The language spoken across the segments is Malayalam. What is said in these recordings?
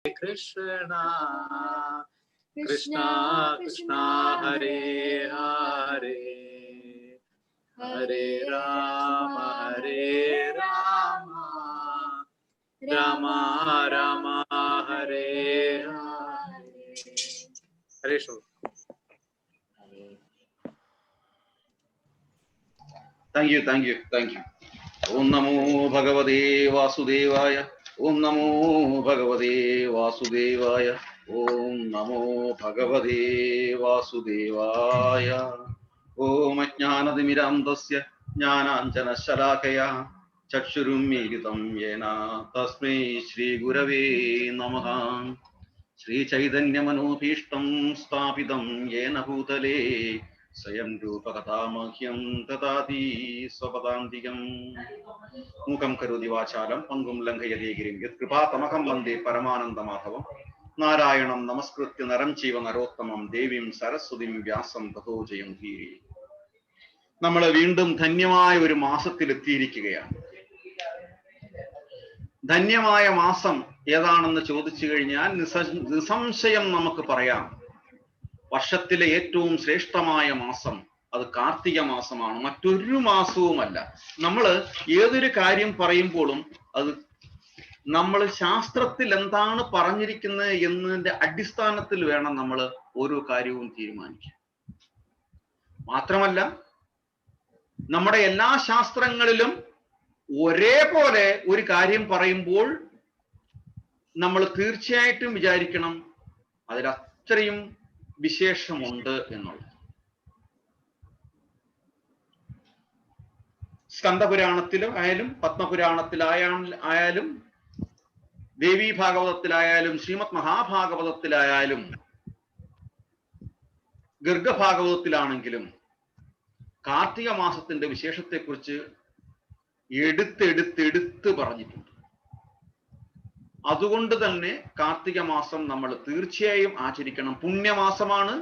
Krishna Krishna Krishna Hare Hare Hare Rama Hare Rama Rama Rama Hare Hare. Hare Krishna. Thank you. Om Namo Bhagavate Vasudevaya. Om Namo Bhagavate Vasudevaya. Om Namo Bhagavate Vasudevaya. Om Ajnanatimirandasya Jnananjana Shalakaya Chakshurum Militam Yena Tasmai Shri Gurave Namaha. Shri Chaitanya Manobhishtam Stapitam Yena Bhutale Swayam Rupa Katamahyam Tatati Swapadantikam Mukam Karudi Vachalam Pangum Lankayade Girim Yat Kripatamaham Vande Paramananda Madhavam Narayanam Namaskritya Naram Chiva Narottamam Devim Saraswatim Vyasam Tato Jayam Thiri. നമ്മൾ വീണ്ടും ധന്യമായ ഒരു മാസത്തിലെത്തിയിരിക്കുകയാണ്. ധന്യമായ മാസം ഏതാണെന്ന് ചോദിച്ചു കഴിഞ്ഞാൽ നിസ്സംശയം നമുക്ക് പറയാം, വർഷത്തിലെ ഏറ്റവും ശ്രേഷ്ഠമായ മാസം അത് കാർത്തിക മാസമാണ്, മറ്റൊരു മാസവുമല്ല. നമ്മൾ ഏതൊരു കാര്യം പറയുമ്പോഴും അത് നമ്മൾ ശാസ്ത്രത്തിൽ എന്താണ് പറഞ്ഞിരിക്കുന്നത് എന്നതിന്റെ അടിസ്ഥാനത്തിൽ വേണം നമ്മൾ ഓരോ കാര്യവും തീരുമാനിക്കാൻ. മാത്രമല്ല നമ്മുടെ എല്ലാ ശാസ്ത്രങ്ങളിലും ഒരേപോലെ ഒരു കാര്യം പറയുമ്പോൾ നമ്മൾ തീർച്ചയായിട്ടും വിചാരിക്കണം അതിൽ അത്രയും വിശേഷമുണ്ട് എന്നുള്ളത്. സ്കന്ദപുരാണത്തിലും ആയാലും പത്മപുരാണത്തിലായാലും ദേവി ഭാഗവതത്തിലായാലും ശ്രീമദ് മഹാഭാഗവതത്തിലായാലും ഗർഗഭാഗവതത്തിലാണെങ്കിലും കാർത്തിക മാസത്തിന്റെ വിശേഷത്തെക്കുറിച്ച് എടുത്ത് പറഞ്ഞിട്ടുണ്ട്. അതുകൊണ്ട് തന്നെ കാർത്തിക മാസം നമ്മൾ തീർച്ചയായും ആചരിക്കണം. പുണ്യമാസമാണ്,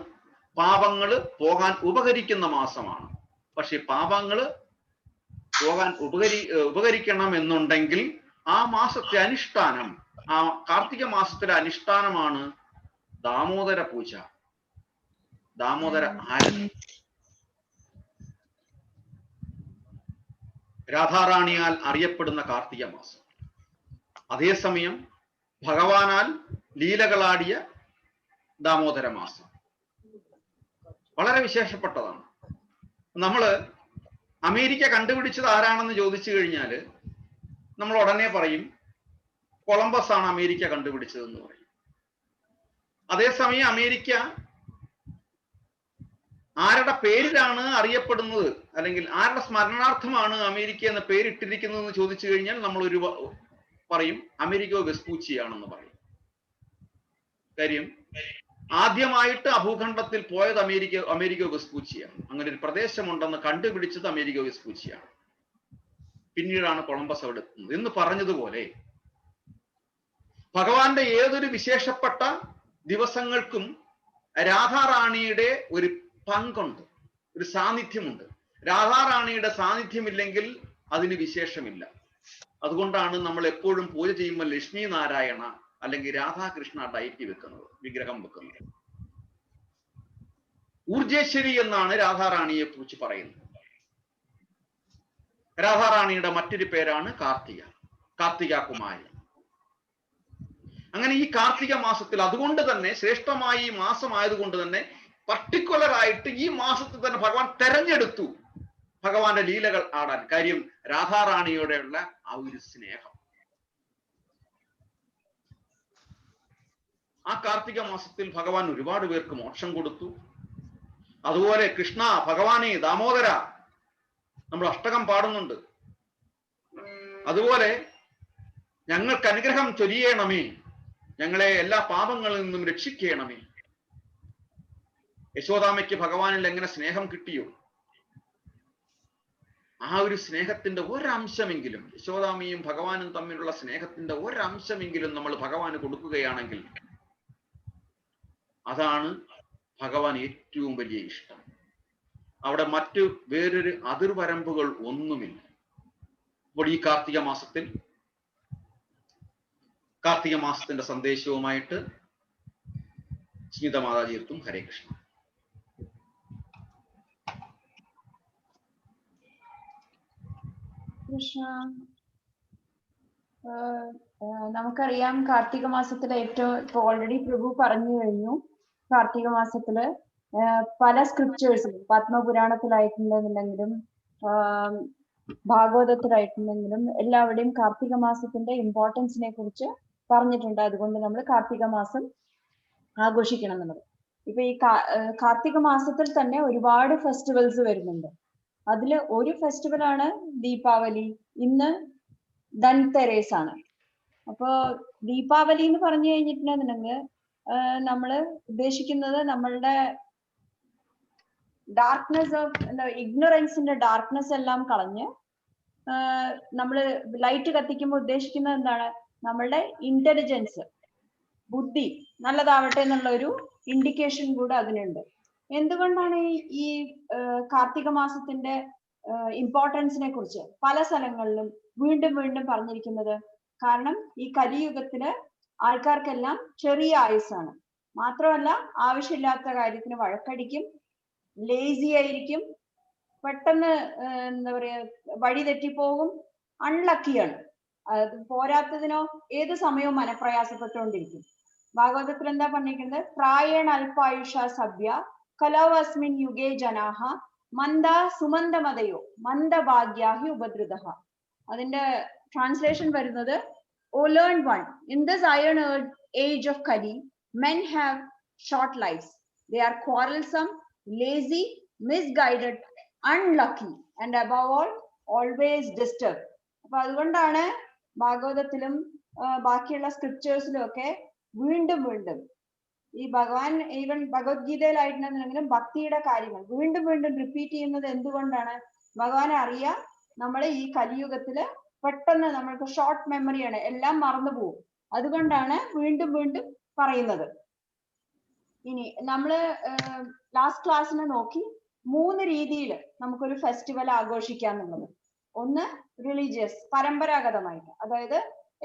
പാപങ്ങൾ പോകാൻ ഉപകരിക്കുന്ന മാസമാണ്. പക്ഷെ പാപങ്ങൾ പോകാൻ ഉപകരിക്കണം എന്നുണ്ടെങ്കിൽ ആ മാസത്തെ അനുഷ്ഠാനം, ആ കാർത്തിക മാസത്തിലെ അനുഷ്ഠാനമാണ് ദാമോദര പൂജ, ദാമോദര ആരതി. രാധാറാണിയാൽ അറിയപ്പെടുന്ന കാർത്തിക മാസം, അതേസമയം ഭഗവാനാൽ ലീലകളാടിയ ദാമോദര മാസം വളരെ വിശേഷപ്പെട്ടതാണ്. നമ്മള് അമേരിക്ക കണ്ടുപിടിച്ചത് ആരാണെന്ന് ചോദിച്ചു കഴിഞ്ഞാൽ നമ്മൾ ഉടനെ പറയും കൊളംബസ് ആണ് അമേരിക്ക കണ്ടുപിടിച്ചതെന്ന് പറയും. അതേസമയം അമേരിക്ക ആരുടെ പേരിലാണ് അറിയപ്പെടുന്നത്, അല്ലെങ്കിൽ ആരുടെ സ്മരണാർത്ഥമാണ് അമേരിക്ക എന്ന പേരിട്ടിരിക്കുന്നതെന്ന് ചോദിച്ചു കഴിഞ്ഞാൽ നമ്മൾ പറയും അമേരിക്കോ വെസ്പൂച്ചി ആണെന്ന് പറയും. കാര്യം ആദ്യമായിട്ട് അഭൂഖണ്ഡത്തിൽ പോയത് അമേരിക്കോ വെസ്പൂച്ചിയാണ്. അങ്ങനെ ഒരു പ്രദേശമുണ്ടെന്ന് കണ്ടുപിടിച്ചത് അമേരിക്കോ വെസ്പൂച്ചിയാണ്. പിന്നീടാണ് കൊളംബസ് അവിടെ എത്തുന്നത്. എന്ന് പറഞ്ഞതുപോലെ ഭഗവാന്റെ ഏതൊരു വിശേഷപ്പെട്ട ദിവസങ്ങൾക്കും രാധാറാണിയുടെ ഒരു പങ്കുണ്ട്, ഒരു സാന്നിധ്യമുണ്ട്. രാധാറാണിയുടെ സാന്നിധ്യമില്ലെങ്കിൽ അതിന് വിശേഷമില്ല. അതുകൊണ്ടാണ് നമ്മൾ എപ്പോഴും പൂജ ചെയ്യുമ്പോൾ ലക്ഷ്മി നാരായണ അല്ലെങ്കിൽ രാധാകൃഷ്ണ ഡയറ്റി വെക്കുന്നത്, വിഗ്രഹം വെക്കുന്നത്. ഊർജേശ്വരി എന്നാണ് രാധാറാണിയെ കുറിച്ച് പറയുന്നത്. രാധാറാണിയുടെ മറ്റൊരു പേരാണ് കാർത്തിക കുമാരി. അങ്ങനെ ഈ കാർത്തിക മാസത്തിൽ, അതുകൊണ്ട് തന്നെ ശ്രേഷ്ഠമായ ഈ മാസമായതുകൊണ്ട് തന്നെ പർട്ടിക്കുലർ ആയിട്ട് ഈ മാസത്തിൽ തന്നെ ഭഗവാൻ തെരഞ്ഞെടുത്തു ഭഗവാന്റെ ലീലകൾ ആടാൻ. കാര്യം രാധാറാണിയോടെയുള്ള ആ ഒരു സ്നേഹം. ആ കാർത്തിക മാസത്തിൽ ഭഗവാൻ ഒരുപാട് പേർക്ക് മോക്ഷം കൊടുത്തു. അതുപോലെ കൃഷ്ണ, ഭഗവാനെ, ദാമോദര നമ്മൾ അഷ്ടകം പാടുന്നുണ്ട്. അതുപോലെ ഞങ്ങൾക്ക് അനുഗ്രഹം ചൊരിയണമേ, ഞങ്ങളെ എല്ലാ പാപങ്ങളിൽ നിന്നും രക്ഷിക്കണമേ. യശോദാമ്മയ്ക്ക് ഭഗവാനിൽ എങ്ങനെ സ്നേഹം കിട്ടിയോ, ആ ഒരു സ്നേഹത്തിന്റെ ഒരംശമെങ്കിലും, യശോദാമ്മയും ഭഗവാനും തമ്മിലുള്ള സ്നേഹത്തിന്റെ ഒരംശമെങ്കിലും നമ്മൾ ഭഗവാന് കൊടുക്കുകയാണെങ്കിൽ അതാണ് ഭഗവാൻ ഏറ്റവും വലിയ ഇഷ്ടം. അവിടെ മറ്റു വേറൊരു അതിർവരമ്പുകൾ ഒന്നുമില്ല. അപ്പോൾ ഈ കാർത്തിക മാസത്തിൽ കാർത്തിക മാസത്തിന്റെ സന്ദേശവുമായിട്ട് സ്മിത മാതാജിയെത്തും. ഹരേ കൃഷ്ണ. കൃഷ്ണ, നമുക്കറിയാം കാർത്തിക മാസത്തിലെ ഏറ്റവും, ഇപ്പൊ ഓൾറെഡി പ്രഭു പറഞ്ഞു കഴിഞ്ഞു, കാർത്തിക മാസത്തില് പല സ്ക്രിപ്റ്റേഴ്സും പത്മപുരാണത്തിലായിട്ടുണ്ടെന്നുണ്ടെങ്കിലും ഭാഗവതത്തിലായിട്ടുണ്ടെങ്കിലും എല്ലാവരുടെയും കാർത്തിക മാസത്തിന്റെ ഇമ്പോർട്ടൻസിനെ കുറിച്ച് പറഞ്ഞിട്ടുണ്ട്. അതുകൊണ്ട് നമ്മൾ കാർത്തിക മാസം ആഘോഷിക്കണം എന്നുള്ളത്. ഇപ്പൊ ഈ കാർത്തിക മാസത്തിൽ തന്നെ ഒരുപാട് ഫെസ്റ്റിവൽസ് വരുന്നുണ്ട്. അതില് ഒരു ഫെസ്റ്റിവലാണ് ദീപാവലി. ഇന്ന് ധൻതെരേസ് ആണ്. അപ്പൊ ദീപാവലി എന്ന് പറഞ്ഞു കഴിഞ്ഞിട്ടുണ്ടെന്നുണ്ടെങ്കിൽ നമ്മള് ഉദ്ദേശിക്കുന്നത് നമ്മളുടെ ഡാർക്ക്നെസ് ഓഫ് ഇഗ്നോറൻസിന്റെ ഡാർക്ക്നെസ് എല്ലാം കളഞ്ഞ് നമ്മള് ലൈറ്റ് കത്തിക്കുമ്പോൾ ഉദ്ദേശിക്കുന്നത് എന്താണ്? നമ്മളുടെ ഇന്റലിജൻസ്, ബുദ്ധി നല്ലതാവട്ടെ എന്നുള്ള ഒരു ഇൻഡിക്കേഷൻ കൂടെ അതിനുണ്ട്. എന്തുകൊണ്ടാണ് ഈ കാർത്തിക മാസത്തിന്റെ ഇമ്പോർട്ടൻസിനെ കുറിച്ച് പല സ്ഥലങ്ങളിലും വീണ്ടും വീണ്ടും പറഞ്ഞിരിക്കുന്നത്? കാരണം ഈ കലിയുഗത്തില് ആൾക്കാർക്കെല്ലാം ചെറിയ ആയുസ്സാണ്. മാത്രമല്ല ആവശ്യമില്ലാത്ത കാര്യത്തിന് വഴക്കടിക്കും, ലേസി ആയിരിക്കും, പെട്ടെന്ന് എന്താ പറയാ വഴി തെറ്റിപ്പോകും, അൺലക്കിയാണ്. അത് പോരാത്തതിനോ ഏത് സമയവും മനപ്രയാസപ്പെട്ടുകൊണ്ടിരിക്കും. ഭാഗവതത്തിൽ എന്താ പറഞ്ഞിരിക്കുന്നത്? പ്രായേണ അല്പായുഷ സഭ്യ കലവസ്മിൻ യുഗേ ജനാഹ മന്ദ സുമന്ദമതയോ മന്ദഭാഗ്യാഹി ഉപദ്രുതഃ. അതിന്റെ ട്രാൻസ്ലേഷൻ വരുന്നത്, O learned one, in this iron age of Kali, men have short lives. They are quarrelsome, lazy, misguided, unlucky, and above all, always disturbed. അപ്പൊ അതുകൊണ്ടാണ് ഭാഗവതത്തിലും ബാക്കിയുള്ള സ്ക്രിപ്റ്റേഴ്സിലും ഒക്കെ വീണ്ടും വീണ്ടും ഈ ഭഗവാൻ ഈവൻ ഭഗവത്ഗീതയിലായിട്ടുണ്ടെങ്കിലും ഭക്തിയുടെ കാര്യങ്ങൾ വീണ്ടും വീണ്ടും റിപ്പീറ്റ് ചെയ്യുന്നത് എന്തുകൊണ്ടാണ്? ഭഗവാനെ അറിയാം നമ്മൾ ഈ കലിയുഗത്തില് പെട്ടെന്ന് നമ്മൾക്ക് ഷോർട്ട് മെമ്മറിയാണ്, എല്ലാം മറന്നുപോകും. അതുകൊണ്ടാണ് വീണ്ടും വീണ്ടും പറയുന്നത്. ഇനി നമ്മള് ലാസ്റ്റ് ക്ലാസ്സിനെ നോക്കി 3 രീതിയിൽ നമുക്കൊരു ഫെസ്റ്റിവൽ ആഘോഷിക്കാം എന്നുള്ളത്. ഒന്ന് റിലീജിയസ്, പരമ്പരാഗതമായിട്ട്, അതായത്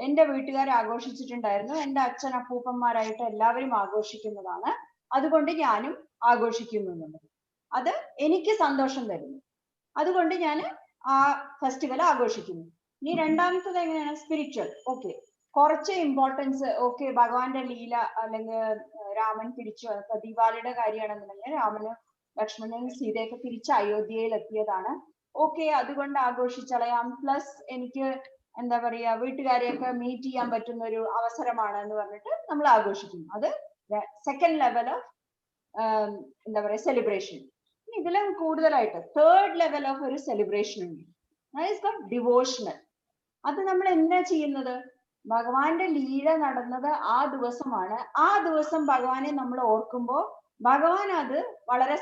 എന്റെ വീട്ടുകാർ ആഘോഷിച്ചിട്ടുണ്ടായിരുന്നു, എന്റെ അച്ഛൻ അപ്പൂപ്പന്മാരായിട്ട് എല്ലാവരും ആഘോഷിക്കുന്നതാണ്, അതുകൊണ്ട് ഞാനും ആഘോഷിക്കുന്നു എന്നുള്ളത്. അത് എനിക്ക് സന്തോഷം തരുന്നു, അതുകൊണ്ട് ഞാൻ ആ ഫെസ്റ്റിവൽ ആഘോഷിക്കുന്നു. ഇനി രണ്ടാമത്തത് എങ്ങനെയാണ്? സ്പിരിച്വൽ. ഓക്കെ, കുറച്ച് ഇമ്പോർട്ടൻസ്, ഓക്കെ ഭഗവാന്റെ ലീല അല്ലെങ്കിൽ രാമൻ തിരിച്ചു, ദീപാവലിയുടെ കാര്യമാണെന്നുണ്ടെങ്കിൽ രാമന് ലക്ഷ്മണനും സീതയൊക്കെ തിരിച്ച് അയോധ്യയിൽ എത്തിയതാണ്. ഓക്കെ, അതുകൊണ്ട് ആഘോഷിച്ചളയാം. പ്ലസ് എനിക്ക് എന്താ പറയാ വീട്ടുകാരെയൊക്കെ മീറ്റ് ചെയ്യാൻ പറ്റുന്ന ഒരു അവസരമാണ് എന്ന് പറഞ്ഞിട്ട് നമ്മൾ ആഘോഷിക്കുന്നു. അത് സെക്കൻഡ് ലെവൽ ഓഫ് എന്താ പറയാ സെലിബ്രേഷൻ. ഇതിലും കൂടുതലായിട്ട് തേർഡ് ലെവൽ ഓഫ് ഒരു സെലിബ്രേഷൻ ഉണ്ട്, ഡിവോഷണൽ. അത് നമ്മൾ എന്താ ചെയ്യുന്നത്? ഭഗവാന്റെ ലീല നടന്നത് ആ ദിവസമാണ്. ആ ദിവസം ഭഗവാനെ നമ്മൾ ഓർക്കുമ്പോൾ ഭഗവാൻ അത് വളരെ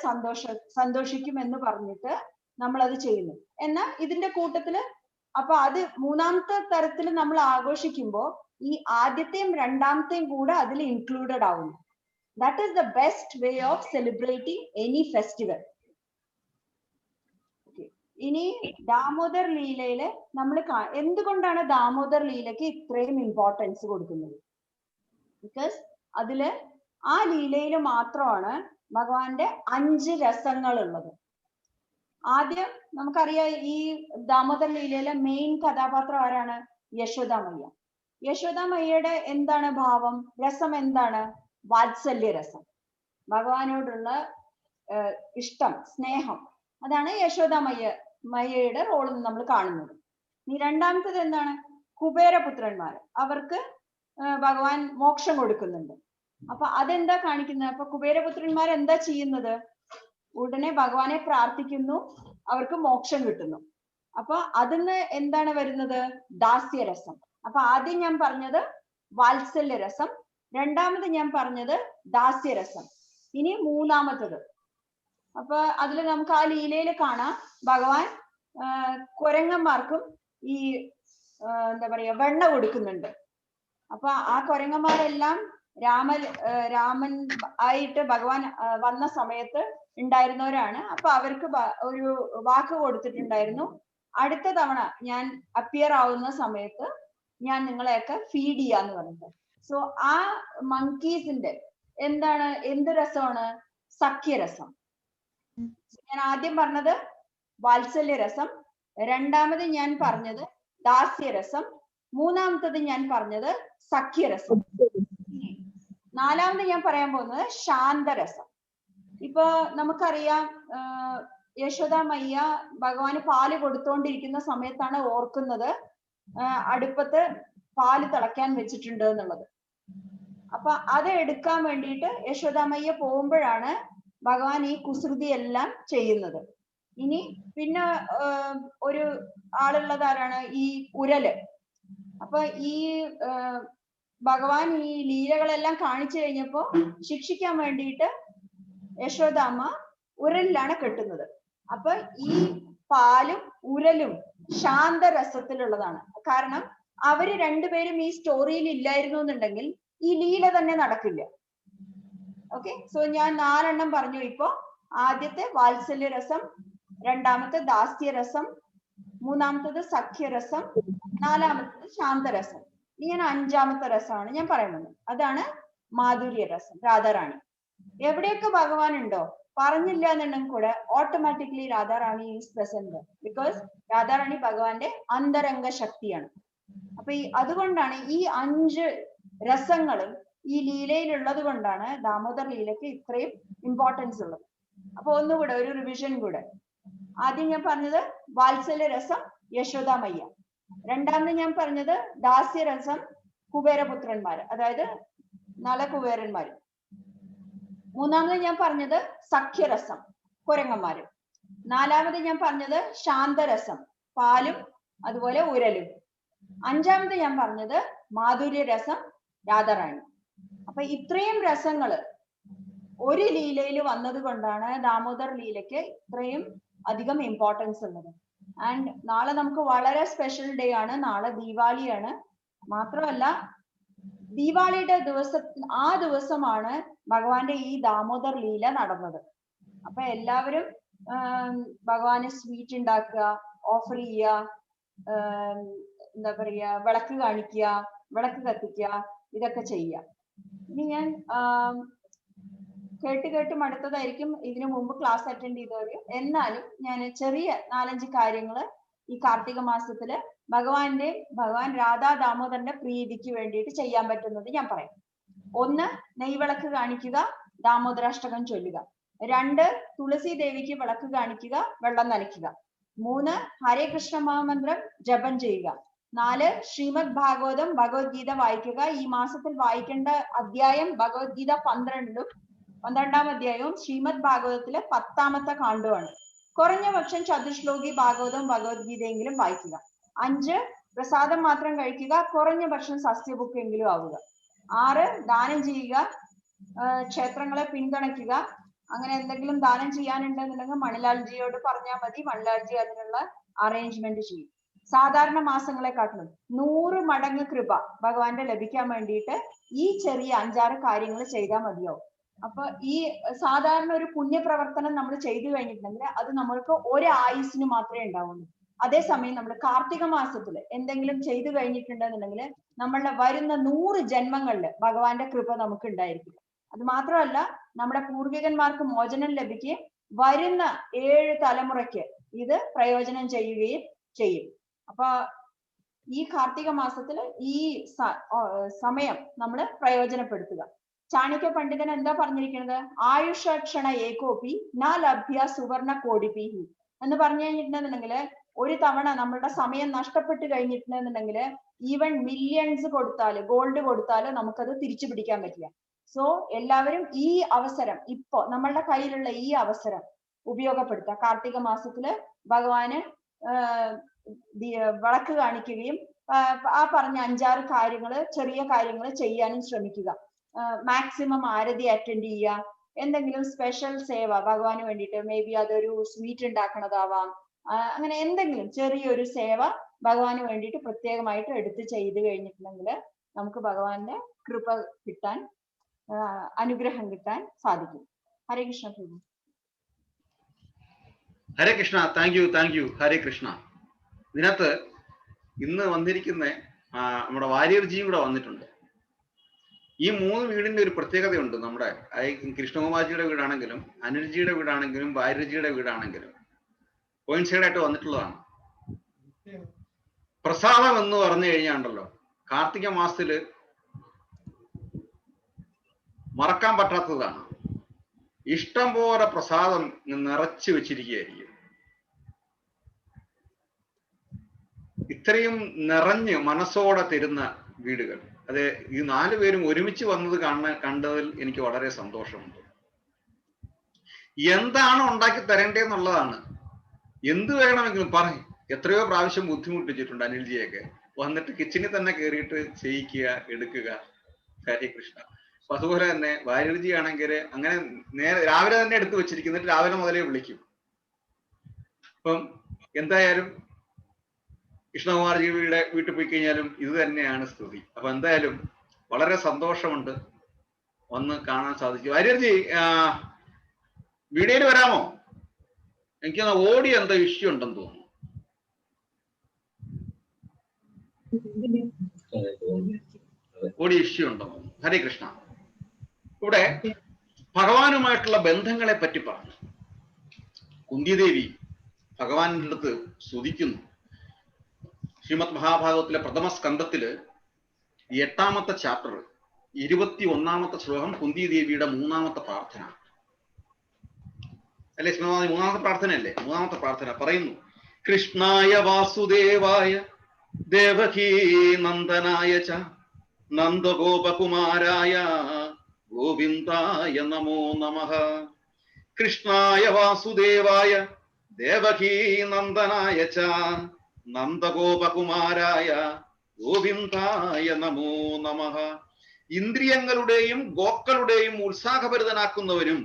സന്തോഷിക്കും എന്ന് പറഞ്ഞിട്ട് നമ്മൾ അത് ചെയ്യുന്നു. എന്നാൽ ഇതിന്റെ കൂട്ടത്തില് അപ്പൊ അത് മൂന്നാമത്തെ തരത്തിൽ നമ്മൾ ആഘോഷിക്കുമ്പോൾ ഈ ആദ്യത്തെയും രണ്ടാമത്തെയും കൂടെ അതിൽ ഇൻക്ലൂഡഡ് ആവുന്നു. That is the best way of celebrating any festival. ഇനി ദാമോദർ ലീലയില് നമ്മൾ എന്തുകൊണ്ടാണ് ദാമോദർ ലീലയ്ക്ക് ഇത്രയും ഇമ്പോർട്ടൻസ് കൊടുക്കുന്നത്? ബിക്കോസ് അതില് ആ ലീലയിൽ മാത്രമാണ് ഭഗവാന്റെ 5 രസങ്ങൾ ഉള്ളത്. ആദ്യം നമുക്കറിയാം ഈ ദാമോദർ ലീലയിലെ മെയിൻ കഥാപാത്രം ആരാണ്? യശോദാമയ്യ. യശോദാമയ്യയുടെ എന്താണ് ഭാവം? രസം എന്താണ്? വാത്സല്യ രസം, ഭഗവാനോടുള്ള ഇഷ്ടം, സ്നേഹം. അതാണ് യശോദാമയ്യയുടെ റോൾ നമ്മൾ കാണുന്നത്. ഇനി രണ്ടാമത്തത് എന്താണ്? കുബേരപുത്രന്മാർ, അവർക്ക് ഭഗവാൻ മോക്ഷം കൊടുക്കുന്നുണ്ട്. അപ്പൊ അതെന്താ കാണിക്കുന്നത്? അപ്പൊ കുബേരപുത്രന്മാർ എന്താ ചെയ്യുന്നത്? ഉടനെ ഭഗവാനെ പ്രാർത്ഥിക്കുന്നു, അവർക്ക് മോക്ഷം കിട്ടുന്നു. അപ്പൊ അതിന്ന് എന്താണ് വരുന്നത്? ദാസ്യരസം. അപ്പൊ ആദ്യം ഞാൻ പറഞ്ഞത് വാത്സല്യരസം, രണ്ടാമത് ഞാൻ പറഞ്ഞത് ദാസ്യരസം, ഇനി മൂന്നാമത്തത്. അപ്പൊ അതിൽ നമുക്ക് ആ ലീലയിൽ കാണാം ഭഗവാൻ കുരങ്ങന്മാർക്കും ഈ എന്താ പറയാ വെണ്ണ കൊടുക്കുന്നുണ്ട്. അപ്പൊ ആ കുരങ്ങന്മാരെല്ലാം രാമൻ ആയിട്ട് ഭഗവാൻ വന്ന സമയത്ത് ഉണ്ടായിരുന്നവരാണ്. അപ്പൊ അവർക്ക് ഒരു വാക്ക് കൊടുത്തിട്ടുണ്ടായിരുന്നു, അടുത്ത തവണ ഞാൻ അപ്പിയർ ആവുന്ന സമയത്ത് ഞാൻ നിങ്ങളെയൊക്കെ ഫീഡ് ചെയ്യാന്ന് പറഞ്ഞത്. സോ ആ മങ്കീസിന്റെ എന്താണ്, എന്ത് രസമാണ്? സഖ്യരസം. ഞാൻ ആദ്യം പറഞ്ഞത് വാത്സല്യരസം, രണ്ടാമത് ഞാൻ പറഞ്ഞത് ദാസ്യരസം, മൂന്നാമത്തത് ഞാൻ പറഞ്ഞത് സഖ്യരസം, നാലാമത് ഞാൻ പറയാൻ പോകുന്നത് ശാന്തരസം. ഇപ്പൊ നമുക്കറിയാം, യശോദാമയ്യ ഭഗവാന് പാല് കൊടുത്തോണ്ടിരിക്കുന്ന സമയത്താണ് ഓർക്കുന്നത് അടുപ്പത്ത് പാല് തിളയ്ക്കാൻ വെച്ചിട്ടുണ്ട് എന്നുള്ളത്. അപ്പൊ അത് എടുക്കാൻ വേണ്ടിയിട്ട് യശോദാമയ്യ പോകുമ്പോഴാണ് ഭഗവാൻ ഈ കുസൃതി എല്ലാം ചെയ്യുന്നത്. ഇനി പിന്നെ ഒരു ആളുള്ളത് ആരാണ്? ഈ ഉരല്. അപ്പൊ ഈ ഭഗവാൻ ഈ ലീലകളെല്ലാം കാണിച്ചു കഴിഞ്ഞപ്പോ ശിക്ഷിക്കാൻ വേണ്ടിയിട്ട് യശോദാമ്മ ഉരലിലാണ് കെട്ടുന്നത്. അപ്പൊ ഈ പാലും ഉരലും ശാന്തരസത്തിലുള്ളതാണ്. കാരണം അവര് രണ്ടുപേരും ഈ സ്റ്റോറിയിൽ ഇല്ലായിരുന്നു എന്നുണ്ടെങ്കിൽ ഈ ലീല തന്നെ നടക്കില്ല. ഓക്കെ, സോ ഞാൻ 4 എണ്ണം പറഞ്ഞു ഇപ്പോ. ആദ്യത്തെ വാത്സല്യരസം, രണ്ടാമത്തെ ദാസ്യരസം, മൂന്നാമത്തത് സഖ്യരസം, നാലാമത്തത് ശാന്തരസം. ഇങ്ങനെ 5ാമത്തെ രസമാണ് ഞാൻ പറയുന്നത്. അതാണ് മാധുര്യരസം, രാധാറാണി. എവിടെയൊക്കെ ഭഗവാൻ ഉണ്ടോ പറഞ്ഞില്ല എന്നുണ്ടെങ്കിൽ കൂടെ automatically Radha Rani is present. Because Radha Rani ഭഗവാന്റെ അന്തരംഗ ശക്തിയാണ്. അപ്പൊ അതുകൊണ്ടാണ് ഈ 5 രസങ്ങളും ഈ ലീലയിലുള്ളത് കൊണ്ടാണ് ദാമോദർ ലീലയ്ക്ക് ഇത്രയും ഇമ്പോർട്ടൻസ് ഉള്ളത്. അപ്പൊ ഒന്നുകൂടെ ഒരു റിവിഷൻ കൂടെ. ആദ്യം ഞാൻ പറഞ്ഞത് വാത്സല്യരസം യശോദാമയ്യ, രണ്ടാമത് ഞാൻ പറഞ്ഞത് ദാസ്യരസം കുബേരപുത്രന്മാര്, അതായത് നളകുബേരന്മാര്, മൂന്നാമത് ഞാൻ പറഞ്ഞത് സഖ്യരസം കുരങ്ങന്മാര്, നാലാമത് ഞാൻ പറഞ്ഞത് ശാന്തരസം പാലും അതുപോലെ ഉരലും, 5ാമത് ഞാൻ പറഞ്ഞത് മാധുര്യരസം രാധാറാണി. അപ്പൊ ഇത്രയും രസങ്ങള് ഒരു ലീലയിൽ വന്നത് കൊണ്ടാണ് ദാമോദർ ലീലയ്ക്ക് ഇത്രയും അധികം ഇമ്പോർട്ടൻസ് ഉള്ളത്. ആൻഡ് നാളെ നമുക്ക് വളരെ സ്പെഷ്യൽ ഡേ ആണ്. നാളെ ദീപാവലിയാണ്. മാത്രമല്ല ദീപാവലിയുടെ ആ ദിവസമാണ് ഭഗവാന്റെ ഈ ദാമോദർ ലീല നടന്നത്. അപ്പൊ എല്ലാവരും ഭഗവാന് സ്വീറ്റ് ഉണ്ടാക്കുക, ഓഫർ ചെയ്യുക, എന്താ പറയാ, വിളക്ക് കാണിക്കുക, വിളക്ക് കത്തിക്കുക, ഇതൊക്കെ ചെയ്യുക. ഇനി ഞാൻ കേട്ട് മടുത്തതായിരിക്കും ഇതിനു മുമ്പ് ക്ലാസ് അറ്റൻഡ് ചെയ്തവര്. എന്നാലും ഞാൻ ചെറിയ 4-5 കാര്യങ്ങള് ഈ കാർത്തിക മാസത്തില് ഭഗവാൻ രാധാ ദാമോദരന്റെ പ്രീതിക്ക് വേണ്ടിയിട്ട് ചെയ്യാൻ പറ്റുന്നത് ഞാൻ പറയാം. 1, നെയ്വിളക്ക് കാണിക്കുക, ദാമോദരാഷ്ടകം ചൊല്ലുക. 2, തുളസി ദേവിക്ക് വിളക്ക് കാണിക്കുക, വെള്ളം നനയ്ക്കുക. 3, ഹരേ കൃഷ്ണ മഹാമന്ത്രം ജപം ചെയ്യുക. 4, ശ്രീമദ് ഭാഗവതം ഭഗവത്ഗീത വായിക്കുക. ഈ മാസത്തിൽ വായിക്കേണ്ട അധ്യായം ഭഗവത്ഗീത 12ാം അധ്യായവും ശ്രീമദ് ഭാഗവതത്തിലെ 10ാമത്തെ കാണ്ഡവുമാണ്. കുറഞ്ഞ പക്ഷം ചതുശ്ലോകി ഭാഗവതവും ഭഗവത്ഗീതയെങ്കിലും വായിക്കുക. 5, പ്രസാദം മാത്രം കഴിക്കുക, കുറഞ്ഞ പക്ഷം സസ്യബുക്ക് എങ്കിലും ആവുക. 6, ദാനം ചെയ്യുക, ക്ഷേത്രങ്ങളെ പിന്തുണയ്ക്കുക. അങ്ങനെ എന്തെങ്കിലും ദാനം ചെയ്യാനുണ്ടെന്നുണ്ടെങ്കിൽ മണിലാൽജിയോട് പറഞ്ഞാൽ മതി, മണിലാൽജി അതിനുള്ള അറേഞ്ച്മെന്റ് ചെയ്യും. സാധാരണ മാസങ്ങളെക്കാട്ടിലും 100 മടങ്ങ് കൃപ ഭഗവാന്റെ ലഭിക്കാൻ വേണ്ടിയിട്ട് ഈ ചെറിയ 5-6 കാര്യങ്ങൾ ചെയ്താൽ മതിയാവും. അപ്പൊ ഈ സാധാരണ ഒരു പുണ്യപ്രവർത്തനം നമ്മൾ ചെയ്തു കഴിഞ്ഞിട്ടുണ്ടെങ്കിൽ അത് നമ്മൾക്ക് ഒരു ആയുസിന് മാത്രമേ ഉണ്ടാവുള്ളൂ. അതേസമയം നമ്മൾ കാർത്തിക മാസത്തിൽ എന്തെങ്കിലും ചെയ്തു കഴിഞ്ഞിട്ടുണ്ടെന്നുണ്ടെങ്കിൽ നമ്മളുടെ വരുന്ന 100 ജന്മങ്ങളിൽ ഭഗവാന്റെ കൃപ നമുക്ക് ഉണ്ടായിരിക്കും. അത് മാത്രമല്ല നമ്മുടെ പൂർവികന്മാർക്ക് മോചനം ലഭിക്കുകയും വരുന്ന 7 തലമുറയ്ക്ക് ഇത് പ്രയോജനം ചെയ്യുകയും ചെയ്യും. അപ്പൊ ഈ കാർത്തിക മാസത്തില് ഈ സമയം നമ്മൾ പ്രയോജനപ്പെടുത്തുക. ചാണക്യ പണ്ഡിതൻ എന്താ പറഞ്ഞിരിക്കുന്നത്? ആയുഷക്ഷണ ഏകോപി ന ലഭ്യ സുവർണ കോടിപി എന്ന് പറഞ്ഞു കഴിഞ്ഞിട്ടുണ്ടെന്നുണ്ടെങ്കിൽ ഒരു തവണ നമ്മളുടെ സമയം നഷ്ടപ്പെട്ട് കഴിഞ്ഞിട്ടുണ്ടെന്നുണ്ടെങ്കിൽ ഈവൻ മില്യൺസ് കൊടുത്താല്, ഗോൾഡ് കൊടുത്താല് നമുക്കത് തിരിച്ചു പിടിക്കാൻ പറ്റില്ല. സോ എല്ലാവരും ഈ അവസരം, ഇപ്പോ നമ്മളുടെ കയ്യിലുള്ള ഈ അവസരം ഉപയോഗപ്പെടുത്തുക. കാർത്തിക മാസത്തില് ഭഗവാന് വിളക്ക് കാണിക്കുകയും ആ പറഞ്ഞ 5-6 കാര്യങ്ങള്, ചെറിയ കാര്യങ്ങൾ ചെയ്യാനും ശ്രമിക്കുക. മാക്സിമം ആരതി അറ്റൻഡ് ചെയ്യുക. എന്തെങ്കിലും സ്പെഷ്യൽ സേവ ഭഗവാന് വേണ്ടിയിട്ട്, മേ ബി അതൊരു സ്വീറ്റ് ഉണ്ടാക്കണതാവാം, അങ്ങനെ എന്തെങ്കിലും ചെറിയൊരു സേവ ഭഗവാന് വേണ്ടിയിട്ട് പ്രത്യേകമായിട്ട് എടുത്ത് ചെയ്ത് കഴിഞ്ഞിട്ടുണ്ടെങ്കിൽ നമുക്ക് ഭഗവാന്റെ കൃപ കിട്ടാൻ, അനുഗ്രഹം കിട്ടാൻ സാധിക്കും. ഹരേ കൃഷ്ണ പ്രഭു. ഹരേ കൃഷ്ണ. Thank you. ഹരേ കൃഷ്ണ. ഇതിനകത്ത് ഇന്ന് വന്നിരിക്കുന്ന നമ്മുടെ വാര്യർജിയും കൂടെ വന്നിട്ടുണ്ട്. ഈ 3 വീടിന്റെ ഒരു പ്രത്യേകതയുണ്ട്. നമ്മുടെ കൃഷ്ണകുമാർജിയുടെ വീടാണെങ്കിലും അനിൽജിയുടെ വീടാണെങ്കിലും വാര്യർജിയുടെ വീടാണെങ്കിലും കോയിൻസൈഡ് ആയിട്ട് വന്നിട്ടുള്ളതാണ്. പ്രസാദം എന്ന് പറഞ്ഞു കഴിഞ്ഞാണ്ടല്ലോ, കാർത്തിക മാസത്തില് മറക്കാൻ പറ്റാത്തതാണ്. ഇഷ്ടം പോലെ പ്രസാദം നിറച്ചു വെച്ചിരിക്കുകയായിരിക്കും. ഇത്രയും നിറഞ്ഞ് മനസ്സോടെ തരുന്ന വീടുകൾ. അത് ഈ 4 പേരും ഒരുമിച്ച് വന്നത് കണ്ടതിൽ എനിക്ക് വളരെ സന്തോഷമുണ്ട്. എന്താണ് ഉണ്ടാക്കി തരേണ്ടതെന്നുള്ളതാണ്. എന്ത് വേണമെങ്കിലും പറയും. എത്രയോ പ്രാവശ്യം ബുദ്ധിമുട്ടിച്ചിട്ടുണ്ട് അനിൽജിയൊക്കെ. വന്നിട്ട് കിച്ചണിൽ തന്നെ കയറിയിട്ട് ചെയ്യിക്കുക, എടുക്കുക. ഹരേ കൃഷ്ണ. അപ്പൊ അതുപോലെ തന്നെ വാര്യർജി ആണെങ്കിൽ അങ്ങനെ നേരെ രാവിലെ തന്നെ എടുത്തു വെച്ചിരിക്കുന്നിട്ട് രാവിലെ മുതലേ വിളിക്കും. അപ്പം എന്തായാലും കൃഷ്ണകുമാർജിയുടെ വീട്ടിൽ പോയി കഴിഞ്ഞാലും ഇത് തന്നെയാണ് സ്ഥിതി. അപ്പൊ എന്തായാലും വളരെ സന്തോഷമുണ്ട് ഒന്ന് കാണാൻ സാധിച്ചു. വാര്യർജി, വീഡിയോയിൽ വരാമോ? എനിക്ക് ഓഡിയോ എന്തോ ഇഷ്യൂ ഉണ്ടെന്ന് തോന്നുന്നു. ഓഡിയോ ഇഷ്യൂ ഉണ്ടെന്ന് തോന്നുന്നു. ഹരേ കൃഷ്ണ. ഇവിടെ ഭഗവാനുമായിട്ടുള്ള ബന്ധങ്ങളെ പറ്റി പറഞ്ഞു. കുന്തിദേവി ഭഗവാന്റെ അടുത്ത് സ്തുതിക്കുന്നു. ശ്രീമദ് മഹാഭാഗവത്തിലെ പ്രഥമ സ്കന്ധത്തില് 8ാമത്തെ ചാപ്റ്റർ 21ാമത്തെ ശ്ലോകം കുന്തിദേവിയുടെ 3ാമത്തെ പ്രാർത്ഥന അല്ലെ? ശ്രീമദ് 3ാമത്തെ പ്രാർത്ഥനയല്ലേ? 3ാമത്തെ പ്രാർത്ഥന പറയുന്നു: കൃഷ്ണായ വാസുദേവായ ദേവകീ നന്ദനായ ച നന്ദഗോപകുമാരായ ഗോവിന്ദായ നമോ നമഃ. കൃഷ്ണായ വാസുദേവായ ദേവകീ നന്ദനായ ച നന്ദഗോപകുമാരായ ഗോവിന്ദായ നമോ നമഃ. ഇന്ദ്രിയങ്ങളുടെയും ഗോക്കളുടെയും ഉത്സാഹഭരിതനാക്കുന്നവരും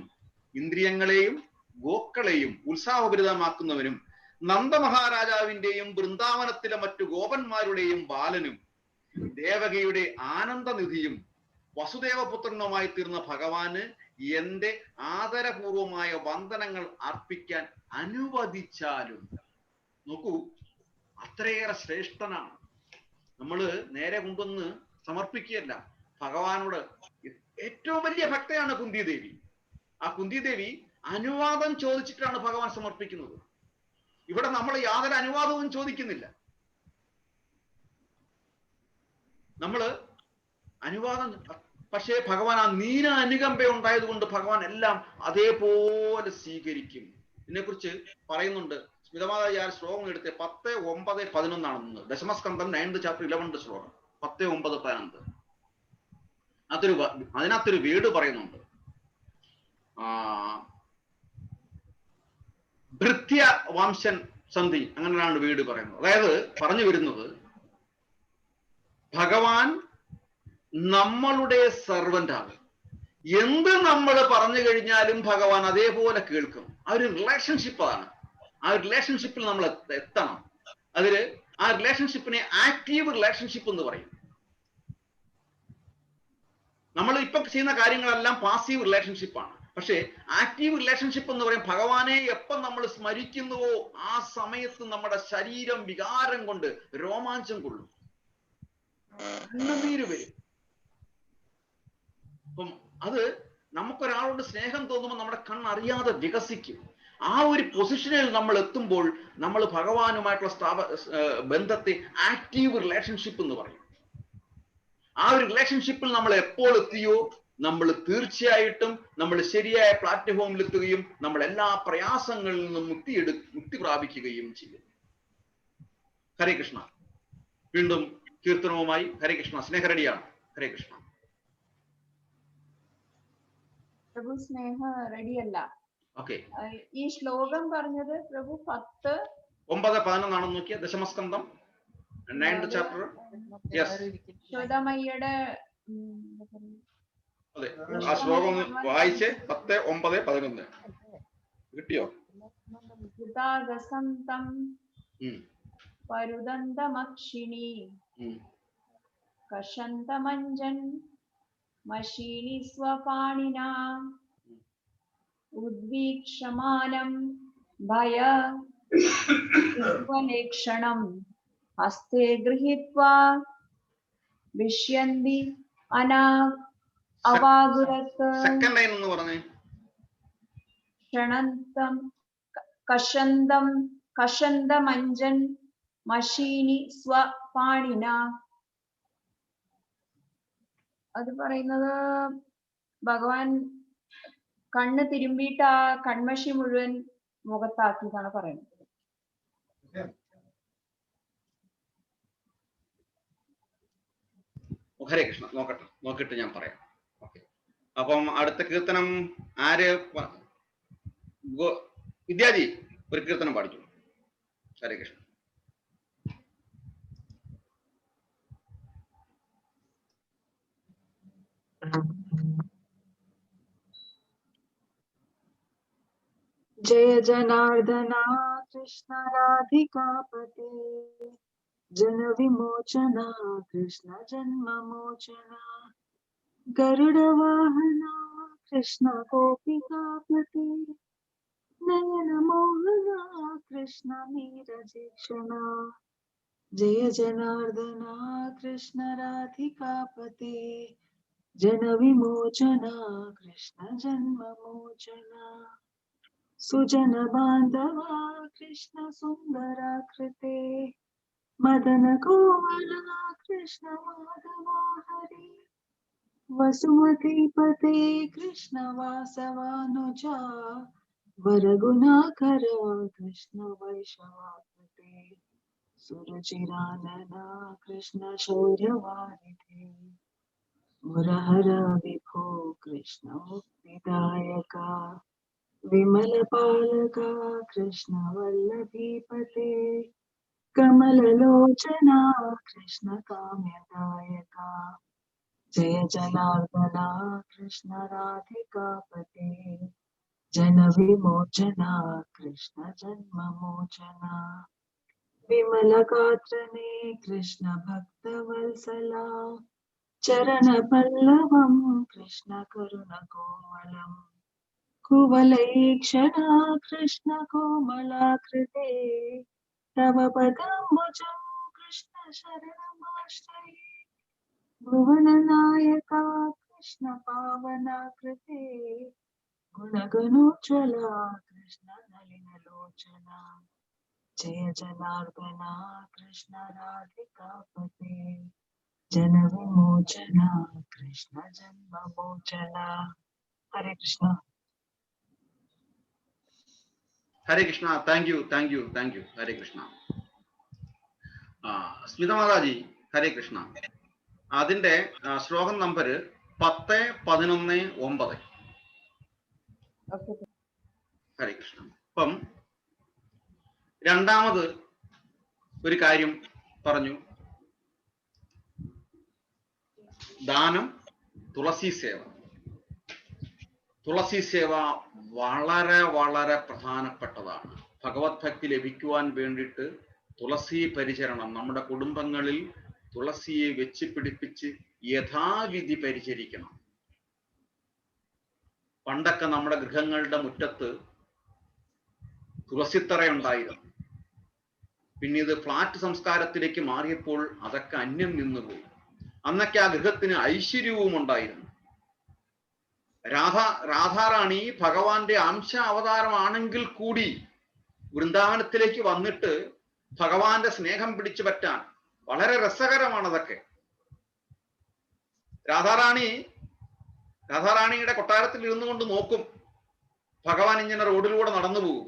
ഇന്ദ്രിയങ്ങളെയും ഗോക്കളെയും ഉത്സാഹഭരിതമാക്കുന്നവരും നന്ദമഹാരാജാവിന്റെയും വൃന്ദാവനത്തിലെ മറ്റു ഗോപന്മാരുടെയും ബാലനും ദേവകിയുടെ ആനന്ദനിധിയും വസുദേവപുത്രനുമായി തീർന്ന ഭഗവാന് എന്റെ ആദരപൂർവമായ വന്ദനങ്ങൾ അർപ്പിക്കാൻ അനുവദിച്ചാലും. നോക്കൂ, അത്രയേറെ ശ്രേഷ്ഠനാണ്. നമ്മള് നേരെ കൊണ്ടുവന്ന് സമർപ്പിക്കുകയല്ല. ഭഗവാനോട് ഏറ്റവും വലിയ ഭക്തയാണ് കുന്തിദേവി. ആ കുന്തിദേവി അനുവാദം ചോദിച്ചിട്ടാണ് ഭഗവാൻ സമർപ്പിക്കുന്നത്. ഇവിടെ നമ്മൾ യാതൊരു അനുവാദവും ചോദിക്കുന്നില്ല. നമ്മള് അനുവാദം, പക്ഷേ ഭഗവാൻ ആ നീന അനുകമ്പ ഉണ്ടായത് കൊണ്ട് ഭഗവാൻ എല്ലാം അതേപോലെ സ്വീകരിക്കും. ഇതിനെക്കുറിച്ച് പറയുന്നുണ്ട്. സ്മിതമാതാചാര്യ ശ്ലോകം എടുത്ത് 10, 9, 11 ദശമസ്കന്ധം 9th chapter 11th ശ്ലോകം 10, 9, 11. അതിനകത്തൊരു വീട് പറയുന്നുണ്ട്. ഭൃത്യ വംശൻ സന്ധി, അങ്ങനെയാണ് വീട് പറയുന്നത്. അതായത് പറഞ്ഞു വരുന്നത്, ഭഗവാൻ നമ്മളുടെ സെർവന്റ് ആണ്. എന്ത് നമ്മൾ പറഞ്ഞു കഴിഞ്ഞാലും ഭഗവാൻ അതേപോലെ കേൾക്കും. ആ ഒരു റിലേഷൻഷിപ്പാണ്. ആ റിലേഷൻഷിപ്പിൽ നമ്മൾ എത്തണം. അതില് ആ റിലേഷൻഷിപ്പിനെ ആക്റ്റീവ് റിലേഷൻഷിപ്പ് എന്ന് പറയും. നമ്മൾ ഇപ്പൊ ചെയ്യുന്ന കാര്യങ്ങളെല്ലാം പാസീവ് റിലേഷൻഷിപ്പാണ്. പക്ഷേ ആക്റ്റീവ് റിലേഷൻഷിപ്പ് എന്ന് പറയും ഭഗവാനെ എപ്പം നമ്മൾ സ്മരിക്കുന്നുവോ ആ സമയത്ത് നമ്മുടെ ശരീരം വികാരം കൊണ്ട് രോമാഞ്ചം കൊള്ളും, കണ്ണുനീര് വരും. അപ്പം അത് നമുക്കൊരാളോട് സ്നേഹം തോന്നുമ്പോൾ നമ്മുടെ കണ്ണറിയാതെ വികസിക്കും. ആ ഒരു പൊസിഷനിൽ നമ്മൾ എത്തുമ്പോൾ നമ്മൾ ഭഗവാനുമായിട്ടുള്ള ബന്ധത്തെ ആക്റ്റീവ് റിലേഷൻഷിപ്പ് എന്ന് പറയും. ആ ഒരു റിലേഷൻഷിപ്പിൽ നമ്മൾ എപ്പോൾ എത്തിയോ നമ്മൾ തീർച്ചയായിട്ടും നമ്മൾ ശരിയായ പ്ലാറ്റ്ഫോമിൽ എത്തുകയും നമ്മൾ എല്ലാ പ്രയാസങ്ങളിൽ നിന്നും മുക്തി പ്രാപിക്കുകയും ചെയ്യും. ഹരേ കൃഷ്ണ. വീണ്ടും കീർത്തനവുമായി ഹരേ കൃഷ്ണ. സ്നേഹരടിയാണ്. ഹരേ കൃഷ്ണ. പ്രഭു സ്നേഹ റെഡിയല്ല. ഓക്കെ, ഈ ശ്ലോകം പറഞ്ഞത് പ്രഭു 10, 9, 11 നോക്കിയ ദശമസ്കന്ധം 9th chapter. യശോദാമയ്യയുടെ അതെ, ആ ശ്ലോകം വായിച്ച് 10, 9, 11 കിട്ടിയോ? പരുദന്തമക്ഷിണി കഷന്തമഞ്ജൻ മശീനി സ്വപാണിനാ ഉദ്വീക്ഷമാനം ഭയ ഉപലേക്ഷണം ഹസ്തേ ഗൃഹീത്വാ വിഷ്യന്തി അനാ അവാഗുരത്ത് സെക്കൻഡ് ലൈൻ എന്ന് പറഞ്ഞേ. ക്ഷണന്തം കഷന്തം കഷന്തമഞ്ജൻ മഷീനി സ്വപാണിന. അത് പറയുന്നത് ഭഗവാൻ കണ്ണ് തിരുമ്പിയിട്ട് ആ കൺമഷി മുഴുവൻ മുഖത്താക്കി എന്നാണ് പറയുന്നത്. ഹരേ കൃഷ്ണ. നോക്കിട്ട് ഞാൻ പറയാം. ഓക്കെ. അപ്പം അടുത്ത കീർത്തനം ആര്? വിദ്യാജി ഒരു കീർത്തനം പാടിച്ചു. ഹരേ കൃഷ്ണ. जय जनार्दना कृष्ण राधिकापते जन विमोचना कृष्ण जन्म मोचना गरुड़ वाहना कृष्ण गोपिकापते नयन मोहना कृष्ण नीरजेक्षणा जय जनार्दना कृष्ण राधिकापते जन विमोचना कृष्ण जन्म मोचना सुजन बांधवा कृष्ण सुंदराकृते मदन कोमला कृष्ण माधवा हरि वसुमतीपते कृष्ण वासवानुजा वरगुणाकर कृष्ण वैष्णवाकृते सुरचिरानना कृष्ण शौर्यवारिधे मुरहर विभो कृष्ण मुक्तिदायका विमल पालका कृष्ण वल्लभीपते कमललोचना कृष्ण काम्यदायका जय जनार्दना कृष्ण राधिकापते जन विमोचना कृष्ण जन्म मोचना विमल गात्रने कृष्ण भक्तवत्सला चरण पल्लवं कृष्ण करुण कोमलम् कुवलैक्षणा कृष्ण कोमलाकृते तव पदाम्बुजं कृष्ण शरणमाश्रये भुवननायका कृष्ण पावनाकृते गुणगणोज्ज्वला कृष्ण नलिनलोचना जय जनार्दना कृष्ण राधिकापते जन विमोचना कृष्ण जन्म मोचना. हरे कृष्ण. ഹരേ കൃഷ്ണ. Thank you. ഹരേ കൃഷ്ണ. സ്മിത മാതാജി ഹരേ കൃഷ്ണ. അതിന്റെ ശ്ലോകം നമ്പർ 10-11-9. ഹരേ കൃഷ്ണ. അപ്പം രണ്ടാമത് ഒരു കാര്യം പറഞ്ഞു. ദാനം, തുളസി സേവ. തുളസി സേവ വളരെ വളരെ പ്രധാനപ്പെട്ടതാണ്. ഭഗവത് ഭക്തി ലഭിക്കുവാൻ വേണ്ടിയിട്ട് തുളസി പരിചരണം നമ്മുടെ കുടുംബങ്ങളിൽ തുളസിയെ വെച്ച് പിടിപ്പിച്ച് യഥാവിധി പരിചരിക്കണം. പണ്ടൊക്കെ നമ്മുടെ ഗൃഹങ്ങളുടെ മുറ്റത്ത് തുളസിത്തറയുണ്ടായിരുന്നു. പിന്നീട് ഫ്ലാറ്റ് സംസ്കാരത്തിലേക്ക് മാറിയപ്പോൾ അതൊക്കെ അന്യം നിന്നുപോയി. അന്നൊക്കെ ആ ഗൃഹത്തിന് ഐശ്വര്യവും ഉണ്ടായിരുന്നു. രാധാറാണി ഭഗവാന്റെ അംശ അവതാരമാണെങ്കിൽ കൂടി വൃന്ദാവനത്തിലേക്ക് വന്നിട്ട് ഭഗവാന്റെ സ്നേഹം പിടിച്ചു പറ്റാൻ വളരെ രസകരമാണ് അതൊക്കെ. രാധാറാണിയുടെ കൊട്ടാരത്തിൽ ഇരുന്നു കൊണ്ട് നോക്കും. ഭഗവാൻ ഇങ്ങനെ റോഡിലൂടെ നടന്നു പോകും.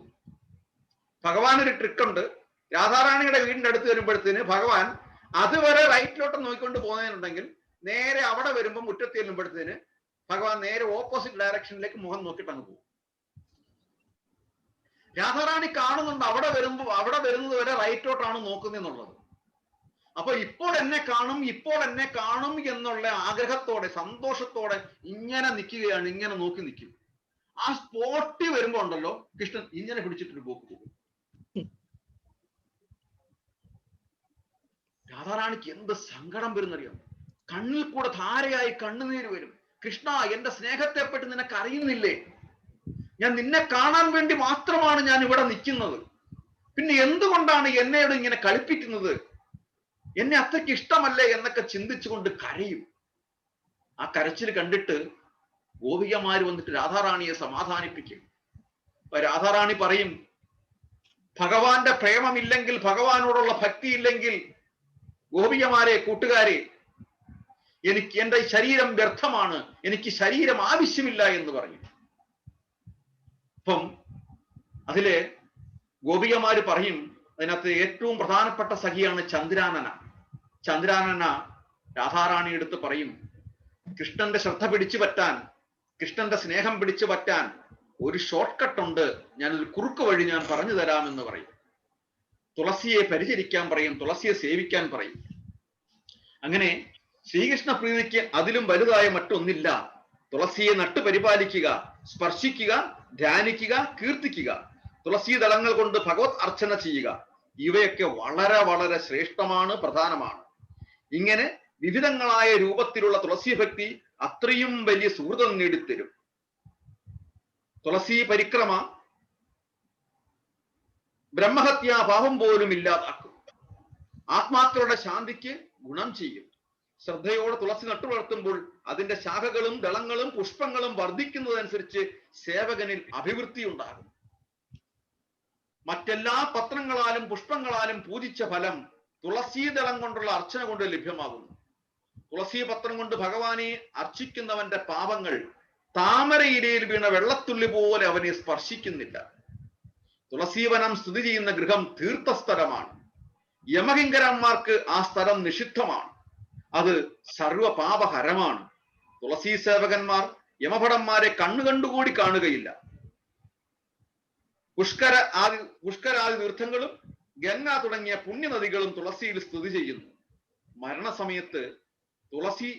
ഭഗവാൻ ഒരു ട്രിക്കുണ്ട്. രാധാറാണിയുടെ വീടിന്റെ അടുത്ത് വരുമ്പോഴത്തേന് ഭഗവാൻ അതുവരെ റൈറ്റിലോട്ട് നോക്കിക്കൊണ്ട് പോകുന്നതിനുണ്ടെങ്കിൽ നേരെ അവിടെ വരുമ്പോൾ മുറ്റത്ത് ചെല്ലുമ്പോഴത്തേന് ഭഗവാൻ നേരെ ഓപ്പോസിറ്റ് ഡയറക്ഷനിലേക്ക് മുഖം നോക്കിയിട്ട് അങ്ങ് പോകും. രാധാറാണി കാണുന്നുണ്ട് അവിടെ വരുന്നത് വരെ റൈറ്റോട്ടാണ് നോക്കുന്നതെന്നുള്ളത്. അപ്പൊ ഇപ്പോൾ എന്നെ കാണും എന്നുള്ള ആഗ്രഹത്തോടെ സന്തോഷത്തോടെ ഇങ്ങനെ നിൽക്കുകയാണ്. ഇങ്ങനെ നോക്കി നിൽക്കും. ആ സ്പോട്ടിൽ വരുമ്പോ ഉണ്ടല്ലോ കൃഷ്ണൻ ഇങ്ങനെ പിടിച്ചിട്ടൊരു പോക്ക് പോകും. രാധാറാണിക്ക് എന്ത് സങ്കടം വരുന്നറിയാം. കണ്ണിൽ കൂടെ ധാരയായി കണ്ണുനീര് വരും. കൃഷ്ണ, എന്റെ സ്നേഹത്തെ പറ്റി നിനക്ക് അറിയുന്നില്ലേ? ഞാൻ നിന്നെ കാണാൻ വേണ്ടി മാത്രമാണ് ഞാൻ ഇവിടെ നിൽക്കുന്നത്. പിന്നെ എന്തുകൊണ്ടാണ് എന്നോട് ഇങ്ങനെ കളിപ്പിക്കുന്നത്? എന്നെ അത്രയ്ക്ക് ഇഷ്ടമല്ലേ എന്നൊക്കെ ചിന്തിച്ചുകൊണ്ട് കരയും. ആ കരച്ചിൽ കണ്ടിട്ട് ഗോപികമാര് വന്നിട്ട് രാധാറാണിയെ സമാധാനിപ്പിക്കും. അപ്പൊ രാധാറാണി പറയും, ഭഗവാന്റെ പ്രേമമില്ലെങ്കിൽ, ഭഗവാനോടുള്ള ഭക്തി ഇല്ലെങ്കിൽ ഗോപികമാരെ, കൂട്ടുകാരെ, എനിക്ക് എന്റെ ശരീരം വ്യർത്ഥമാണ്, എനിക്ക് ശരീരം ആവശ്യമില്ല എന്ന് പറയും. അപ്പം അതിലെ ഗോപികമാര് പറയും, അതിനകത്ത് ഏറ്റവും പ്രധാനപ്പെട്ട സഖിയാണ് ചന്ദ്രാനന. ചന്ദ്രാനന രാധാറാണി എടുത്ത് പറയും, കൃഷ്ണന്റെ ശ്രദ്ധ പിടിച്ചു പറ്റാൻ, കൃഷ്ണന്റെ സ്നേഹം പിടിച്ചു പറ്റാൻ ഒരു ഷോർട്ട് കട്ട് ഉണ്ട്, ഞാനൊരു കുറുക്ക് വഴി ഞാൻ പറഞ്ഞു തരാമെന്ന് പറയും. തുളസിയെ പരിചരിക്കാൻ പറയും, തുളസിയെ സേവിക്കാൻ പറയും. അങ്ങനെ ശ്രീകൃഷ്ണ പ്രീതിക്ക് അതിലും വലുതായ മറ്റൊന്നില്ല. തുളസിയെ നട്ടുപരിപാലിക്കുക, സ്പർശിക്കുക, ധ്യാനിക്കുക, കീർത്തിക്കുക, തുളസി ദളങ്ങൾ കൊണ്ട് ഭഗവത് അർച്ചന ചെയ്യുക, ഇവയൊക്കെ വളരെ വളരെ ശ്രേഷ്ഠമാണ്, പ്രധാനമാണ്. ഇങ്ങനെ വിവിധങ്ങളായ രൂപത്തിലുള്ള തുളസി ഭക്തി അത്രയും വലിയ സുഹൃതം നേടിത്തരും. തുളസി പരിക്രമ ബ്രഹ്മഹത്യാ പാപം പോലും ഇല്ലാതാക്കും, ആത്മാക്കളുടെ ശാന്തിക്ക് ഗുണം ചെയ്യും. ശ്രദ്ധയോടെ തുളസി നട്ടുവളർത്തുമ്പോൾ അതിന്റെ ശാഖകളും ദളങ്ങളും പുഷ്പങ്ങളും വർദ്ധിക്കുന്നതനുസരിച്ച് സേവകനിൽ അഭിവൃദ്ധി ഉണ്ടാകും. മറ്റെല്ലാ പത്രങ്ങളാലും പുഷ്പങ്ങളാലും പൂജിച്ച ഫലം തുളസീദളം കൊണ്ടുള്ള അർച്ചന കൊണ്ട് ലഭ്യമാകുന്നു. തുളസി പത്രം കൊണ്ട് ഭഗവാനെ അർച്ചിക്കുന്നവന്റെ പാപങ്ങൾ താമരയിലയിൽ വീണ വെള്ളത്തുള്ളി പോലെ അവനെ സ്പർശിക്കുന്നില്ല. തുളസീവനം സ്ഥിതി ചെയ്യുന്ന ഗൃഹം തീർത്ഥസ്ഥലമാണ്. യമകിങ്കരന്മാർക്ക് ആ സ്ഥലം നിഷിദ്ധമാണ്. അത് സർവപാപഹരമാണ്. തുളസി സേവകന്മാർ യമഭടന്മാരെ കാണുകയില്ല. പുഷ്കരാദി തീർത്ഥങ്ങളും ഗംഗ തുടങ്ങിയ പുണ്യനദികളും തുളസിയിൽ സ്ഥിതി ചെയ്യുന്നു. മരണസമയത്ത് തുളസി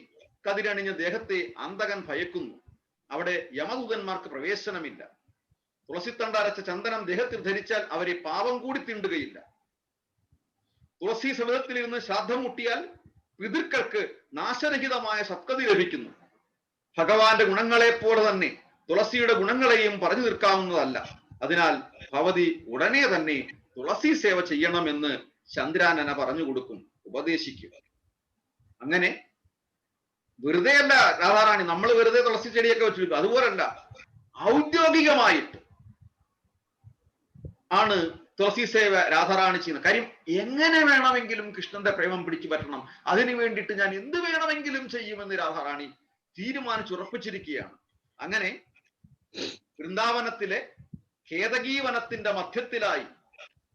കതിരണിഞ്ഞ ദേഹത്തെ അന്തകൻ ഭയക്കുന്നു. അവിടെ യമദൂതന്മാർക്ക് പ്രവേശനമില്ല. തുളസിത്തണ്ട അരച്ച ചന്ദനം ദേഹത്തിൽ ധരിച്ചാൽ അവരെ പാപം കൂടി തീണ്ടുകയില്ല. തുളസി സമിതത്തിലിരുന്ന് ശ്രാദ്ധം മുട്ടിയാൽ പിതൃക്കൾക്ക് നാശരഹിതമായ സത്കതി ലഭിക്കുന്നു. ഭഗവാന്റെ ഗുണങ്ങളെ പോലെ തന്നെ തുളസിയുടെ ഗുണങ്ങളെയും പറഞ്ഞു തീർക്കാവുന്നതല്ല. അതിനാൽ ഭവതി ഉടനെ തന്നെ തുളസി സേവ ചെയ്യണമെന്ന് ചന്ദ്രാനന പറഞ്ഞു കൊടുക്കും, ഉപദേശിക്കും. അങ്ങനെ വെറുതെ അല്ല രാധാറാണി, നമ്മൾ വെറുതെ തുളസി ചെടിയൊക്കെ വെച്ചിരിക്കും, അതുപോലല്ല, ഔദ്യോഗികമായിട്ട് ആണ് തുളസി സേവ രാധാറാണി ചെയ്യുന്നത്. കാര്യം എങ്ങനെ വേണമെങ്കിലും കൃഷ്ണന്റെ പ്രേമം പിടിച്ചു പറ്റണം, അതിനു വേണ്ടിയിട്ട് ഞാൻ എന്ത് വേണമെങ്കിലും ചെയ്യുമെന്ന് രാധാറാണി തീരുമാനിച്ചുറപ്പിച്ചിരിക്കുകയാണ്. അങ്ങനെ വൃന്ദാവനത്തിലെ കേതകീവനത്തിന്റെ മധ്യത്തിലായി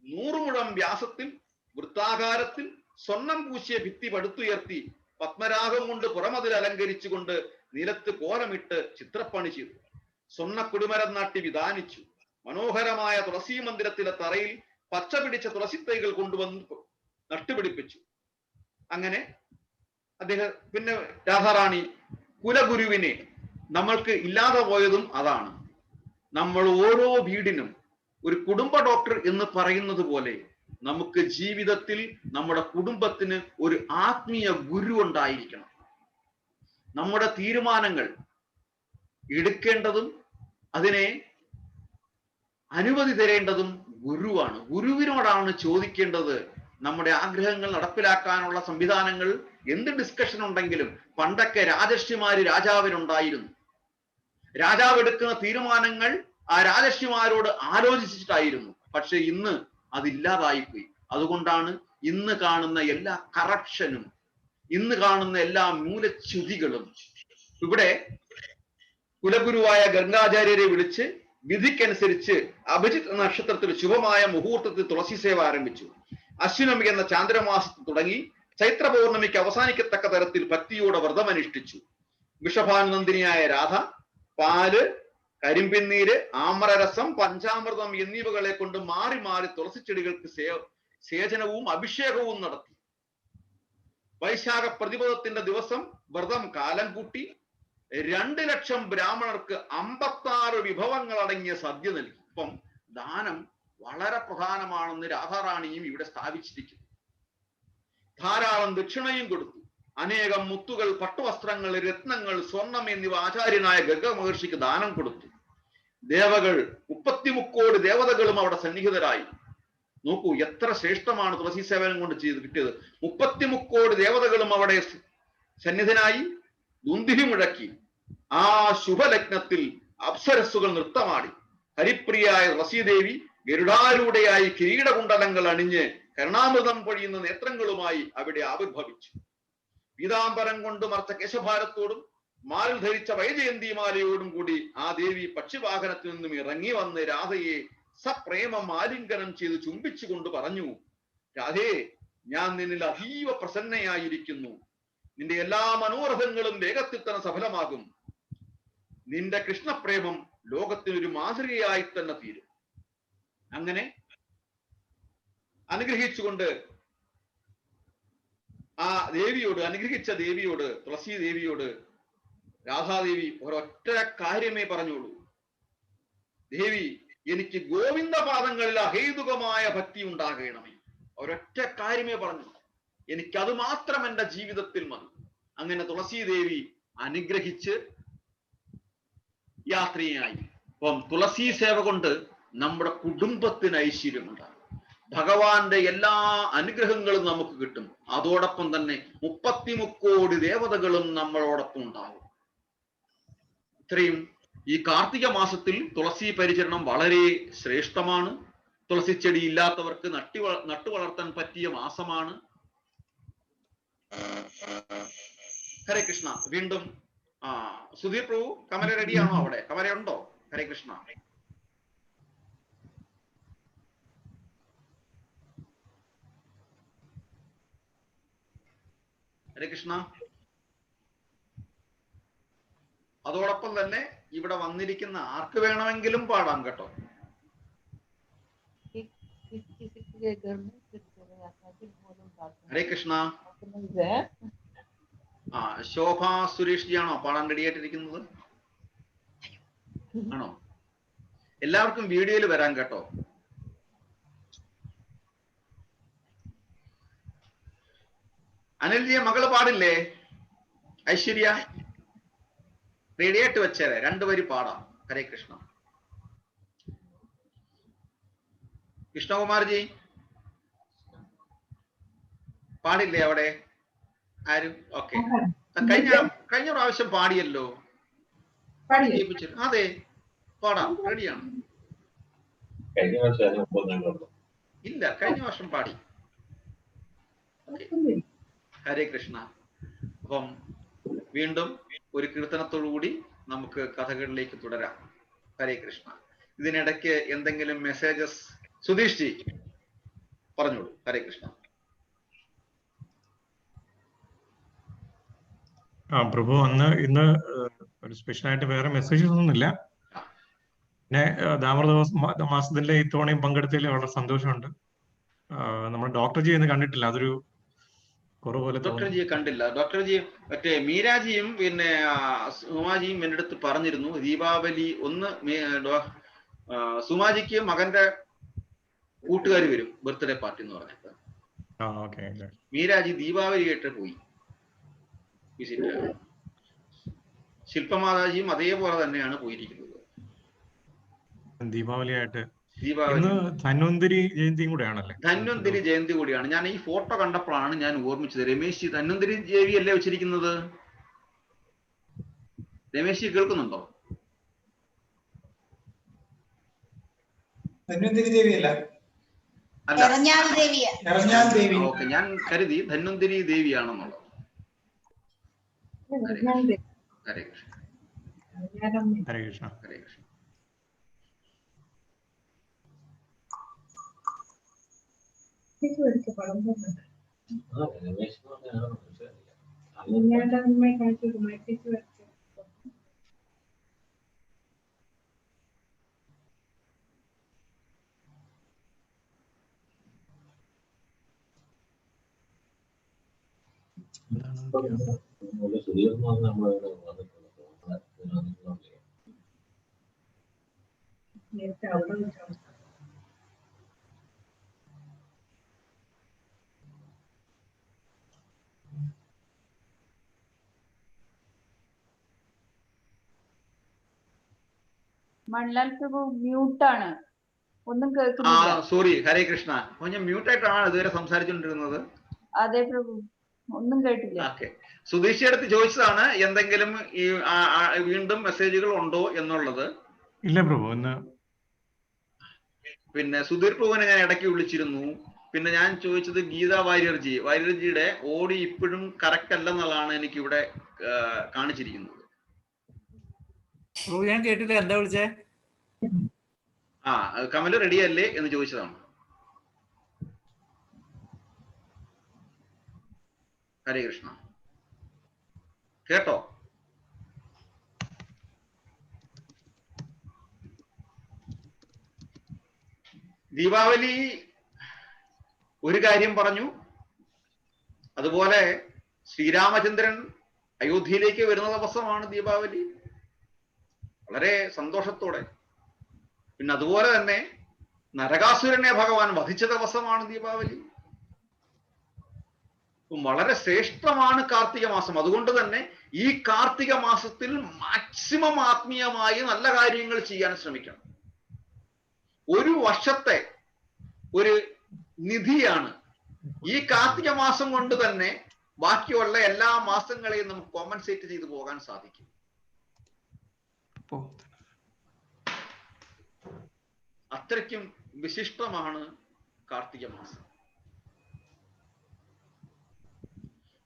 100 മുഴം വ്യാസത്തിൽ വൃത്താകാരത്തിൽ സ്വർണം പൂശിയ ഭിത്തി പടുത്തുയർത്തി പത്മരാഗം കൊണ്ട് പുറമതിൽ അലങ്കരിച്ചുകൊണ്ട് നിലത്ത് കോലമിട്ട് ചിത്രപ്പണി ചെയ്തു. സ്വർണ്ണ കുടിമരം നാട്ടി വിധാനിച്ചു. മനോഹരമായ തുളസി മന്ദിരത്തിലെ തറയിൽ പച്ച പിടിച്ച തുളസിത്തൈകൾ കൊണ്ടുവന്ന് നട്ടുപിടിപ്പിച്ചു. അങ്ങനെ അദ്ദേഹം പിന്നെ രാധാറാണി കുലഗുരുവിനെ, നമ്മൾക്ക് ഇല്ലാതെ പോയതും അതാണ്. നമ്മൾ ഓരോ വീടിനും ഒരു കുടുംബ ഡോക്ടർ എന്ന് പറയുന്നത് പോലെ നമുക്ക് ജീവിതത്തിൽ നമ്മുടെ കുടുംബത്തിന് ഒരു ആത്മീയ ഗുരു ഉണ്ടായിരിക്കണം. നമ്മുടെ തീരുമാനങ്ങൾ എടുക്കേണ്ടതും അതിനെ അനുമതി തരേണ്ടതും ഗുരുവാണ്. ഗുരുവിനോടാണ് ചോദിക്കേണ്ടത്. നമ്മുടെ ആഗ്രഹങ്ങൾ നടപ്പിലാക്കാനുള്ള സംവിധാനങ്ങൾ എന്ത് ഡിസ്കഷൻ ഉണ്ടെങ്കിലും പണ്ടൊക്കെ രാജർഷിമാര് രാജാവിനുണ്ടായിരുന്നു. രാജാവ് എടുക്കുന്ന തീരുമാനങ്ങൾ ആ രാജർഷിമാരോട് ആലോചിച്ചിട്ടായിരുന്നു. പക്ഷെ ഇന്ന് അതില്ലാതായിപ്പോയി. അതുകൊണ്ടാണ് ഇന്ന് കാണുന്ന എല്ലാ കറപ്ഷനും, ഇന്ന് കാണുന്ന എല്ലാ മൂലച്യുതികളും. ഇവിടെ കുലഗുരുവായ ഗംഗാചാര്യരെ വിളിച്ച് വിധിക്കനുസരിച്ച് അഭിജിത്ത് നക്ഷത്രത്തിൽ ശുഭമായ മുഹൂർത്തത്തിൽ തുളസി സേവ ആരംഭിച്ചു. അശ്വിനമി എന്ന ചാന്ദ്രമാസത്തിൽ തുടങ്ങി ചൈത്ര പൗർണമിക്ക് അവസാനിക്കത്തക്ക തരത്തിൽ ഭക്തിയോടെ വ്രതമനുഷ്ഠിച്ചു. വിഷഭാനുനന്ദിനിയായ രാധ പാല്, കരിമ്പിന്നീര്, ആമ്രരസം, പഞ്ചാമൃതം എന്നിവകളെ കൊണ്ട് മാറി മാറി തുളസിച്ചെടികൾക്ക് സേചനവും അഭിഷേകവും നടത്തി. വൈശാഖ പ്രതിപദത്തിന്റെ ദിവസം വ്രതം കാലം കൂട്ടി 2 ലക്ഷം ബ്രാഹ്മണർക്ക് 56 വിഭവങ്ങൾ അടങ്ങിയ സദ്യ നൽകി. അപ്പം ദാനം വളരെ പ്രധാനമാണെന്ന് രാധാറാണിയും ഇവിടെ സ്ഥാപിച്ചിരിക്കുന്നു. ധാരാളം ദക്ഷിണയും കൊടുത്തു. അനേകം മുത്തുകൾ, പട്ടുവസ്ത്രങ്ങൾ, രത്നങ്ങൾ, സ്വർണം എന്നിവ ആചാര്യനായ ഗംഗ മഹർഷിക്ക് ദാനം കൊടുത്തു. ദേവകൾ 33 കോടി ദേവതകളും അവിടെ സന്നിഹിതരായി. നോക്കൂ എത്ര ശ്രേഷ്ഠമാണ് തുളസി സേവനം കൊണ്ട് ചെയ്ത് കിട്ടിയത്. 33 കോടി ദേവതകളും അവിടെ സന്നിധനായി ദുന്ദിഹി മുഴക്കി. ആ ശുഭലഗ്നത്തിൽ അപ്സരസ്സുകൾ നൃത്തമാടി. ഹരിപ്രിയായ തുളസീദേവി ഗരുഡാരൂഢയായി കിരീടകുണ്ടലങ്ങൾ അണിഞ്ഞ് കരുണാമൃതം പൊഴിയുന്ന നേത്രങ്ങളുമായി അവിടെ ആവിർഭവിച്ചു. പീതാംബരം കൊണ്ട് മറച്ച കേശഭാരത്തോടും മാറിൽ ധരിച്ച വൈജയന്തിമാലയോടും കൂടി ആ ദേവി പക്ഷിവാഹനത്തിൽ നിന്നും ഇറങ്ങി വന്ന് രാധയെ സപ്രേമം ആലിംഗനം ചെയ്ത് ചുംബിച്ചുകൊണ്ട് പറഞ്ഞു, രാധേ, ഞാൻ നിന്നിൽ അതീവ പ്രസന്നയായിരിക്കുന്നു. നിന്റെ എല്ലാ മനോരഥങ്ങളും വേഗത്തിൽ തന്നെ സഫലമാകും. നിന്റെ കൃഷ്ണപ്രേമം ലോകത്തിനൊരു മാതൃകയായി തന്നെ തീരും. അങ്ങനെ അനുഗ്രഹിച്ചുകൊണ്ട് ആ ദേവിയോട്, അനുഗ്രഹിച്ച ദേവിയോട്, തുളസി ദേവിയോട് രാധാദേവി ഒരൊറ്റ കാര്യമേ പറഞ്ഞോളൂ, ദേവി എനിക്ക് ഗോവിന്ദ പാദങ്ങളിൽ അഹേതുകമായ ഭക്തി ഉണ്ടാകണമേ. ഒരൊറ്റ കാര്യമേ പറഞ്ഞു, എനിക്കത് മാത്രം എൻ്റെ ജീവിതത്തിൽ മതി. അങ്ങനെ തുളസി ദേവി അനുഗ്രഹിച്ച് യാത്രയായി. അപ്പം തുളസി സേവ കൊണ്ട് നമ്മുടെ കുടുംബത്തിന് ഐശ്വര്യമുണ്ടാകും. ഭഗവാന്റെ എല്ലാ അനുഗ്രഹങ്ങളും നമുക്ക് കിട്ടും. അതോടൊപ്പം തന്നെ 33 കോടി ദേവതകളും നമ്മളോടൊപ്പം ഉണ്ടാകും. ഇത്രയും ഈ കാർത്തിക മാസത്തിൽ തുളസി പരിചരണം വളരെ ശ്രേഷ്ഠമാണ്. തുളസി ചെടി ഇല്ലാത്തവർക്ക് നട്ടു വളർത്താൻ പറ്റിയ മാസമാണ്. ഹരേ കൃഷ്ണ. വീണ്ടും സുധീർ പ്രഭു, കമല റെഡിയാണോ? അവിടെ കമലയുണ്ടോ? ഹരേ കൃഷ്ണ. ഹരേ കൃഷ്ണ. അതോടൊപ്പം തന്നെ ഇവിടെ വന്നിരിക്കുന്ന ആർക്ക് വേണമെങ്കിലും പാടാം കേട്ടോ. ഹരേ കൃഷ്ണ. ശോഭ സുരേഷ് ജി ആണോ പാടാൻ റെഡി ആയിട്ടിരിക്കുന്നത്? ആണോ? എല്ലാവർക്കും വീഡിയോയിൽ വരാൻ കേട്ടോ. അനിൽജിയെ മകള് പാടില്ലേ? ഐശ്വര്യ റെഡിയായിട്ട് വെച്ചേരെ, 2 വരി പാടാം. ഹരേ കൃഷ്ണ. കൃഷ്ണകുമാർജി പാടില്ലേ അവിടെ ആരും? ഓക്കെ. കഴിഞ്ഞ പ്രാവശ്യം പാടിയല്ലോ. അതെ, പാടാം, റെഡിയാണ്. ഇല്ല, കഴിഞ്ഞ വർഷം പാടി. ഹരേ കൃഷ്ണ. അപ്പം വീണ്ടും ഒരു കീർത്തനത്തോടു കൂടി നമുക്ക് കഥകളിലേക്ക് തുടരാം. ഹരേ കൃഷ്ണ. ഇതിനിടയ്ക്ക് എന്തെങ്കിലും മെസ്സേജസ് സുധീഷ് ജി പറഞ്ഞോളൂ. ഹരേ കൃഷ്ണ. പ്രഭു, ഇന്ന് ഒരു സ്പെഷ്യലായിട്ട് വേറെ മെസ്സേജസ് ഒന്നുമില്ല. പിന്നെ ദാമോദര മാസത്തിന്റെ ഇത്തവണയും പങ്കെടുത്തതിൽ വളരെ സന്തോഷമുണ്ട്. നമ്മൾ ഡോക്ടർ ജി എന്ന് കണ്ടിട്ടില്ല, അതൊരു കുറവുപോലെ. ഡോക്ടർ ജിയെ കണ്ടില്ല. ഡോക്ടർ ജി മറ്റേ മീരാജിയും പിന്നെ സുമാജിയും എൻ്റെ അടുത്ത് പറഞ്ഞിരുന്നു ദീപാവലി ഒന്ന് സുമാജിക്ക് മകന്റെ കൂട്ടുകാർ വരും, ബർത്ത്ഡേ പാർട്ടി എന്ന് പറഞ്ഞിട്ട്. മീരാജി ദീപാവലിയായിട്ട് പോയി വിസിറ്റ്. ശില്പമാതാജിയും അതേപോലെ തന്നെയാണ് പോയിരിക്കുന്നത് ദീപാവലിയായിട്ട്. ധന്വന്തരി ജയന്തിയും കൂടെയാണല്ലേ? ധന്വന്തരി ജയന്തി കൂടിയാണ്. ഞാൻ ഈ ഫോട്ടോ കണ്ടപ്പോഴാണ് ഞാൻ ഓർമ്മിച്ചത്. രമേശ് ജി ധന്വന്തരി ദേവി അല്ലേ വെച്ചിരിക്കുന്നത്? രമേശ് ജി കേൾക്കുന്നുണ്ടോ? ധന്വന്തരി ദേവിയല്ല, ഓക്കെ. ഞാൻ കരുതി ധന്വന്തരി ദേവിയാണെന്നുള്ളത്. ഹരേ കൃഷ്ണ. ഹരേ കൃഷ്ണ. ഹരേ കൃഷ്ണ. മണ്ലാൽ പ്രഭു മ്യൂട്ടാണ്. ഒന്നും കേൾക്കുന്നില്ല. സോറി, ഹരേ കൃഷ്ണ. ഞാൻ മ്യൂട്ടായിട്ടാണ് ഇതുവരെ സംസാരിച്ചുകൊണ്ടിരുന്നത്. അതെ പ്രഭു, ഒന്നും കേട്ടില്ല. ഓക്കെ, സുധീഷ് അടുത്ത് ചോദിച്ചതാണ് എന്തെങ്കിലും ഈ വീണ്ടും മെസ്സേജുകൾ ഉണ്ടോ എന്നുള്ളത്. ഇല്ല പ്രഭു. പിന്നെ സുധീർ പ്രഭുവിനെ ഞാൻ ഇടയ്ക്ക് വിളിച്ചിരുന്നു. പിന്നെ ഞാൻ ചോദിച്ചത് ഗീതാ വാര്യർജിയുടെ ഓഡി ഇപ്പോഴും കറക്റ്റ് അല്ലെന്നുള്ളതാണ് എനിക്ക് ഇവിടെ കാണിച്ചിരിക്കുന്നത്. ഞാൻ കേട്ടില്ല, എന്താ വിളിച്ചേ? കമല് റെഡി അല്ലേ എന്ന് ചോദിച്ചതാണ്. ഹരേ കൃഷ്ണ. കേട്ടോ? ദീപാവലി ഒരു കാര്യം പറഞ്ഞു. അതുപോലെ ശ്രീരാമചന്ദ്രൻ അയോധ്യയിലേക്ക് വരുന്ന ദിവസമാണ് ദീപാവലി, വളരെ സന്തോഷത്തോടെ. പിന്നെ അതുപോലെ തന്നെ നരകാസുരനെ ഭഗവാൻ വധിച്ച ദിവസമാണ് ദീപാവലി. വളരെ ശ്രേഷ്ഠമാണ് കാർത്തിക മാസം. അതുകൊണ്ട് തന്നെ ഈ കാർത്തിക മാസത്തിൽ മാക്സിമം ആത്മീയമായി നല്ല കാര്യങ്ങൾ ചെയ്യാൻ ശ്രമിക്കണം. ഒരു വർഷത്തെ ഒരു നിധിയാണ്. ഈ കാർത്തിക മാസം കൊണ്ട് തന്നെ ബാക്കിയുള്ള എല്ലാ മാസങ്ങളെയും നമുക്ക് കോമ്പൻസേറ്റ് ചെയ്തു പോകാൻ സാധിക്കും. അത്രയ്ക്കും വിശിഷ്ടമാണ് കാർത്തിക മാസം.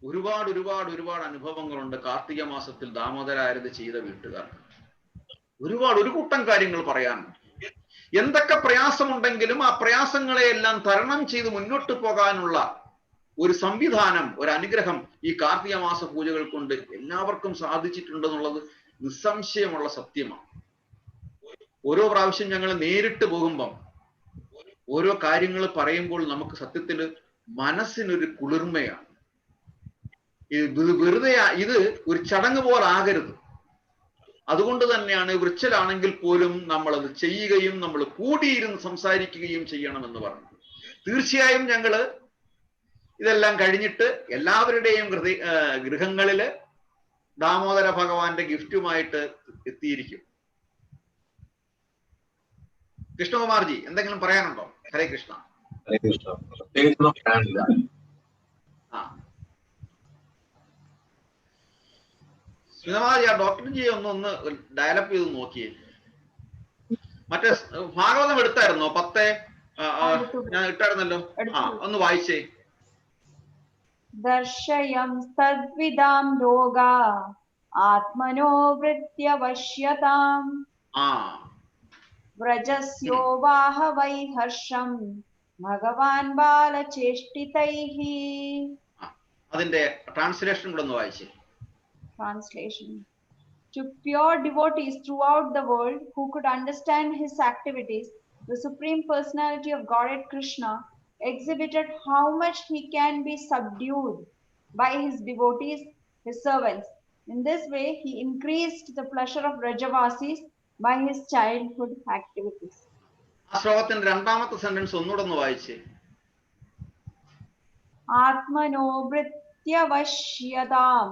ഒരുപാട് ഒരുപാട് ഒരുപാട് അനുഭവങ്ങളുണ്ട് കാർത്തിക മാസത്തിൽ ദാമോദരാരതി ചെയ്ത വീട്ടുകാർക്ക്. ഒരു കൂട്ടം കാര്യങ്ങൾ പറയാനുണ്ട്. എന്തൊക്കെ പ്രയാസമുണ്ടെങ്കിലും ആ പ്രയാസങ്ങളെയെല്ലാം തരണം ചെയ്ത് മുന്നോട്ട് പോകാനുള്ള ഒരു സംവിധാനം, ഒരു അനുഗ്രഹം ഈ കാർത്തിക മാസ പൂജകൾ കൊണ്ട് എല്ലാവർക്കും സാധിച്ചിട്ടുണ്ടെന്നുള്ളത് നിസ്സംശയമുള്ള സത്യമാണ്. ഓരോ പ്രാവശ്യം ഞങ്ങൾ നേരിട്ട് പോകുമ്പം ഓരോ കാര്യങ്ങൾ പറയുമ്പോൾ നമുക്ക് സത്യത്തിൽ മനസ്സിനൊരു കുളിർമയാണ്. ഇത് വെറുതെ ഇത് ഒരു ചടങ്ങ് പോലെ ആകരുത്. അതുകൊണ്ട് തന്നെയാണ് വൃക്ഷലാണെങ്കിൽ പോലും നമ്മളത് ചെയ്യുകയും നമ്മൾ കൂടിയിരുന്ന് സംസാരിക്കുകയും ചെയ്യണമെന്ന് പറഞ്ഞത്. തീർച്ചയായും ഞങ്ങള് ഇതെല്ലാം കഴിഞ്ഞിട്ട് എല്ലാവരുടെയും ഗൃഹങ്ങളില് ദാമോദര ഭഗവാന്റെ ഗിഫ്റ്റുമായിട്ട് എത്തിയിരിക്കും. കൃഷ്ണകുമാർജി എന്തെങ്കിലും പറയാനുണ്ടോ? ഹരേ കൃഷ്ണ. സ്മിതമാജി, ആ ഡോക്ടർജി ഒന്ന് ഡയലപ്പ് ചെയ്ത് നോക്കിയേ. മറ്റേ ഭാഗവതം എടുത്തായിരുന്നോ? 10 ഞാൻ ഇട്ടായിരുന്നല്ലോ. ഒന്ന് വായിച്ചേ. ദർശയം തദ്വിദാം ലോകാ ആത്മനോ വൃത്യവശ്യതാം വ്രജസ്യോ വാഹ വൈ ഹർഷം ഭഗവാൻ ബാലചേഷ്ടിതൈഹി. അതിന്റെ ട്രാൻസ്ലേഷൻ കൂടെ ഒന്ന് വായിച്ചേ. Translation. To pure devotees throughout the world who could understand his activities, the Supreme Personality of Godhead Krishna exhibited how much he can be subdued by his devotees, his servants. In this way, he increased the pleasure of Rajavasis by his childhood activities. ആ ശ്ലോകത്തിന്റെ രണ്ടാമത്തെ സെന്റൻസ് ഒന്നുകൂടെ ഒന്ന് വായിച്ചേ. ആത്മനോ വൃത്യവശ്യതാം.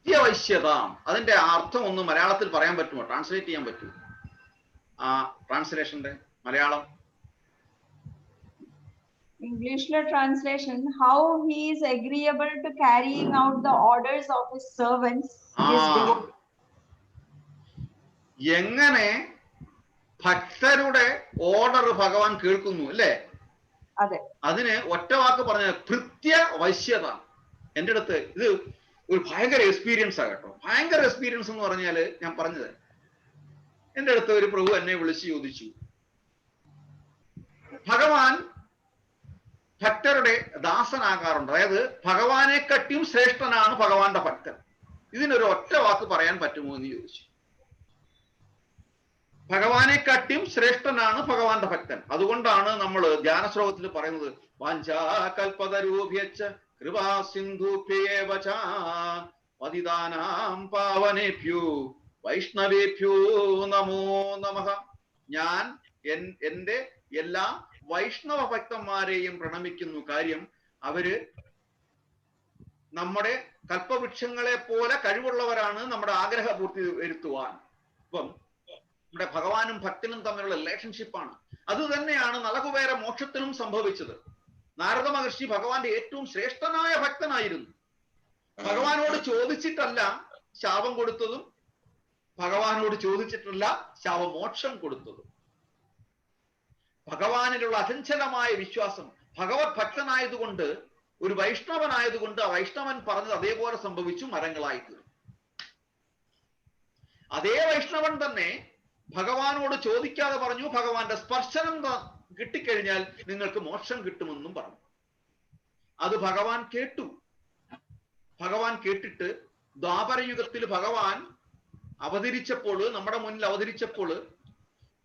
വൈശ്യതാം, അതിന്റെ അർത്ഥം ഒന്ന് മലയാളത്തിൽ പറയാൻ പറ്റുമോ? ട്രാൻസ്ലേറ്റ് ചെയ്യാൻ പറ്റുമോ? ആ ട്രാൻസ്ലേഷന്റെ Malayalam. English translation, how he is agreeable to carrying out the orders of his servants. എങ്ങനെ ഭക്തരുടെ ഓർഡർ ഭഗവാൻ കേൾക്കുന്നു അല്ലേ? അതെ. അതിന് ഒറ്റ വാക്ക് പറഞ്ഞ ഭൃത്യ വശ്യത. എൻ്റെ അടുത്ത് ഇത് ഒരു ഭയങ്കര എക്സ്പീരിയൻസ് ആ കേട്ടോ. ഭയങ്കര എക്സ്പീരിയൻസ് എന്ന് പറഞ്ഞാല് ഞാൻ പറഞ്ഞത്, എൻ്റെ അടുത്ത് ഒരു പ്രഭു എന്നെ വിളിച്ച് ചോദിച്ചു, ഭഗവാൻ ഭക്തരുടെ ദാസനാകാറുണ്ട്, അതായത് ഭഗവാനെക്കാട്ടിയും ശ്രേഷ്ഠനാണ് ഭഗവാന്റെ ഭക്തൻ, ഇതിനൊരു ഒറ്റ വാക്ക് പറയാൻ പറ്റുമോ എന്ന് ചോദിച്ചു. ഭഗവാനെക്കാട്ടിയും ശ്രേഷ്ഠനാണ് ഭഗവാന്റെ ഭക്തൻ. അതുകൊണ്ടാണ് നമ്മൾ ധ്യാന ശ്ലോകത്തിൽ പറയുന്നത് വാഞ്ചാകൽപതരൂഭ്യശ്ച കൃപാ സിന്ധുഭ്യേവ ച പതിതാനാം പാവനേഭ്യോ വൈഷ്ണവേഭ്യോ നമോ നമഃ. ഞാൻ എൻ്റെ എല്ലാ വൈഷ്ണവ ഭക്തന്മാരെയും പ്രണമിക്കുന്നു. കാര്യം അവര് നമ്മുടെ കൽപ്പവൃക്ഷങ്ങളെ പോലെ കഴിവുള്ളവരാണ് നമ്മുടെ ആഗ്രഹപൂർത്തി വരുത്തുവാൻ. അപ്പം നമ്മുടെ ഭഗവാനും ഭക്തനും തമ്മിലുള്ള റിലേഷൻഷിപ്പാണ്. അത് തന്നെയാണ് നളകുബേര മോക്ഷത്തിനും സംഭവിച്ചത്. നാരദ മഹർഷി ഭഗവാന്റെ ഏറ്റവും ശ്രേഷ്ഠനായ ഭക്തനായിരുന്നു. ഭഗവാനോട് ചോദിച്ചിട്ടല്ല ശാപം കൊടുത്തതും, ഭഗവാനോട് ചോദിച്ചിട്ടല്ല ശാപമോക്ഷം കൊടുത്തതും. ഭഗവാനിലുള്ള അചഞ്ചലമായ വിശ്വാസം, ഭഗവത് ഭക്തനായതുകൊണ്ട്, ഒരു വൈഷ്ണവനായതുകൊണ്ട് ആ വൈഷ്ണവൻ പറഞ്ഞത് അതേപോലെ സംഭവിച്ചു, മരങ്ങളായി തീർന്നു. അതേ വൈഷ്ണവൻ തന്നെ ഭഗവാനോട് ചോദിക്കാതെ പറഞ്ഞു, ഭഗവാന്റെ സ്പർശനം കിട്ടിക്കഴിഞ്ഞാൽ നിങ്ങൾക്ക് മോക്ഷം കിട്ടുമെന്നും പറഞ്ഞു. അത് ഭഗവാൻ കേട്ടു. ഭഗവാൻ കേട്ടിട്ട് ദ്വാപരയുഗത്തിൽ ഭഗവാൻ അവതരിച്ചപ്പോൾ, നമ്മുടെ മുന്നിൽ അവതരിച്ചപ്പോൾ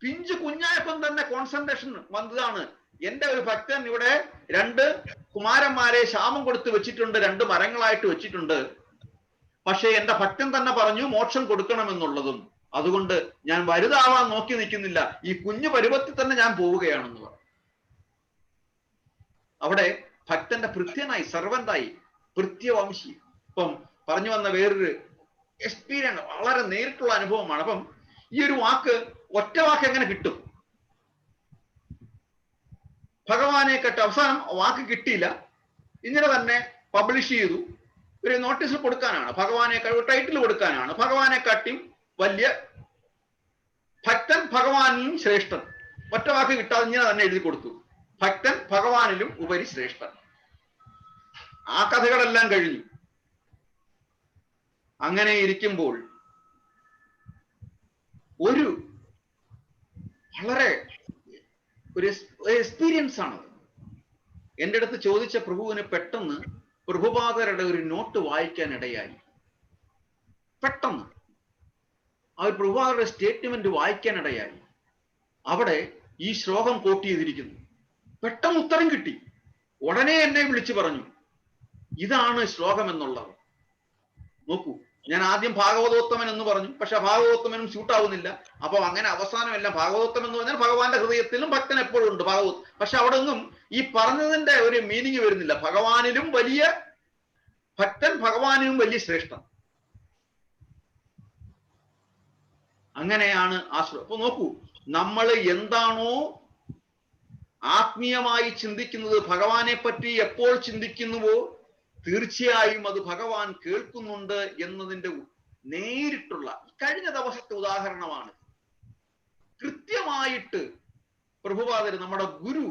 പിഞ്ചു കുഞ്ഞായപ്പം തന്നെ കോൺസെൻട്രേഷൻ വന്നതാണ്. എന്റെ ഒരു ഭക്തൻ ഇവിടെ 2 കുമാരന്മാരെ ശാപം കൊടുത്ത് വെച്ചിട്ടുണ്ട്, 2 മരങ്ങളായിട്ട് വെച്ചിട്ടുണ്ട്. പക്ഷെ എന്റെ ഭക്തൻ തന്നെ പറഞ്ഞു മോക്ഷം കൊടുക്കണമെന്നുള്ളതും, അതുകൊണ്ട് ഞാൻ വലുതാവാൻ നോക്കി നിൽക്കുന്നില്ല, ഈ കുഞ്ഞു പരുവത്തിൽ തന്നെ ഞാൻ പോവുകയാണെന്ന് പറഞ്ഞു. അവിടെ ഭക്തന്റെ ഭൃത്യനായി, സർവന്റായി, ഭൃത്യവംശി. ഇപ്പം പറഞ്ഞു വന്ന വേറൊരു എക്സ്പീരിയൻസ്, വളരെ നേരിട്ടുള്ള അനുഭവമാണ്. അപ്പം ഈ ഒരു വാക്ക്, ഒറ്റ വാക്ക് എങ്ങനെ കിട്ടും? ഭഗവാനെ കേട്ട് അവസാനം വാക്ക് കിട്ടിയില്ല, ഇങ്ങനെ തന്നെ പബ്ലിഷ് ചെയ്തു. ഒരു നോട്ടീസ് കൊടുക്കാനാണ്, ഭഗവാനെ ടൈറ്റിൽ കൊടുക്കാനാണ്, ഭഗവാനെ കാട്ടിയും വലിയ ഭക്തൻ ഭഗവാനിലും ശ്രേഷ്ഠൻ. ഒറ്റ വാക്ക് കിട്ടാതെ ഇങ്ങനെ തന്നെ എഴുതി കൊടുത്തു, ഭക്തൻ ഭഗവാനിലും ഉപരി ശ്രേഷ്ഠൻ. ആ കഥകളെല്ലാം കഴിഞ്ഞു. അങ്ങനെ ഇരിക്കുമ്പോൾ ഒരു വളരെ ഒരു എക്സ്പീരിയൻസ് ആണത്. എൻ്റെ അടുത്ത് ചോദിച്ച പ്രഭുവിന് പെട്ടെന്ന് പ്രഭുപാദരുടെ ഒരു നോട്ട് വായിക്കാൻ ഇടയായി. പെട്ടെന്ന് ആ ഒരു പ്രഭുപാദരുടെ സ്റ്റേറ്റ്മെന്റ് വായിക്കാൻ ഇടയായി. അവിടെ ഈ ശ്ലോകം കോട്ട് ചെയ്തിരിക്കുന്നു. പെട്ടെന്ന് ഉത്തരം കിട്ടി. ഉടനെ എന്നെ വിളിച്ചു പറഞ്ഞു, ഇതാണ് ശ്ലോകം എന്നുള്ളത്. നോക്കൂ, ഞാൻ ആദ്യം ഭാഗവതോത്തമൻ എന്ന് പറഞ്ഞു, പക്ഷെ ഭാഗവതോത്തമനും സ്യൂട്ടാവുന്നില്ല. അപ്പൊ അങ്ങനെ അവസാനം എല്ലാം ഭാഗവതോത്തമൻ എന്ന് പറഞ്ഞാൽ ഭഗവാന്റെ ഹൃദയത്തിലും ഭക്തൻ എപ്പോഴും ഉണ്ട് ഭാഗവത്. പക്ഷെ അവിടെ ഒന്നും ഈ പറഞ്ഞതിന്റെ ഒരു മീനിങ് വരുന്നില്ല. ഭഗവാനിലും വലിയ ഭക്തൻ, ഭഗവാനിലും വലിയ ശ്രേഷ്ഠൻ. അങ്ങനെയാണ് ആ ശ്ലോകം. അപ്പൊ നോക്കൂ, നമ്മൾ എന്താണോ ആത്മീയമായി ചിന്തിക്കുന്നത്, ഭഗവാനെ പറ്റി എപ്പോൾ ചിന്തിക്കുന്നുവോ തീർച്ചയായും അത് ഭഗവാൻ കേൾക്കുന്നുണ്ട് എന്നതിന്റെ നേരിട്ടുള്ള കഴിഞ്ഞ ദിവസത്തെ ഉദാഹരണമാണ്. കൃത്യമായിട്ട് പ്രഭുപാദര്, നമ്മുടെ ഗുരു,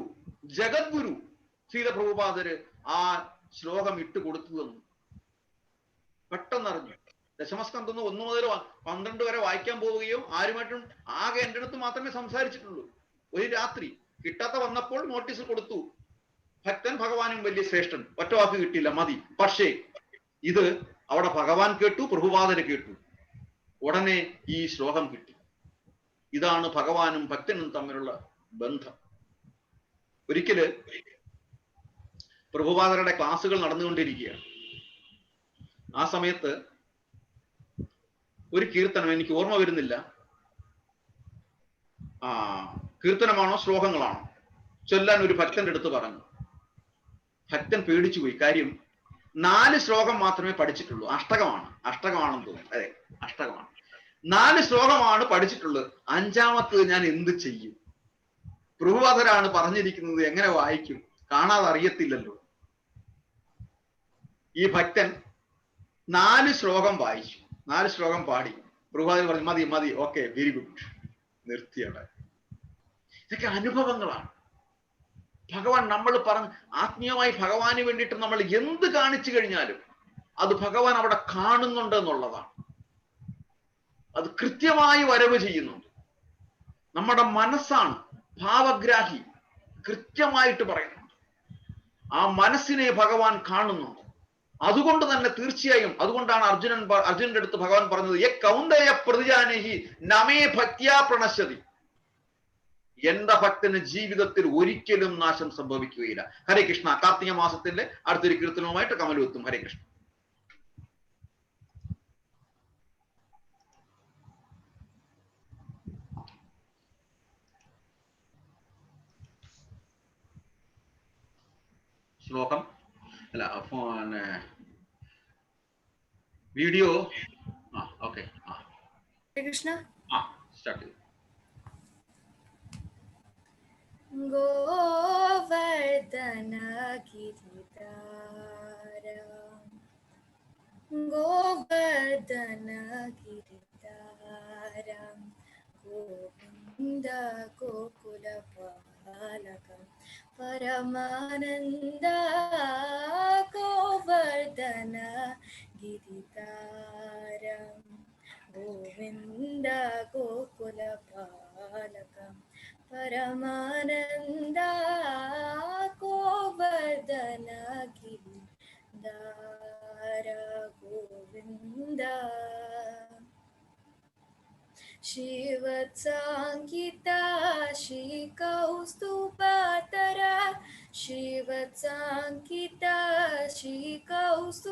ജഗദ്ഗുരു ശ്രീല പ്രഭുപാദര് ആ ശ്ലോകം ഇട്ട് കൊടുത്തു തന്നു. പെട്ടെന്നറിഞ്ഞു. ദശമസ്കന്ധം 1 മുതൽ 12 വരെ വായിക്കാൻ പോവുകയോ, ആരുമായിട്ടും ആകെ എൻ്റെ അടുത്ത് മാത്രമേ സംസാരിച്ചിട്ടുള്ളൂ. ഒരു രാത്രി കിട്ടാത്ത വന്നപ്പോൾ നോട്ടീസ് കൊടുത്തു, ഭക്തൻ ഭഗവാനും വലിയ ശ്രേഷ്ഠൻ. ഒറ്റ വാക്ക് കിട്ടിയില്ല, മതി. പക്ഷേ ഇത് അവിടെ ഭഗവാൻ കേട്ടു, പ്രഭുപാദര് കേട്ടു. ഉടനെ ഈ ശ്ലോകം കിട്ടി. ഇതാണ് ഭഗവാനും ഭക്തനും തമ്മിലുള്ള ബന്ധം. ഒരിക്കല് പ്രഭുപാദരുടെ ക്ലാസ്സുകൾ നടന്നുകൊണ്ടിരിക്കുകയാണ്. ആ സമയത്ത് ഒരു കീർത്തനം, എനിക്ക് ഓർമ്മ വരുന്നില്ല, കീർത്തനമാണോ ശ്ലോകങ്ങളാണോ, ചൊല്ലാൻ ഒരു ഭക്തന്റെ അടുത്ത് പറഞ്ഞു. ഭക്തൻ പേടിച്ചുപോയി. കാര്യം 4 ശ്ലോകം മാത്രമേ പഠിച്ചിട്ടുള്ളൂ. അഷ്ടകമാണെന്ന് തോന്നുന്നു. അതെ, അഷ്ടകമാണ്. 4 ശ്ലോകമാണ് പഠിച്ചിട്ടുള്ളത്. 5ാമത്തത് ഞാൻ എന്ത് ചെയ്യും? പ്രഭുപാദരാണ് പറഞ്ഞിരിക്കുന്നത്, എങ്ങനെ വായിക്കും? കാണാതെ അറിയത്തില്ലല്ലോ. ഈ ഭക്തൻ 4 ശ്ലോകം വായിച്ചു, 4 ശ്ലോകം പാടി. പ്രഭുപാദർ പറഞ്ഞു, മതി മതി, ഓക്കെ, വെരി ഗുഡ്, നിർത്തിയവിടെ. ഇതൊക്കെ അനുഭവങ്ങളാണ്. ഭഗവാൻ നമ്മൾ പറഞ്ഞ് ആത്മീയമായി ഭഗവാന് വേണ്ടിയിട്ട് നമ്മൾ എന്ത് കാണിച്ചു കഴിഞ്ഞാലും അത് ഭഗവാൻ അവിടെ കാണുന്നുണ്ട് എന്നുള്ളതാണ്. അത് കൃത്യമായി വരവ് ചെയ്യുന്നുണ്ട്. നമ്മുടെ മനസ്സാണ് ഭാവഗ്രാഹി, കൃത്യമായിട്ട് പറയുന്നുണ്ട്. ആ മനസ്സിനെ ഭഗവാൻ കാണുന്നുണ്ട്. അതുകൊണ്ട് തന്നെ തീർച്ചയായും, അതുകൊണ്ടാണ് അർജുനന്റെ അടുത്ത് ഭഗവാൻ പറഞ്ഞത്, യ കൗന്ദയ പ്രതിജാനഹി നമേ ഭക്ത്യാ പ്രണശ്യതി. എന്റെ ഭക്തന് ജീവിതത്തിൽ ഒരിക്കലും നാശം സംഭവിക്കുകയില്ല. ഹരേ കൃഷ്ണ. കാർത്തിക മാസത്തിന്റെ അടുത്തൊരു കീർത്തനവുമായിട്ട് കമലു എത്തും. ഹരേ കൃഷ്ണ. ശ്ലോകം അല്ല, വീഡിയോ. ഓക്കെ, കൃഷ്ണ സ്റ്റാർട്ട് ചെയ്തു. गोवर्धन गिरिधारा गोवर्धन गिरिधारा गोविन्द गोकुलपालकं परमानन्द गोवर्धन गिरिधारं गोविन्द गोकुलपालकं परमानन्द गोवर्धन गिरिधारा गोविन्द श्रीवत्साङ्किता श्रीकौस्तुभधरा श्रीवत्साङ्किता श्रीकौस्तुभधरा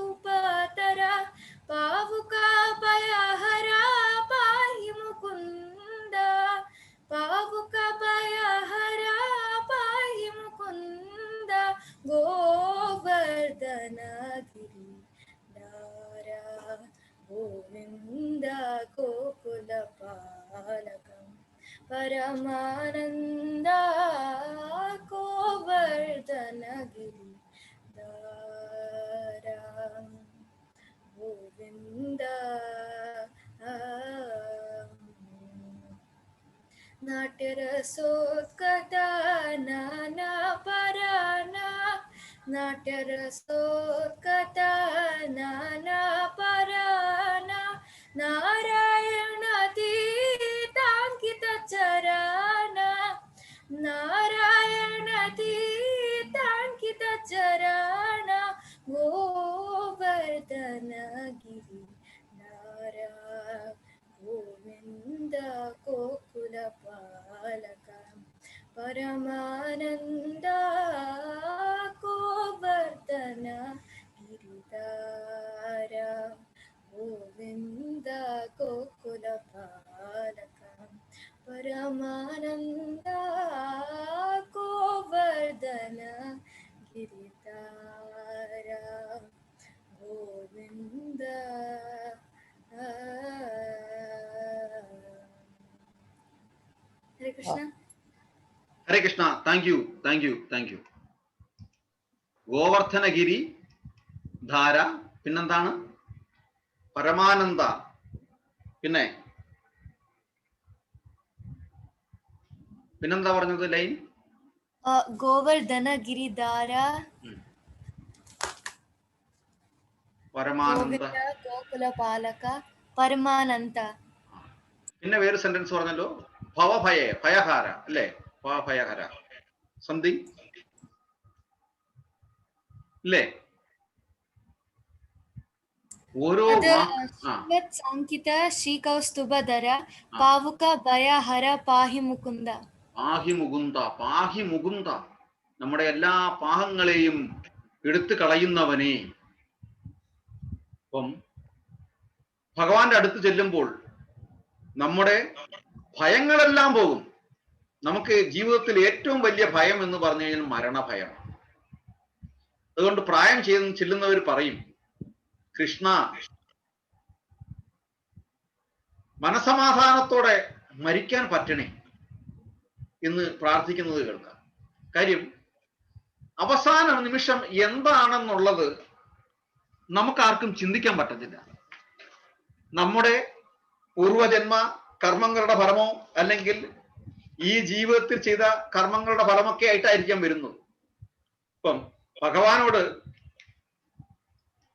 पावुकाभयहरा पाहि मुकुन्द पावुकाभयहरा पाहि मुकुन्द गोवर्धन गिरिधारा गोविन्द गोकुलपालकं परमानन्द गोवर्धन गिरिधारा गोविन्द नाट्यरसोत्कटा नानापराना नाट्यरसोत्कटा नानापराना नारायणातीताङ्कितचराना नारायणातीताङ्कितचराना गोवर्धन गिरिधारा गोविन्द गोकुलपालकं परमानन्द गोवर्धन गिरिधारा गोविन्द गोकुलपालकं परमानन्द गोवर्धन गिरिधारा गोविन्द हरे कृष्ण ഹരേ കൃഷ്ണ. Thank you. ഗോവർദ്ധനഗിരി ധാര, പിന്നെന്താണ്? പരമാനന്ദ, പിന്നെന്താ പറഞ്ഞത് ലൈൻ? गोवर्धन गिरिधारा പരമാനന്ദ गोकुलपालक परमानन्द. പിന്നെ വേറെ സെന്റൻസ് പറഞ്ഞല്ലോ, ഭയഹാര അല്ലേ? ഭയഹര സംതിങ് ഇല്ലേ? ഓരോ സംകിത ശ്രീകൗസ്തുഭധര പാവുക ഭയഹര പാഹി മുകുന്ദ. പാഹി മുകുന്ദ, പാഹി മുകുന്ദ, നമ്മുടെ എല്ലാ പാഹങ്ങളെയും എടുത്തു കളയുന്നവനെ. അപ്പം ഭഗവാന്റെ അടുത്ത് ചെല്ലുമ്പോൾ നമ്മുടെ ഭയങ്ങളെല്ലാം പോകും. നമുക്ക് ജീവിതത്തിൽ ഏറ്റവും വലിയ ഭയം എന്ന് പറഞ്ഞു കഴിഞ്ഞാൽ മരണഭയമാണ്. അതുകൊണ്ട് പ്രായം ചെയ്ത് ചെല്ലുന്നവർ പറയും, കൃഷ്ണ മനസമാധാനത്തോടെ മരിക്കാൻ പറ്റണേ എന്ന് പ്രാർത്ഥിക്കുന്നത് കേൾക്കാം. കാര്യം അവസാന നിമിഷം എന്താണെന്നുള്ളത് നമുക്കാർക്കും ചിന്തിക്കാൻ പറ്റത്തില്ല. നമ്മുടെ പൂർവജന്മ കർമ്മങ്ങളുടെ ഫലമോ അല്ലെങ്കിൽ ഈ ജീവിതത്തിൽ ചെയ്ത കർമ്മങ്ങളുടെ ഫലമൊക്കെ ആയിട്ടായിരിക്കാം വരുന്നത്. ഇപ്പം ഭഗവാനോട്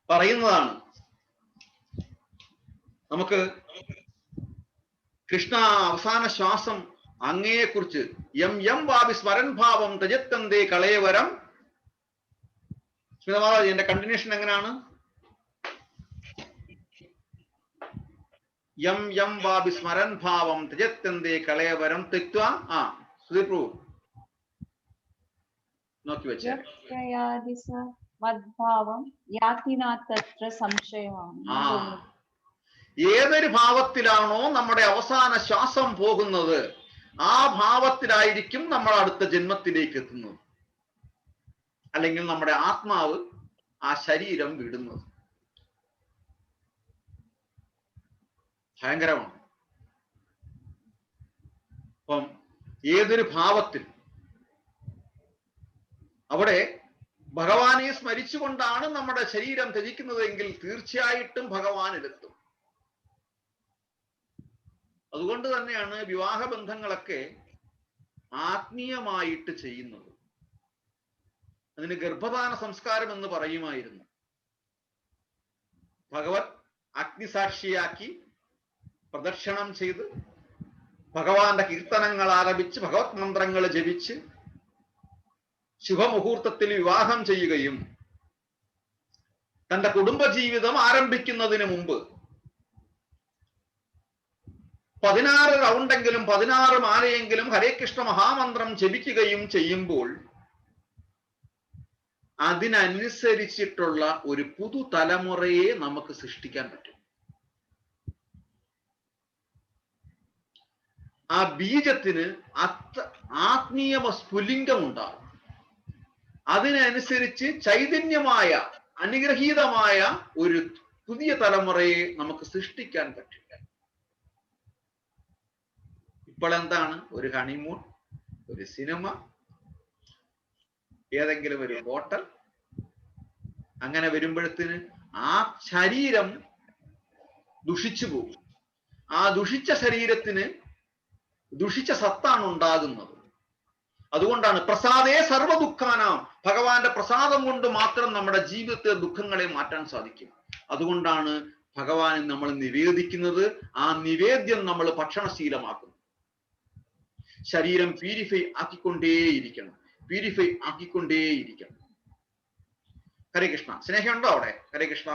പറയുന്നതാണ് നമുക്ക്, കൃഷ്ണ അവസാന ശ്വാസം അങ്ങയെക്കുറിച്ച് യം യം വാപി സ്മരൻ ഭാവം തജത്തന്തേ കളയവരം. സ്മിതമാതാജി, എന്റെ കണ്ടിന്യൂഷൻ എങ്ങനെയാണ്? യം യം വാപി സ്മരൻ ഭാവം തജത്തന്തേ കളയവരം തെക്വാ. സുധീർ പ്രഭു നോക്കി വെച്ചേ. ഏതൊരു ഭാവത്തിലാണോ നമ്മുടെ അവസാന ശ്വാസം പോകുന്നത്, ആ ഭാവത്തിലായിരിക്കും നമ്മൾ അടുത്ത ജന്മത്തിലേക്ക് എത്തുന്നത്, അല്ലെങ്കിൽ നമ്മുടെ ആത്മാവ് ആ ശരീരം വിടുന്നത്. ഭയങ്കരമാണ്. അപ്പം ഏതൊരു ഭാവത്തിൽ അവിടെ ഭഗവാനെ സ്മരിച്ചുകൊണ്ടാണ് നമ്മുടെ ശരീരം ത്യജിക്കുന്നതെങ്കിൽ തീർച്ചയായിട്ടും ഭഗവാനിലെത്തും. അതുകൊണ്ട് തന്നെയാണ് വിവാഹ ബന്ധങ്ങളൊക്കെ ആത്മീയമായിട്ട് ചെയ്യുന്നത്. അതിന് ഗർഭധാന സംസ്കാരം എന്ന് പറയുമായിരുന്നു. ഭഗവത് അഗ്നിസാക്ഷിയാക്കി പ്രദക്ഷിണം ചെയ്ത് ഭഗവാന്റെ കീർത്തനങ്ങൾ ആലപിച്ച് ഭഗവത് മന്ത്രങ്ങൾ ജപിച്ച് ശുഭമുഹൂർത്തത്തിൽ വിവാഹം ചെയ്യുകയും തന്റെ കുടുംബജീവിതം ആരംഭിക്കുന്നതിന് മുമ്പ് 16 റൗണ്ടെങ്കിലും 16 മാലയെങ്കിലും ഹരേ കൃഷ്ണ മഹാമന്ത്രം ജപിക്കുകയും ചെയ്യുമ്പോൾ അതിനനുസരിച്ചിട്ടുള്ള ഒരു പുതുതലമുറയെ നമുക്ക് സൃഷ്ടിക്കാൻ പറ്റും. ആ ബീജത്തിന് ആത്മീയ സ്ഫുലിംഗം ഉണ്ടാകും. അതിനനുസരിച്ച് ചൈതന്യമായ അനുഗ്രഹീതമായ ഒരു പുതിയ തലമുറയെ നമുക്ക് സൃഷ്ടിക്കാൻ പറ്റില്ല. ഇപ്പോൾ എന്താണ്? ഒരു ഹണിമൂൺ, ഒരു സിനിമ, ഏതെങ്കിലും ഒരു ഹോട്ടൽ, അങ്ങനെ വരുമ്പോഴത്തിന് ആ ശരീരം ദുഷിച്ചു പോകും. ആ ദുഷിച്ച ശരീരത്തിന് ദുഷിച്ച സത്താണ് ഉണ്ടാകുന്നത്. അതുകൊണ്ടാണ് പ്രസാദേ സർവ്വ ദുഃഖാനാം, ഭഗവാന്റെ പ്രസാദം കൊണ്ട് മാത്രം നമ്മുടെ ജീവിതത്തെ ദുഃഖങ്ങളെ മാറ്റാൻ സാധിക്കും. അതുകൊണ്ടാണ് ഭഗവാനെ നമ്മൾ നിവേദിക്കുന്നത്. ആ നിവേദ്യം നമ്മൾ ഭക്ഷണശീലമാക്കുന്നു. ശരീരം പ്യൂരിഫൈ ആക്കിക്കൊണ്ടേയിരിക്കണം, പ്യൂരിഫൈ ആക്കിക്കൊണ്ടേയിരിക്കണം. ഹരേ കൃഷ്ണ. സ്നേഹമുണ്ടോ അവിടെ? ഹരേ കൃഷ്ണ.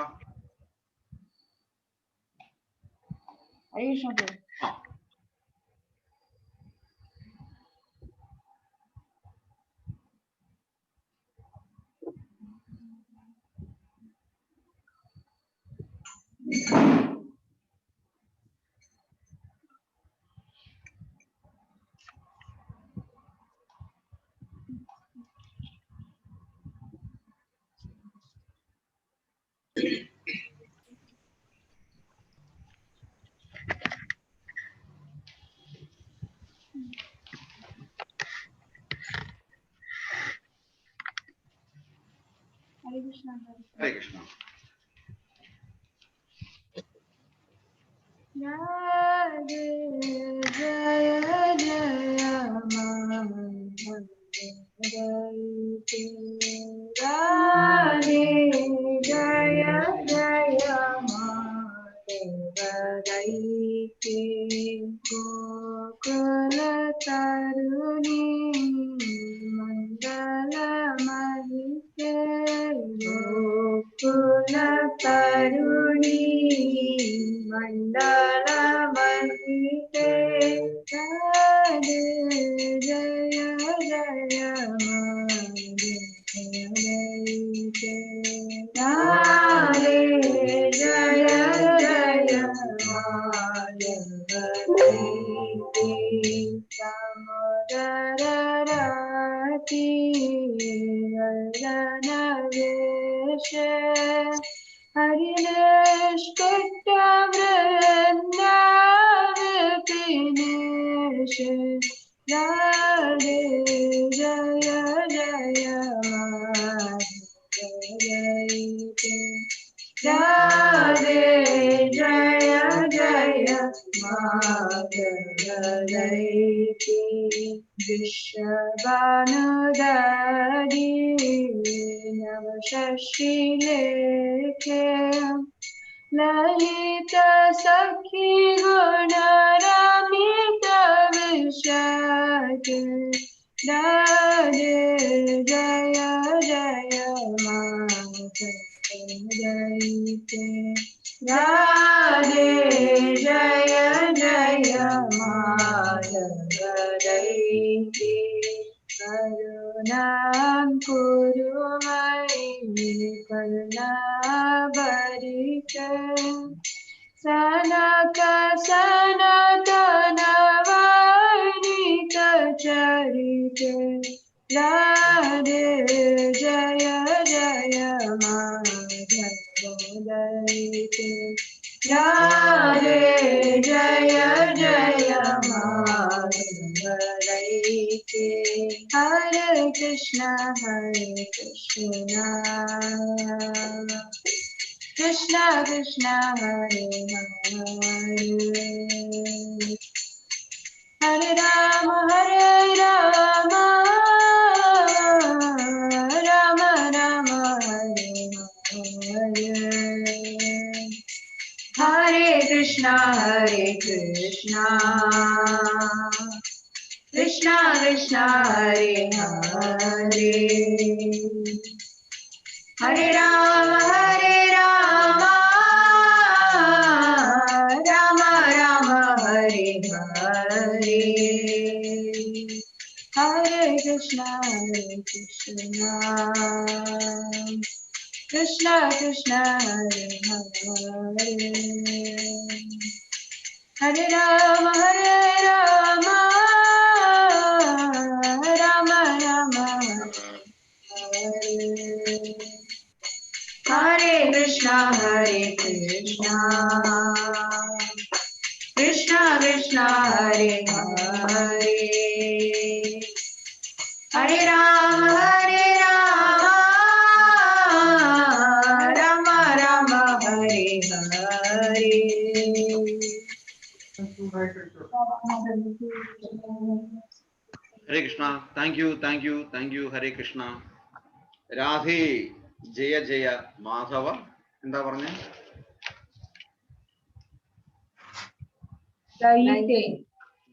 ആ, ഹരേ കൃഷ്ണ. രാധേ ജയ ജയ രാധേ ജയ ജയ ഗോകുല തരുണി മണ്ഡലമഹിതേ ഗോകുല തരുണി മണ്ഡലമഹിതേ രാധേ ജയ ജയ രാധേ ജയ ജയ സമോദരരതി വരനവേശ ഹരിനേഷ്കട്ട വൃന്ദാവിപിനേശ രാധേ ജയ ജയ രാധേ ജയ ജയ മാധവരൈതി വിശ്വഭാനുദാരി നവശശിലേഖേ ലളിത സഖി ഗുണരമിത വിശാഖേ രാധേ ജയ ജയ മാധവരൈതി രാധേ ജയ ജയ മാധവരൈതി കരുണാം കുരു മയി കരുണാഭരിത സനക സനതന വർണിത ചരിത രാധേ ജയ ജയ മാധവരൈതി രാധേ ജയ ജയ മാധവരൈതി ഹരേ Krishna Krishna Krishna Hare Hare Hare Rama Rama Rama Rama Hare Hare Hare Krishna Krishna Krishna Hare Hare Hare Rama Rama Rama Hare Hare Hare Krishna Krishna Krishna Hare Hare Hare Rama Rama Rama Hare Hare Krishna Krishna Krishna Hare Hare Hare Rama Rama Rama Hare Hare Hare Krishna. Thank you. Hare Krishna. Radhe Jaya Jaya Madhava. എന്താ പറഞ്ഞേ?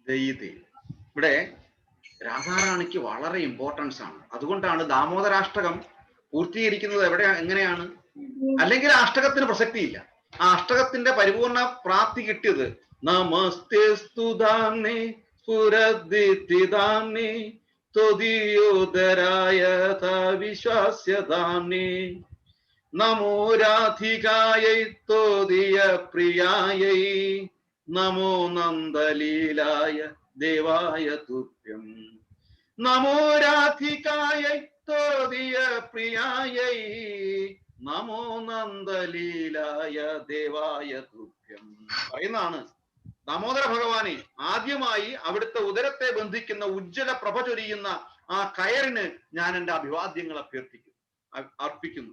ദയിതേ. ഇവിടെ രാധാറാണിക്ക് വളരെ ഇമ്പോർട്ടൻസ് ആണ്. അതുകൊണ്ടാണ് ദാമോദരാഷ്ടകം പൂർത്തീകരിക്കുന്നത് എങ്ങനെയാണ്? അല്ലെങ്കിൽ ആ അഷ്ടകത്തിന് പ്രസക്തിയില്ല. ആ അഷ്ടകത്തിന്റെ പരിപൂർണ പ്രാപ്തി കിട്ടിയത് നമസ്തേസ്തുദാംനേ സ്ഫുരദ്ദീപ്തിദാംനേ ത്വദീയോദരായ വിശ്വാസ്യദാംനേ നമോ രാധികായൈ ത്വദീയ പ്രിയായൈ നമോ നന്ദലീലായ ദേവായ തുഭ്യം നമോ രാധികായൈ ത്വദീയ പ്രിയായൈ നമോ നന്ദലീലായ ദേവായ തുഭ്യം പറയുന്നതാണ്. ദാമോദര ഭഗവാനെ ആദ്യമായി അവിടുത്തെ ഉദരത്തെ ബന്ധിക്കുന്ന ഉജ്ജ്വല പ്രഭ ചൊരിയുന്ന ആ കയറിന് ഞാൻ എൻ്റെ അഭിവാദ്യങ്ങൾ അർപ്പിക്കുന്നു.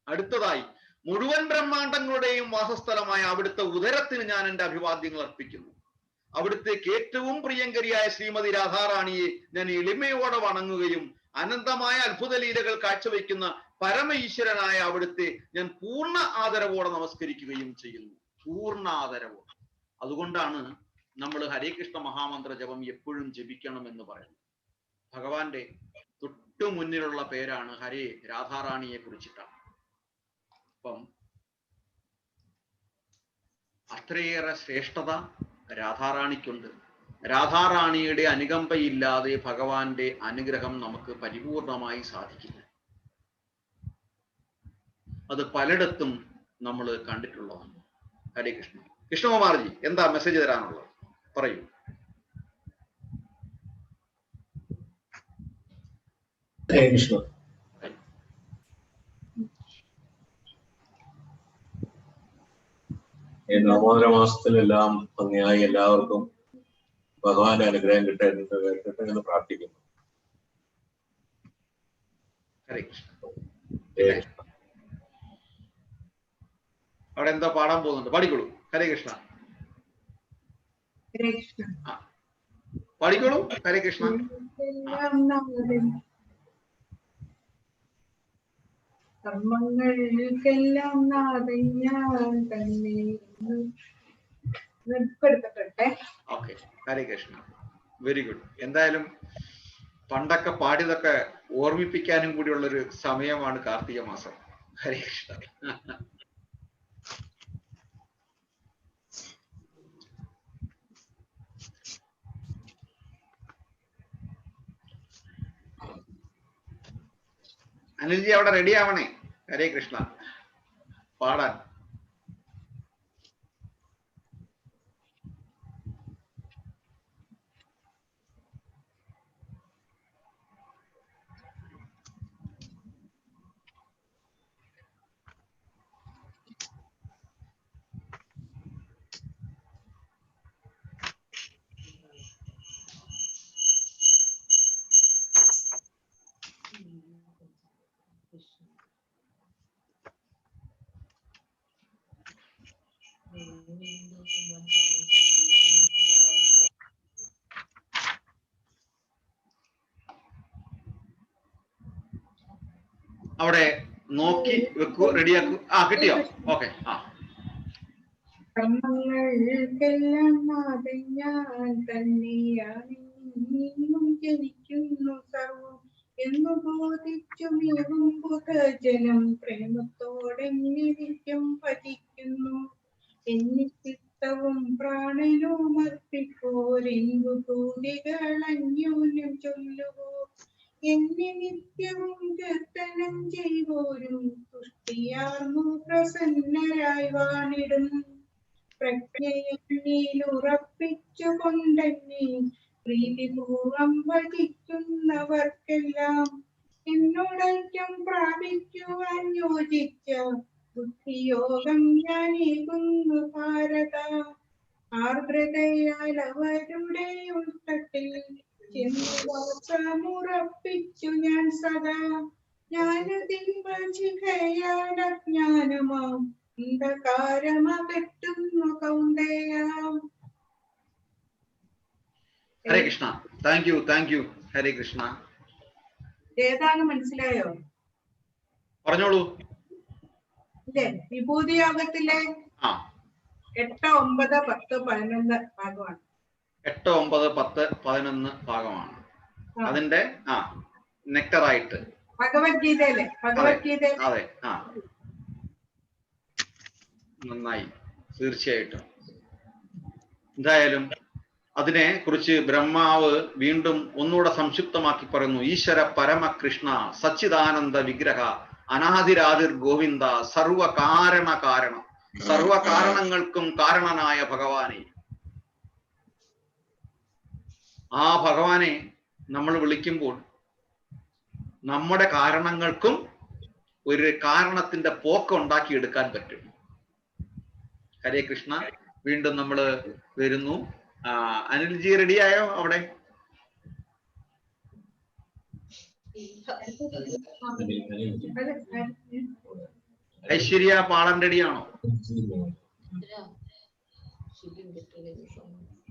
അടുത്തതായി മുഴുവൻ ബ്രഹ്മാണ്ടങ്ങളുടെയും വാസസ്ഥലമായ അവിടുത്തെ ഉദരത്തിന് ഞാൻ എൻ്റെ അഭിവാദ്യങ്ങൾ അർപ്പിക്കുന്നു. അവിടുത്തേക്ക് ഏറ്റവും പ്രിയങ്കരിയായ ശ്രീമതി രാധാറാണിയെ ഞാൻ എളിമയോടെ വണങ്ങുകയും അനന്തമായ അത്ഭുത ലീലകൾ കാഴ്ചവെക്കുന്ന പരമ ഈശ്വരനായ അവിടുത്തെ ഞാൻ പൂർണ്ണ ആദരവോടെ നമസ്കരിക്കുകയും ചെയ്യുന്നു. പൂർണ്ണ ആദരവോടെ. അതുകൊണ്ടാണ് നമ്മൾ ഹരേ കൃഷ്ണ മഹാമന്ത്ര ജപം എപ്പോഴും ജപിക്കണം എന്ന് പറയുന്നത്. ഭഗവാന്റെ തൊട്ടു മുന്നിലുള്ള പേരാണ് ഹരേ, രാധാറാണിയെ കുറിച്ചിട്ടാണ്. അപ്പം അത്രയേറെ ശ്രേഷ്ഠത രാധാറാണിക്കുണ്ട്. രാധാറാണിയുടെ അനുകമ്പയില്ലാതെ ഭഗവാന്റെ അനുഗ്രഹം നമുക്ക് പരിപൂർണമായി സാധിക്കില്ല. അത് പലയിടത്തും നമ്മൾ കണ്ടിട്ടുള്ളതാണ്. ഹരേ കൃഷ്ണ. കൃഷ്ണകുമാർജി എന്താ മെസ്സേജ് തരാനുള്ളത്? പറയൂ. ഹരേ കൃഷ്ണ. ദാമോദര മാസത്തിലെല്ലാം ഭംഗിയായി എല്ലാവർക്കും ഭഗവാന്റെ അനുഗ്രഹം കിട്ടേണ്ടത് പ്രാർത്ഥിക്കുന്നു. ഹരേ കൃഷ്ണ. അവിടെ എന്താ പാടാൻ പോകുന്നുണ്ട്? പാടിക്കോളൂ. ഹരേ കൃഷ്ണ. പാടിക്കോളൂ. ഹരേ കൃഷ്ണ. കർമ്മങ്ങൾക്കെല്ലാം നാഥൻ ഞാൻ തന്നെ. Okay. Hare Krishna. Very good. എന്തായാലും പണ്ടൊക്കെ പാടിയതൊക്കെ ഓർമ്മിപ്പിക്കാനും കൂടിയുള്ളൊരു സമയമാണ് കാർത്തിക മാസം. ഹരേ കൃഷ്ണ. അനിൽജി അവിടെ റെഡി ആവണേ. ഹരേ കൃഷ്ണ പാടാൻ. അവിടെ നോക്കി വെക്കൂ, റെഡിയാക്കൂ. കിട്ടിയോ? ഓക്കെ. കർമ്മങ്ങൾക്കെല്ലാം നാഥൻ ഞാൻ തന്നെയാണ്, ജനിക്കുന്നു സർവം എന്നു ബോധിച്ചുമേവും പൊതുജനം പ്രേമത്തോടെ നിത്യം ഭജിക്കുന്നു. എന്നിത്തവും പ്രാണനും അർപ്പിപ്പോരെങ്കു കൂടികളന്യോന്യം ചൊല്ലുവോ, എന്നെ നിത്യവും കീർത്തനം ചെയ്തോരും തുഷ്ടിയാർന്നു പ്രസന്നരായി വാണിടും. പ്രജ്ഞയുറപ്പിച്ചു കൊണ്ടെന്നെ പ്രീതിപൂർവം ഭജിക്കുന്നവർക്കെല്ലാം എന്നോടൈക്യം പ്രാപിക്കുവാൻ യോജിച്ച ബുദ്ധിയോഗം ഞാനേകുന്നു ഭാരത. ആർദ്രതയാൽ അവരുടെ ഉൾത്തട്ടിൽ ചെന്നുറപ്പിച്ചു ഞാൻ സദാ. ജ്ഞാനദിമ്പശിഖയാൽ അജ്ഞാനമാം അന്ധകാരമകറ്റുന്നു കൗന്ദയാം. ഹരേ കൃഷ്ണ. Thank you. ഹരേ കൃഷ്ണ. ഏതാണ് മനസ്സിലായോ? പറഞ്ഞോളൂ. ഇല്ലേ, വിഭൂതി യോഗത്തിലെ 8, 9, 10, 11 ഭാഗമാണ്. 8, 9, 10, 11 ഭാഗമാണ് അതിന്റെ നെക്ടറായിട്ട് ഭഗവത്ഗീതയിലെ. അതെ. നന്നായി, തീർച്ചയായിട്ടും. എന്തായാലും അതിനെ കുറിച്ച് ബ്രഹ്മാവ് വീണ്ടും ഒന്നുകൂടെ സംക്ഷിപ്തമാക്കി പറയുന്നു. ഈശ്വര പരമകൃഷ്ണ സച്ചിദാനന്ദ വിഗ്രഹ അനാദിരാതിർ ഗോവിന്ദ സർവകാരണം, സർവകാരണങ്ങൾക്കും കാരണനായ ഭഗവാനെ. ആ ഭഗവാനെ നമ്മൾ വിളിക്കുമ്പോൾ നമ്മുടെ കാരണങ്ങൾക്കും ഒരു കാരണത്തിന്റെ പോക്ക് ഉണ്ടാക്കിയെടുക്കാൻ പറ്റും. ഹരേ കൃഷ്ണ. വീണ്ടും നമ്മൾ വരുന്നു. അനിൽജി റെഡിയായോ അവിടെ? ഐശ്വര്യ പാളൻ റെഡിയാണോ?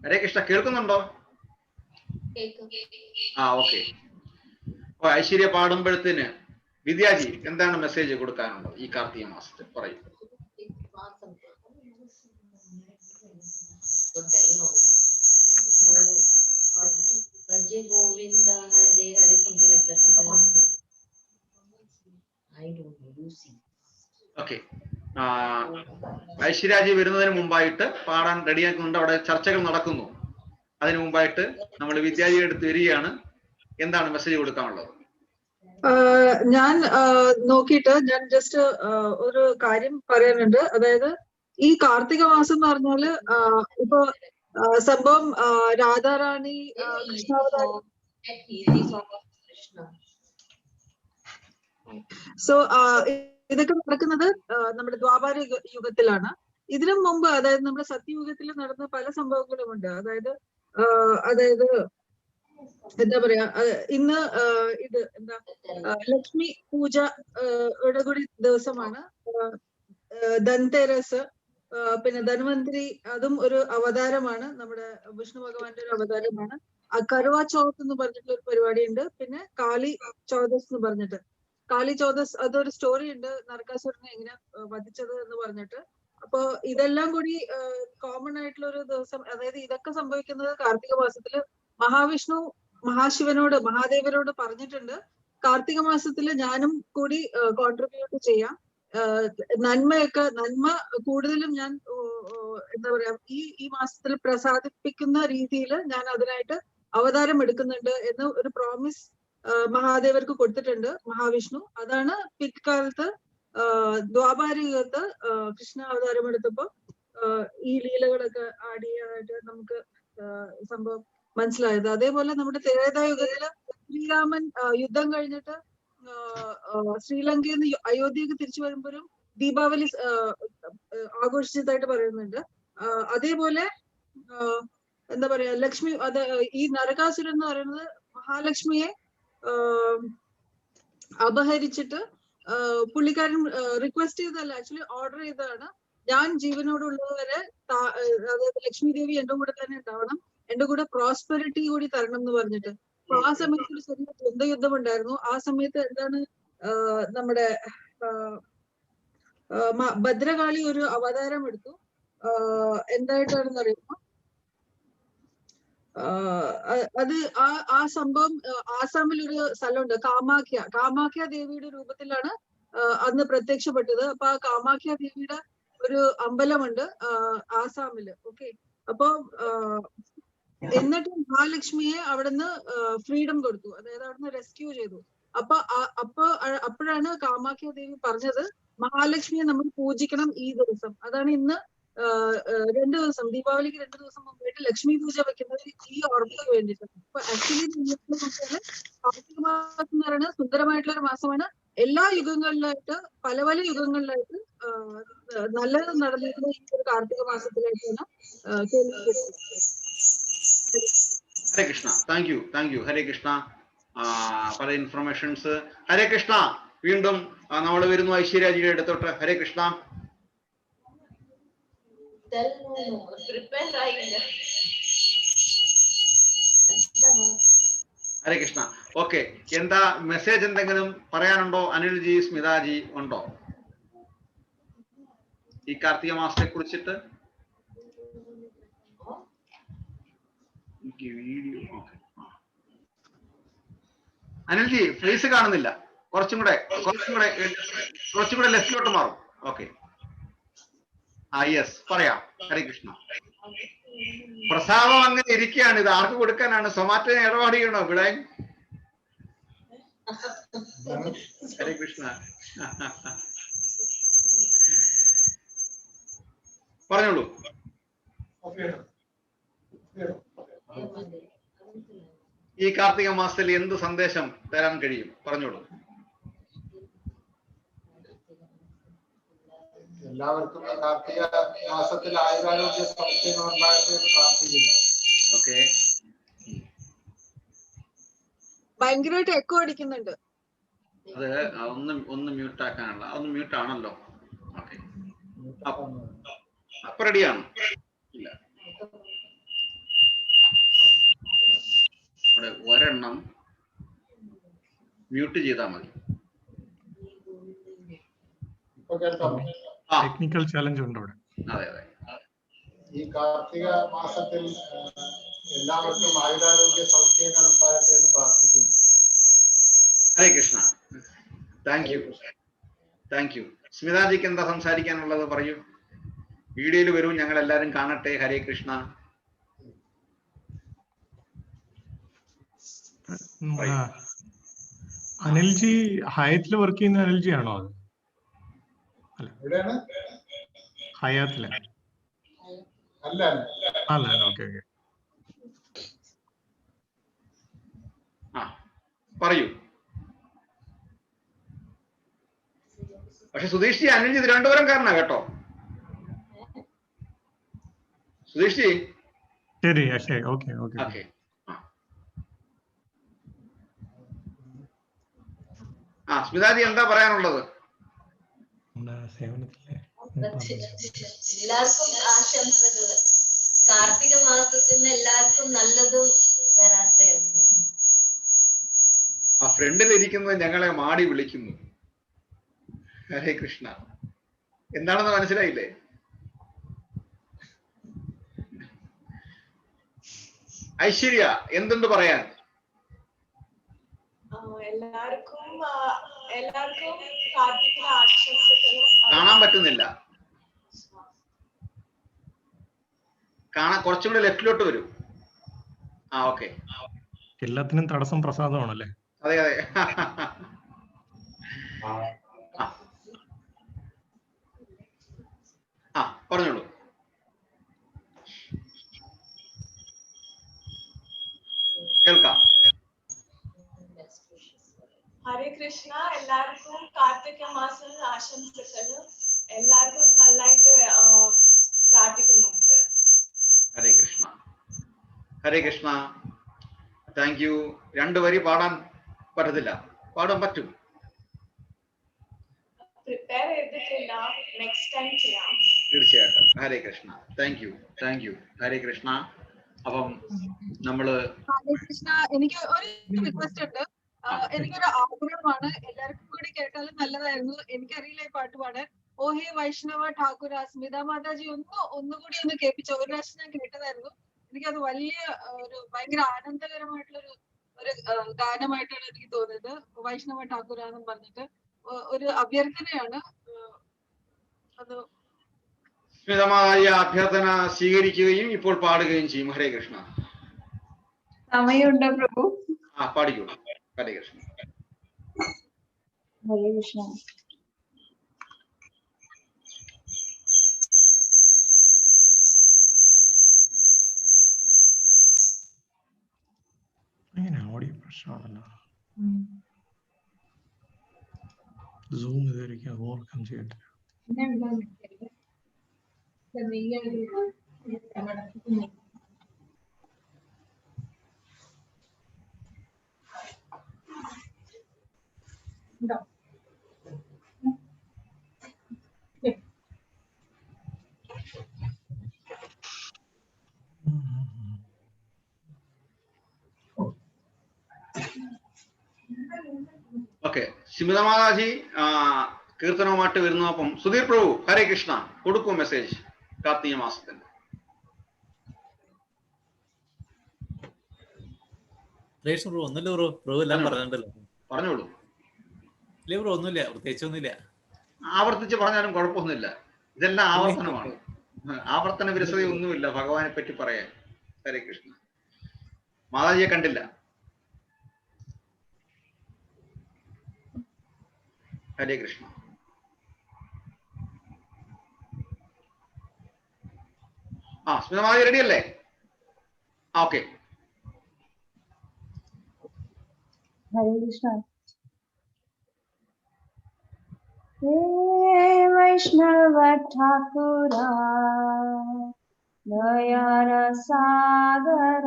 ഹരേ കൃഷ്ണ. കേൾക്കുന്നുണ്ടോ? ഓക്കെ. ഐശ്വര്യ പാടുമ്പോഴത്തേന് വിദ്യാജി എന്താണ് മെസ്സേജ് കൊടുക്കാനുള്ളത് ഈ കാർത്തിക മാസത്തിൽ? പറയും. ഓക്കെ. ഐശ്വര്യാജി വരുന്നതിന് മുമ്പായിട്ട് പാടാൻ റെഡിയാക്കുന്നുണ്ട്. അവിടെ ചർച്ചകൾ നടക്കുന്നു. അതിനു മുമ്പായിട്ട് നമ്മൾ വിദ്യാജിയുടെ അടുത്ത് വരികയാണ്. എന്താണ് മെസ്സേജ് കൊടുക്കാനുള്ളത്? ഞാൻ നോക്കിയിട്ട് ഞാൻ ജസ്റ്റ് ഒരു കാര്യം പറയാനുണ്ട്. അതായത് ഈ കാർത്തിക മാസം എന്ന് പറഞ്ഞാല് ഇപ്പൊ സംഭവം രാധാറാണി കൃഷ്ണാവതാരം. സോ ഇതൊക്കെ നടക്കുന്നത് നമ്മുടെ ദ്വാപര യുഗത്തിലാണ്. ഇതിനു മുമ്പ്, അതായത് നമ്മുടെ സത്യയുഗത്തിൽ നടന്ന പല സംഭവങ്ങളുമുണ്ട്. അതായത് എന്താ പറയാ, ഇന്ന് ഇത് ലക്ഷ്മി പൂജയുടെ കൂടി ദിവസമാണ്. ധൻതേരസ്, പിന്നെ ധന്വന്തരി, അതും ഒരു അവതാരമാണ്. നമ്മുടെ വിഷ്ണു ഭഗവാന്റെ ഒരു അവതാരമാണ്. കരുവാ ചൗത്ത് എന്ന് പറഞ്ഞിട്ടുള്ള ഒരു പരിപാടി ഉണ്ട്. പിന്നെ കാളി ചൗദസ് എന്ന് പറഞ്ഞിട്ട്, കാളി ചൗദസ് അതൊരു സ്റ്റോറി ഉണ്ട്, നരകാസുരനെ എങ്ങനെ വധിച്ചത് എന്ന് പറഞ്ഞിട്ട്. അപ്പൊ ഇതെല്ലാം കൂടി കോമൺ ആയിട്ടുള്ള ഒരു ദിവസം. അതായത് ഇതൊക്കെ സംഭവിക്കുന്നത് കാർത്തിക മാസത്തില്. മഹാവിഷ്ണു മഹാദേവനോട് പറഞ്ഞിട്ടുണ്ട്, കാർത്തിക മാസത്തില് ഞാനും കൂടി കോൺട്രിബ്യൂട്ട് ചെയ്യാം. നന്മ കൂടുതലും ഞാൻ എന്താ പറയാ ഈ മാസത്തിൽ പ്രസാദിപ്പിക്കുന്ന രീതിയിൽ ഞാൻ അതിനായിട്ട് അവതാരം എടുക്കുന്നുണ്ട് എന്ന് ഒരു പ്രോമിസ് മഹാദേവർക്ക് കൊടുത്തിട്ടുണ്ട് മഹാവിഷ്ണു. അതാണ് പിൽക്കാലത്ത് ദ്വാപാരികത്ത് കൃഷ്ണ അവതാരം എടുത്തപ്പോ ഈ ലീലകളൊക്കെ ആടിയതായിട്ട് നമുക്ക് സംഭവം മനസ്സിലായത്. അതേപോലെ നമ്മുടെ ത്രേതായുഗത്തില് ശ്രീരാമൻ യുദ്ധം കഴിഞ്ഞിട്ട് ശ്രീലങ്കയിൽ നിന്ന് അയോധ്യക്ക് തിരിച്ചു വരുമ്പോഴും ദീപാവലി ആഘോഷിച്ചതായിട്ട് പറയുന്നുണ്ട്. അതേപോലെ എന്താ പറയാ, ലക്ഷ്മി, ഈ നരകാസുരൻ എന്ന് പറയുന്നത് മഹാലക്ഷ്മിയെ അപഹരിച്ചിട്ട് പുള്ളിക്കാരൻ റിക്വസ്റ്റ് ചെയ്തതല്ല, ആക്ച്വലി ഓർഡർ ചെയ്തതാണ്. ഞാൻ ജീവനോടുള്ളവരെ അതായത് ലക്ഷ്മി ദേവി എന്റെ കൂടെ തന്നെ ഉണ്ടാവണം, എന്റെ കൂടെ പ്രോസ്പെരിറ്റി കൂടി തരണം എന്ന് പറഞ്ഞിട്ട്. അപ്പൊ ആ സമയത്ത് ഒരു ചെറിയ ദ്വന്ദ്വയുദ്ധം ഉണ്ടായിരുന്നു. ആ സമയത്ത് എന്താണ് നമ്മുടെ ഭദ്രകാളി ഒരു അവതാരം എടുത്തു. എന്തായിട്ടാണെന്ന് അറിയുമോ? അത് ആ സംഭവം ആസാമിൽ ഒരു സ്ഥലമുണ്ട്, കാമാഖ്യ ദേവിയുടെ രൂപത്തിലാണ് അന്ന് പ്രത്യക്ഷപ്പെട്ടത്. അപ്പൊ ആ കാമാഖ്യ ദേവിയുടെ ഒരു അമ്പലമുണ്ട് ആസാമില്. ഓക്കെ, അപ്പൊ എന്നിട്ട് മഹാലക്ഷ്മിയെ അവിടുന്ന് ഫ്രീഡം കൊടുത്തു, അതായത് അവിടുന്ന് റെസ്ക്യൂ ചെയ്തു. അപ്പോഴാണ് കാമാഖ്യ ദേവി പറഞ്ഞത് മഹാലക്ഷ്മിയെ നമ്മൾ പൂജിക്കണം ഈ ദിവസം. അതാണ് ഇന്ന് 2 ദിവസം, ദീപാവലിക്ക് 2 ദിവസം മുമ്പായിട്ട് ലക്ഷ്മി പൂജ വെക്കുന്നത് ഈ ഓർമ്മയ്ക്ക് വേണ്ടിയിട്ടാണ്. അപ്പൊ ആക്ച്വലി കാർത്തിക മാസം എന്ന് പറയുന്നത് സുന്ദരമായിട്ടുള്ള ഒരു മാസമാണ്. എല്ലാ യുഗങ്ങളിലായിട്ട് പല യുഗങ്ങളിലായിട്ട് നല്ലത് നടന്നിട്ടുള്ള ഈ ഒരു കാർത്തിക മാസത്തിലായിട്ടാണ് ഹരേ കൃഷ്ണ. Thank you Hare Krishna. പല ഇൻഫർമേഷൻസ്. ഹരേ കൃഷ്ണ. വീണ്ടും നമ്മൾ വരുന്നു ഐശ്വര്യാജിയുടെ അടുത്തോട്ട്. ഹരേ കൃഷ്ണ. ഹരേ കൃഷ്ണ. ഓക്കെ, എന്താ മെസ്സേജ് എന്തെങ്കിലും പറയാനുണ്ടോ? അനിൽജി, സ്മിതാജി ഉണ്ടോ ഈ കാർത്തിക മാസത്തെ കുറിച്ചിട്ട്? അനിൽജി ഫേസ് കാണുന്നില്ല, കുറച്ചും കൂടെ ലെഫ്റ്റിലോട്ട് മാറും. ഓക്കെ, യെസ്, പറയാം. ഹരേ കൃഷ്ണ. പ്രസാദം അങ്ങനെ ഇരിക്കുകയാണ്, ഇത് ആർക്ക് കൊടുക്കാനാണ്? സൊമാറ്റോനെ ഇടപാട് ചെയ്യണോ ഇവിടെ? ഹരേ കൃഷ്ണ. പറഞ്ഞോളൂ. ഈ കാർത്തിക മാസത്തിൽ എന്ത് സന്ദേശം തരാൻ കഴിയും? പറഞ്ഞോളൂ. എല്ലാവർക്കും കാർത്തിക മാസത്തിൽ ആയുരാരോഗ്യ സൗഖ്യങ്ങൾ ഉണ്ടാകട്ടെ എന്ന് പ്രാർത്ഥിക്കുന്നു. ഓക്കെ, ഭയങ്കരമായിട്ട് എക്കോ അടിക്കുന്നുണ്ട്. അത് ഒന്ന് മ്യൂട്ട് ആക്കാനുള്ള, ഒന്ന് മ്യൂട്ട് ആണല്ലോ. ഓക്കെ, അപ്പൊ റെഡിയാണ്. ഇല്ല, ഇവിടെ ഒരെണ്ണം മ്യൂട്ട് ചെയ്താൽ മതി. ടെക്നിക്കൽ ചാലഞ്ച് ഉണ്ട് ഇവിടെ. അതെ. ഈ കാർത്തിക മാസത്തിൽ എല്ലാവർക്കും ആയുരാരോഗ്യ സൗഖ്യങ്ങൾ ഉണ്ടാകട്ടെ എന്ന് പ്രാർത്ഥിക്കുന്നു. ഹരേ കൃഷ്ണ. Thank you. സ്മിതാജിക്ക് എന്താ സംസാരിക്കാനുള്ളത്? പറയൂ. വീഡിയോയിൽ വരൂ, ഞങ്ങൾ എല്ലാരും കാണട്ടെ. ഹരേ കൃഷ്ണ. അനിൽജി ഹയത്തിൽ വർക്ക് ചെയ്യുന്ന അനിൽജി ആണോ? അത് എവിടെയാണ്? ഹയാത്തിലെ? അല്ല. ഓക്കെ. പറയൂ. പക്ഷെ സുധീഷ് ജി, അനിൽജി തിരുവനന്തപുരംകാരനാ കേട്ടോ. സുധീഷ് ജി. ശരി. ഓക്കെ. സ്മിതാജി എന്താ പറയാനുള്ളത്? എല്ലാവർക്കും ആശംസകൾ. കാർത്തിക മാസത്തിൽ എല്ലാവർക്കും നല്ലതും വരാട്ടെ. ആ ഫ്രണ്ടിൽ ഇരിക്കുന്നത് ഞങ്ങളെ മാടി വിളിക്കുന്നു. ഹരേ കൃഷ്ണ. എന്താണെന്ന് മനസ്സിലായില്ലേ? ഐശ്വര്യ, എന്തുണ്ട് പറയാൻ? എല്ലാവർക്കും കാർത്തിക ആശംസകളും. കാണാൻ പറ്റുന്നില്ല. കുറച്ചും കൂടെ ലെഫ്റ്റിലോട്ട് വരും. ഓക്കെ. എല്ലാത്തിനും തടസ്സം പ്രസാദമാണല്ലേ? അതെ. പറഞ്ഞോളൂ. കേൾക്കാം. ഹരേ കൃഷ്ണ. എല്ലാവർക്കും കാർത്തിക മാസം ആശംസകൾ. എല്ലാവർക്കും നന്നായിട്ട് പ്രാർത്ഥിക്കുന്നുണ്ട്. ഹരേ കൃഷ്ണ. Thank U. 2 വരി പാടാൻ പറ്റത്തില്ല, പാടാൻ പറ്റും. പ്രിപ്പയർ ചെയ്തിട്ടില്ല, നെക്സ്റ്റ് ടൈം ചെയ്യാം. തീർച്ചയായിട്ടും. ഹരേ കൃഷ്ണ. Thank you. ഹരേ കൃഷ്ണ. അപ്പം നമ്മള് ഹരേ കൃഷ്ണ. എനിക്ക് ഒരു റിക്വസ്റ്റ് ഉണ്ട്. എനിക്കൊരു ആഗ്രഹമാണ്, എല്ലാവർക്കും കൂടി കേട്ടാലും നല്ലതായിരുന്നു. എനിക്കറിയില്ല ഈ പാട്ട് പാടാൻ. ഓ ഹേ വൈഷ്ണവ ഠാക്കുര, സ്മിത മാതാജി ഒന്നുകൂടി ഒന്ന് കേൾപ്പിച്ച. ഒരു പ്രാവശ്യം ഞാൻ കേട്ടതായിരുന്നു. എനിക്കത് വലിയ ഒരു ഭയങ്കര ആനന്ദകരമായിട്ടുള്ളൊരു ഗാനമായിട്ടാണ് എനിക്ക് തോന്നിയത്. വൈഷ്ണവ ഠാക്കുര എന്നും പറഞ്ഞിട്ട് ഒരു അഭ്യർത്ഥനയാണ് അത്. സ്മിതമായ അഭ്യർത്ഥന സ്വീകരിക്കുകയും ഇപ്പോൾ പാടുകയും ചെയ്യും. ഹരേ കൃഷ്ണ. സമയമുണ്ടോ പ്രഭു? പാടിക്കോളൂ. ഹരേ കൃഷ്ണ. ഹരേ കൃഷ്ണ. ഓഡിയോ പ്രശ്നമാണല്ലോ. സൂം ചെയ്തിരിക്കുക, ഓവർകം ചെയ്തിട്ട്. ഓക്കെ, സ്മിത മാതാജി കീർത്തനവുമായിട്ട് വരുന്നു. അപ്പം സുധീർ പ്രഭു ഹരേ കൃഷ്ണ കൊടുക്കും മെസ്സേജ് കാർത്തിക മാസത്തിന്റെ. ഒന്നുമില്ല ബ്രോ, പ്രഭു എല്ലാം പറഞ്ഞിട്ടുണ്ടല്ലോ. പറഞ്ഞോളൂ. ഇല്ല ബ്രോ, ഒന്നുമില്ല, പ്രത്യേകിച്ച് ഒന്നുമില്ല. ആവർത്തിച്ച് പറഞ്ഞാലും കുഴപ്പമൊന്നുമില്ല. ഇതെല്ലാം ആവർത്തനമാണ്. ആവർത്തന വിരസതയൊന്നുമില്ല ഭഗവാനെ പറ്റി പറയാൻ. ഹരേ കൃഷ്ണ. മാതാജിയെ കണ്ടില്ല. ഹരേ കൃഷ്ണ. സ്മിത മാതാജി റെഡി അല്ലേ? ഓക്കെ. ഹരേ കൃഷ്ണ. ഹേ വൈഷ്ണവ ഠാകുര ദയാര സാഗര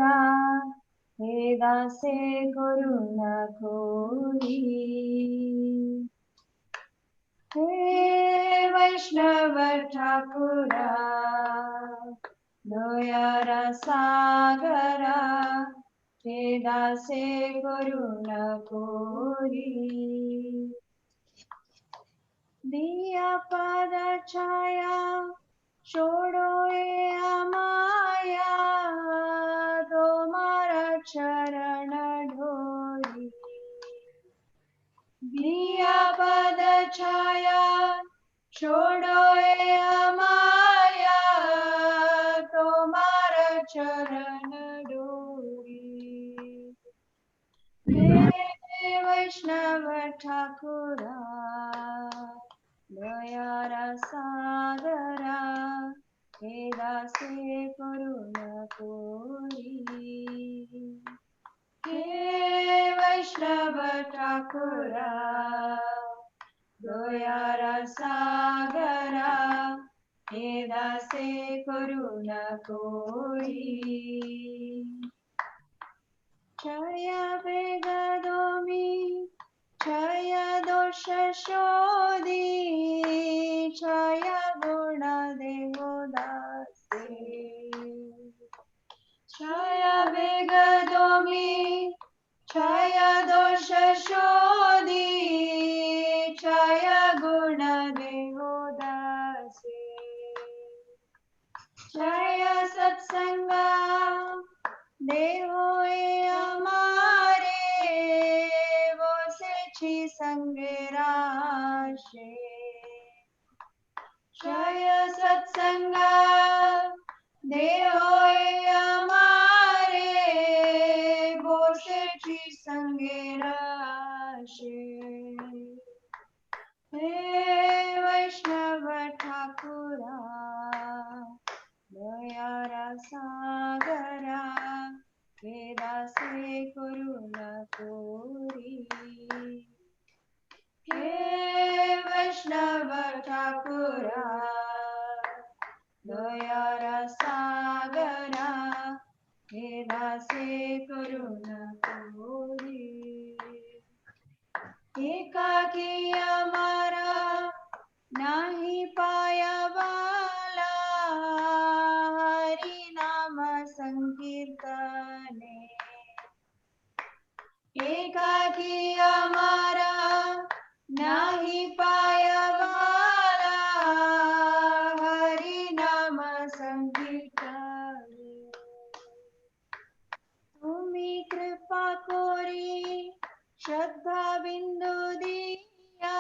ഹേ ദാസേ കരുണ കോരി. ഹേ വൈഷ്ണവ ഠാകുര ദയാര സാഗര ഹേ ദാസേ കരുണ കോരി. दिया पद छाया छोड़ो ये अमाया तुम्हारा चरण ढोरी. दिया पद छाया छोड़ो ये अमाया तुम्हारा चरण ढोरी. हे वैष्णव ठाकुरा दयार सागरा हे दासे करुण कोरी. हे वैष्णव ठाकुरा दयार सागरा हे दासे करुण कोरी. क्षय वेगदोमी क्षय दोष शोधी क्षय गुण देवदासे. क्षय वेगदोमी क्षय दोष शोधी क्षय गुण देवदासे. क्षय सत्संगा देहो हमारे वो से छी संगराशे. क्षय सत्संगा देहो हमारे वो से छी संगराशे. हे वैष्णव ठाकुरा दयार सागरा हे दासे करुण कोरी. हे वैष्णव ठाकुरा दयार सागरा हे दासे करुण कोरी. एकाकी हमारा नाही पाया वाला हरि नाम संकीर्तने. एकाकी श्रद्धा बिंदु दिया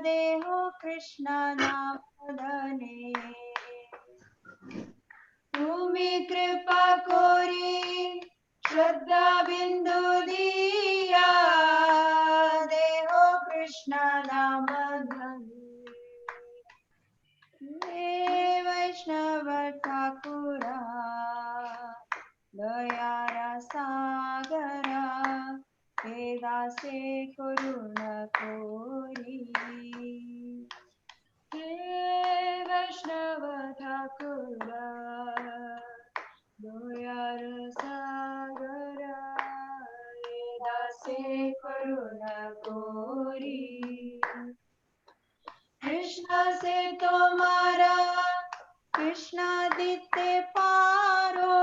देहो कृष्ण नाम धने तुम्हें कृपा कोरी श्रद्धा बिंदु दिया देहो कृष्ण नाम धने वैष्णव ठाकुरा दया सागरा वेदासे करुणा कोरी वैष्णव ठाकुरा दयार सागरा वेदासे करुणा कोरी कृष्ण से तुम्हारा कृष्णादित्य पारो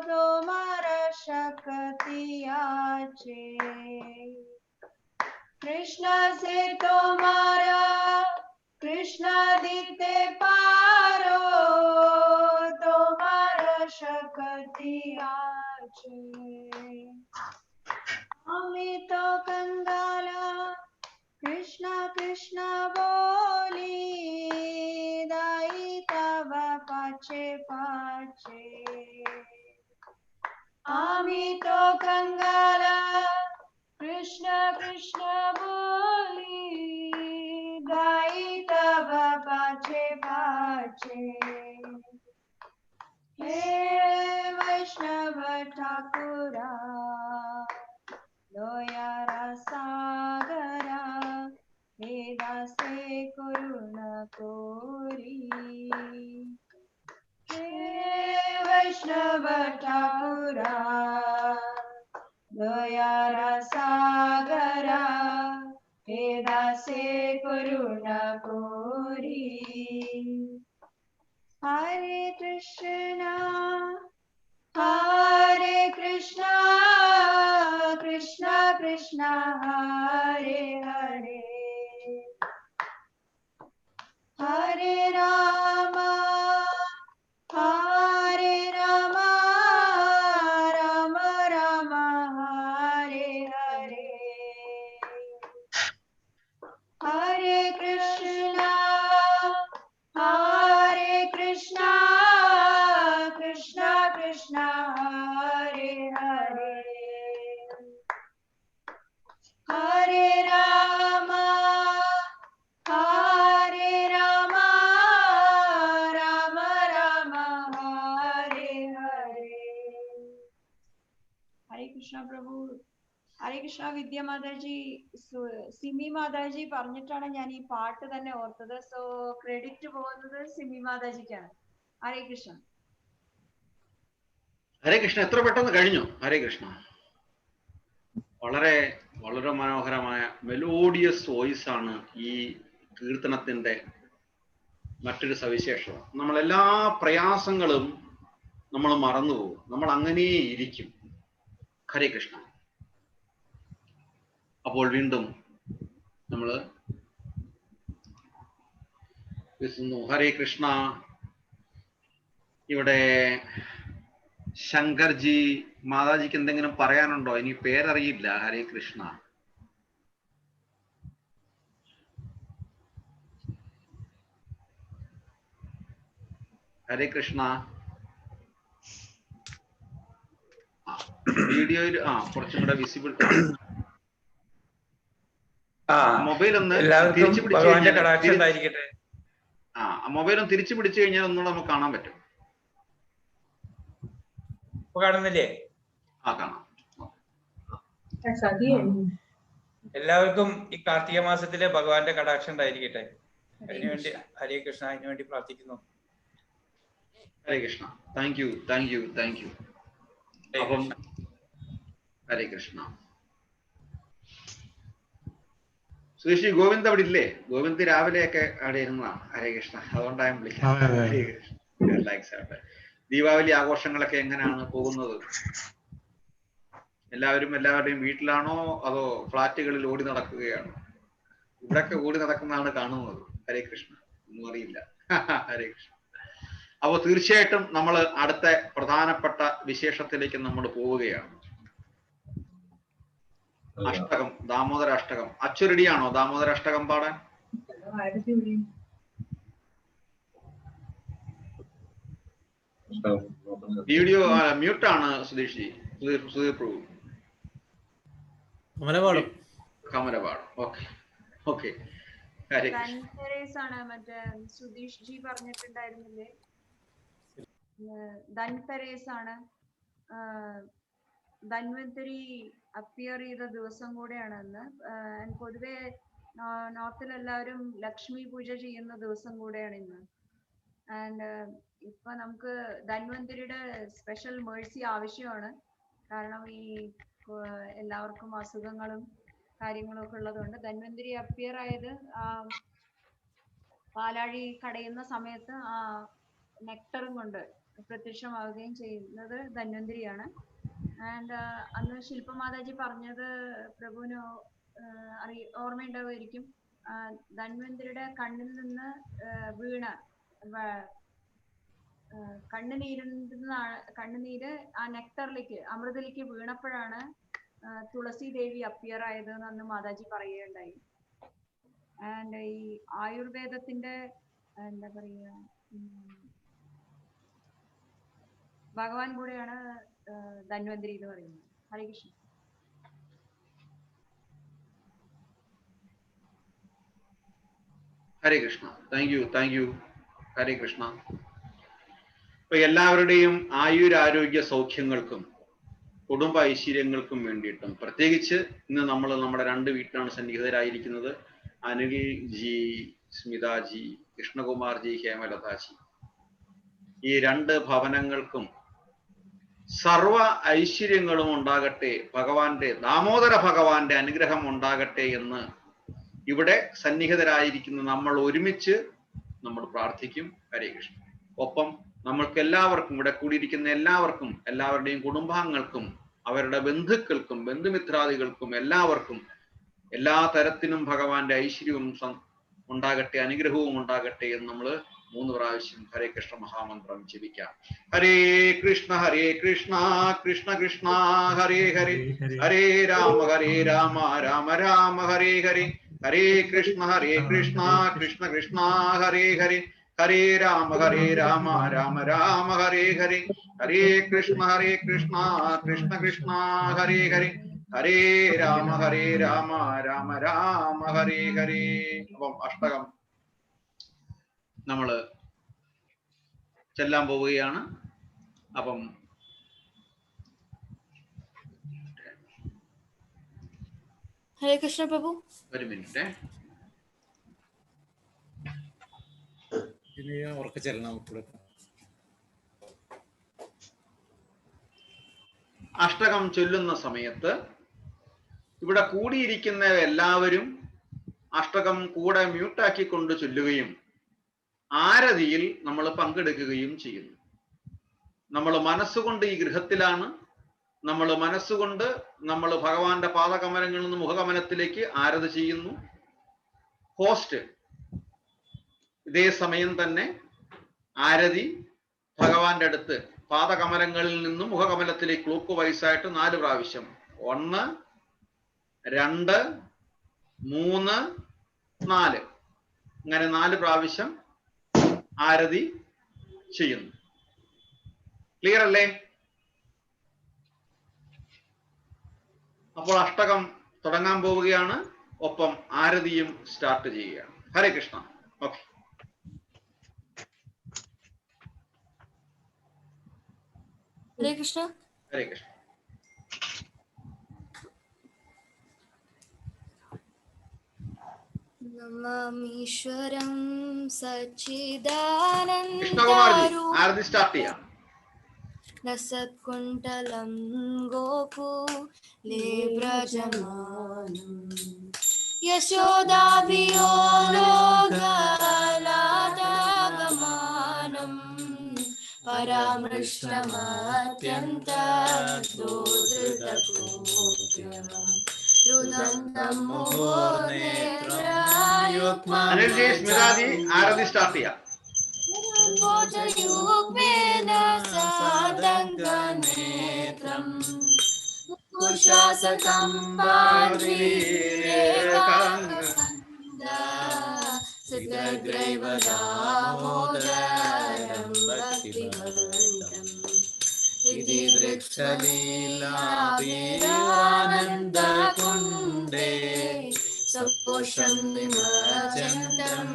तुम्हारा शक्ति आचे कृष्ण से तुम्हारा कृष्णादित्य पारो तुम्हारा शक्ति आचे हमें तो कंगाला कृष्णा कृष्णा बोली दाई तब पाचे पाचे आमी तो कंगाला कृष्णा कृष्णा बोली दाई तब पाचे पाचे हे वैष्णव ठाकुरा दयारा सागरा वेदासे करुणा कोरी हे वैष्णव ठाकुरा दयारा सागरा वेदासे करुणा कोरी हरे कृष्णा कृष्णा कृष्णा हरे हरे हरे राम राम राम हरे हरे हरे कृष्णा कृष्णा कृष्णा हरे हरे हरे राम राम राम हरे हरे हरे कृष्णा प्रभु ഹരേ കൃഷ്ണ വിദ്യ മാതാജി സിമി മാതാജി പറഞ്ഞിട്ടാണ് ഞാൻ ഈ പാട്ട് തന്നെ ഓർത്തത്. സോ ക്രെഡിറ്റ് പോകുന്നത് സിമി മാതാജിക്കാണ്. ഹരേ കൃഷ്ണ. ഹരേ കൃഷ്ണ. എത്ര പെട്ടെന്ന് കഴിഞ്ഞു. ഹരേ കൃഷ്ണ. വളരെ വളരെ മനോഹരമായ മെലോഡിയസ് വോയിസ് ആണ് ഈ കീർത്തനത്തിന്റെ മറ്റൊരു സവിശേഷത. നമ്മളെല്ലാ പ്രയാസങ്ങളും നമ്മൾ മറന്നുപോകും. നമ്മൾ അങ്ങനെ ഇരിക്കും. ഹരേ കൃഷ്ണ. അപ്പോൾ വീണ്ടും നമ്മൾ ഹരേ കൃഷ്ണ. ഇവിടെ ശങ്കർജി മാതാജിക്ക് എന്തെങ്കിലും പറയാനുണ്ടോ? ഇനി പേരറിയില്ല. ഹരേ കൃഷ്ണ. ഹരേ കൃഷ്ണ. വീഡിയോയിൽ കുറച്ചും കൂടെ വിസിബിൾ. മൊബൈൽ ഒന്ന് തിരിച്ചു പിടിച്ചു മൊബൈൽ ഒന്ന് തിരിച്ചു പിടിച്ചു കഴിഞ്ഞാൽ ഒന്നുകൂടെ നമുക്ക് കാണാൻ പറ്റും. കാണുന്നില്ലേ? കാണാം. എല്ലാവർക്കും ഈ കാർത്തിക മാസത്തിലെ ഭഗവാന്റെ കടാക്ഷം ഉണ്ടായിരിക്കട്ടെ. അതിനുവേണ്ടി ഹരേ കൃഷ്ണ. അതിനുവേണ്ടി പ്രാർത്ഥിക്കുന്നു. Hare Krishna. Thank you, thank you, thank you. അപ്പം ഹരേ കൃഷ്ണ. സുരേഷ് ഗോവിന്ദ് അവിടെ ഇല്ലേ? ഗോവിന്ദ് രാവിലെയൊക്കെ അവിടെ ഇരുന്നതാണ്. ഹരേ കൃഷ്ണ. അതുകൊണ്ടാണ് വിളിക്കാം. ഹരേ കൃഷ്ണ. ദീപാവലി ആഘോഷങ്ങളൊക്കെ എങ്ങനെയാണ് പോകുന്നത്? എല്ലാവരുടെയും വീട്ടിലാണോ അതോ ഫ്ലാറ്റുകളിൽ ഓടി നടക്കുകയാണോ? ഇവിടൊക്കെ ഓടി നടക്കുന്നതാണ് കാണുന്നത്. ഹരേ കൃഷ്ണ. ഒന്നും അറിയില്ല. ഹരേ കൃഷ്ണ. അപ്പോൾ തീർച്ചയായിട്ടും നമ്മൾ അടുത്ത പ്രധാനപ്പെട്ട വിശേഷത്തിലേക്ക് നമ്മൾ പോവുകയാണ്. അഷ്ടകം, ദാമോദര അഷ്ടകം. അച്ചുരടിയാണോ ദാമോദര അഷ്ടകം പാടാൻ? വീഡിയോ മ്യൂട്ടാണ് സുധീഷ് ജി. സുധീർ പ്രഭു കമലപാടും. Okay okay. ആണ് മറ്റേ സുധീഷ് ജി പറഞ്ഞിട്ടുണ്ടായിരുന്നില്ലേ, ധൻതെരേസ് ആണ്. ധന്വന്തരി അപ്പിയർ ചെയ്ത ദിവസം കൂടെയാണ് അന്ന്. പൊതുവെ നോർത്തിൽ എല്ലാവരും ലക്ഷ്മി പൂജ ചെയ്യുന്ന ദിവസം കൂടെയാണ് ഇന്ന്. ആൻഡ് ഇപ്പൊ നമുക്ക് ധന്വന്തരിയുടെ സ്പെഷ്യൽ മേഴ്സി ആവശ്യമാണ്. കാരണം ഈ എല്ലാവർക്കും അസുഖങ്ങളും കാര്യങ്ങളും ഒക്കെ ഉള്ളതുകൊണ്ട് ധന്വന്തരി അപ്പിയർ ആയത് പാലാഴി കടയുന്ന സമയത്ത് ആ നെക്ടറും കൊണ്ട് പ്രത്യക്ഷമാവുകയും ചെയ്യുന്നത് ധന്വന്തരിയാണ്. ആൻഡ് അന്ന് ശില്പമാതാജി പറഞ്ഞത് പ്രഭുവിന് ഓർമ്മയുണ്ടാവുമായിരിക്കും. ധന്വന്തരിയുടെ കണ്ണിൽ നിന്ന് വീണ കണ്ണുനീര് ആ നെക്ടറിലേക്ക്, അമൃതയിലേക്ക് വീണപ്പോഴാണ് തുളസി ദേവി അപ്പിയർ ആയത് എന്ന് അന്ന് മാതാജി പറയുകയുണ്ടായി. ആൻഡ് ഈ ആയുർവേദത്തിന്റെ എന്താ പറയുക, ഭഗവാൻ കൂടെയാണ് ധന്വന്തരി എന്ന് പറയുന്നത്. ഹരേ കൃഷ്ണ. ഹരേ കൃഷ്ണ. Thank you. ഹരേ കൃഷ്ണ. ഇപ്പൊ എല്ലാവരുടെയും ആയുരാരോഗ്യ സൗഖ്യങ്ങൾക്കും കുടുംബ ഐശ്വര്യങ്ങൾക്കും വേണ്ടിയിട്ടും, പ്രത്യേകിച്ച് ഇന്ന് നമ്മൾ നമ്മുടെ 2 വീട്ടിലാണ് സന്നിഹിതരായിരിക്കുന്നത്. അനിൽ ജി, സ്മിതാജി, കൃഷ്ണകുമാർജി, ഹേമലതാജി. ഈ 2 ഭവനങ്ങൾക്കും സർവ ഐശ്വര്യങ്ങളും ഉണ്ടാകട്ടെ, ദാമോദര ഭഗവാന്റെ അനുഗ്രഹം ഉണ്ടാകട്ടെ എന്ന് ഇവിടെ സന്നിഹിതരായിരിക്കുന്ന നമ്മൾ ഒരുമിച്ച് നമ്മൾ പ്രാർത്ഥിക്കും. ഹരേ കൃഷ്ണ. ഒപ്പം നമ്മൾക്ക് എല്ലാവർക്കും, ഇവിടെ കൂടിയിരിക്കുന്ന എല്ലാവർക്കും, എല്ലാവരുടെയും കുടുംബാംഗങ്ങൾക്കും, അവരുടെ ബന്ധുക്കൾക്കും, ബന്ധുമിത്രാദികൾക്കും, എല്ലാവർക്കും എല്ലാ തരത്തിലും ഭഗവാന്റെ ഐശ്വര്യവും ഉണ്ടാകട്ടെ, അനുഗ്രഹവും ഉണ്ടാകട്ടെ എന്ന് നമ്മൾ 3 പ്രാവശ്യം ഹരേ കൃഷ്ണ മഹാമന്ത്രം ജപിക്കാം. ഹരേ കൃഷ്ണ കൃഷ്ണ കൃഷ്ണ ഹരേ ഹരേ, ഹരേ രാമ രാമ രാമ ഹരേ ഹരേ, ഹരേ കൃഷ്ണ കൃഷ്ണ കൃഷ്ണ ഹരേ ഹരേ, ഹരേ രാമ രാമ രാമ ഹരേ ഹരേ, ഹരേ കൃഷ്ണ കൃഷ്ണ കൃഷ്ണ ഹരേ ഹരേ, ഹരേ രാമ രാമ രാമ ഹരേ ഹരേ. അപ്പം അഷ്ടകം നമ്മള് ചെല്ലാൻ പോവുകയാണ്. അപ്പം ഹരേ കൃഷ്ണ പ്രഭു. ഒരു മിനിറ്റ്. ഉറക്കെ ചെല്ലണം. അഷ്ടകം ചൊല്ലുന്ന സമയത്ത് ഇവിടെ കൂടിയിരിക്കുന്ന എല്ലാവരും അഷ്ടകം കൂടെ മ്യൂട്ടാക്കിക്കൊണ്ട് ചൊല്ലുകയും ആരതിയിൽ നമ്മൾ പങ്കെടുക്കുകയും ചെയ്യുന്നു. നമ്മൾ മനസ്സുകൊണ്ട് ഈ ഗൃഹത്തിലാണ്, നമ്മൾ മനസ്സുകൊണ്ട് നമ്മൾ ഭഗവാന്റെ പാദകമലങ്ങളിൽ നിന്ന് മുഖകമലത്തിലേക്ക് ആരതി ചെയ്യുന്നു. ഹോസ്റ്റ് ഇതേ സമയം തന്നെ ആരതി ഭഗവാന്റെ അടുത്ത് പാദകമലങ്ങളിൽ നിന്നും മുഖകമലത്തിലേക്ക് ക്ലോക്ക് വൈസായിട്ട് 4 പ്രാവശ്യം, 1 2 3 4 അങ്ങനെ 4 പ്രാവശ്യം ആരതി ചെയ്യുന്നു. ക്ലിയർ അല്ലേ? അപ്പോൾ അഷ്ടകം തുടങ്ങാൻ പോവുകയാണ്. ഒപ്പം ആരതിയും സ്റ്റാർട്ട് ചെയ്യുകയാണ്. ഹരേ കൃഷ്ണ. ഓക്കെ. ഹരേ കൃഷ്ണ. ഹരേ കൃഷ്ണ. നമാമീശ്വരം സച്ചിദാനന്ദ കൃഷ്ണകുമാർജി ആരതി സ്റ്റാർട്ട് ചെയ്യാം. രസകുണ്ടലം ഗോകുലേ വ്രജമാനം യശോദാഭിയോ ലോകലാദാഗമാനം പരാമൃഷ്ടമത്യന്തദോദൃതഗോപ്യം അനിൽജി, സ്മിതാജി ആരതി സ്റ്റാർട്ട് ചെയ്യാം. ഭോജയുഗ്മേന സാദംഗനേത്രം उशासकं सिद्धग्रैव दामोदरं भक्तिवन्तम् इति दृक्षलीलाभिरानन्दकुण्डे सकोशं निमज्जन्तम्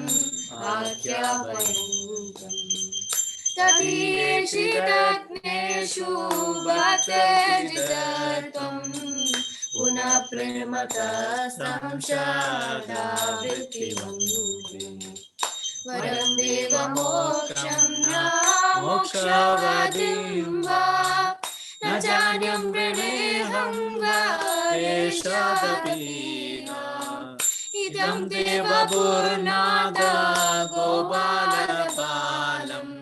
आख्यापयन्तम् तदीयेषिदग्नेषु भक्तजितत्वं पुनः प्रेमतस्तं शब्दावृत्तिवन्ते वरं देवमोक्षं न मोक्षावधिं वा न जान्यं प्रणेहं वा एषदपि इदं देवपूर्णादा गोपालपालम्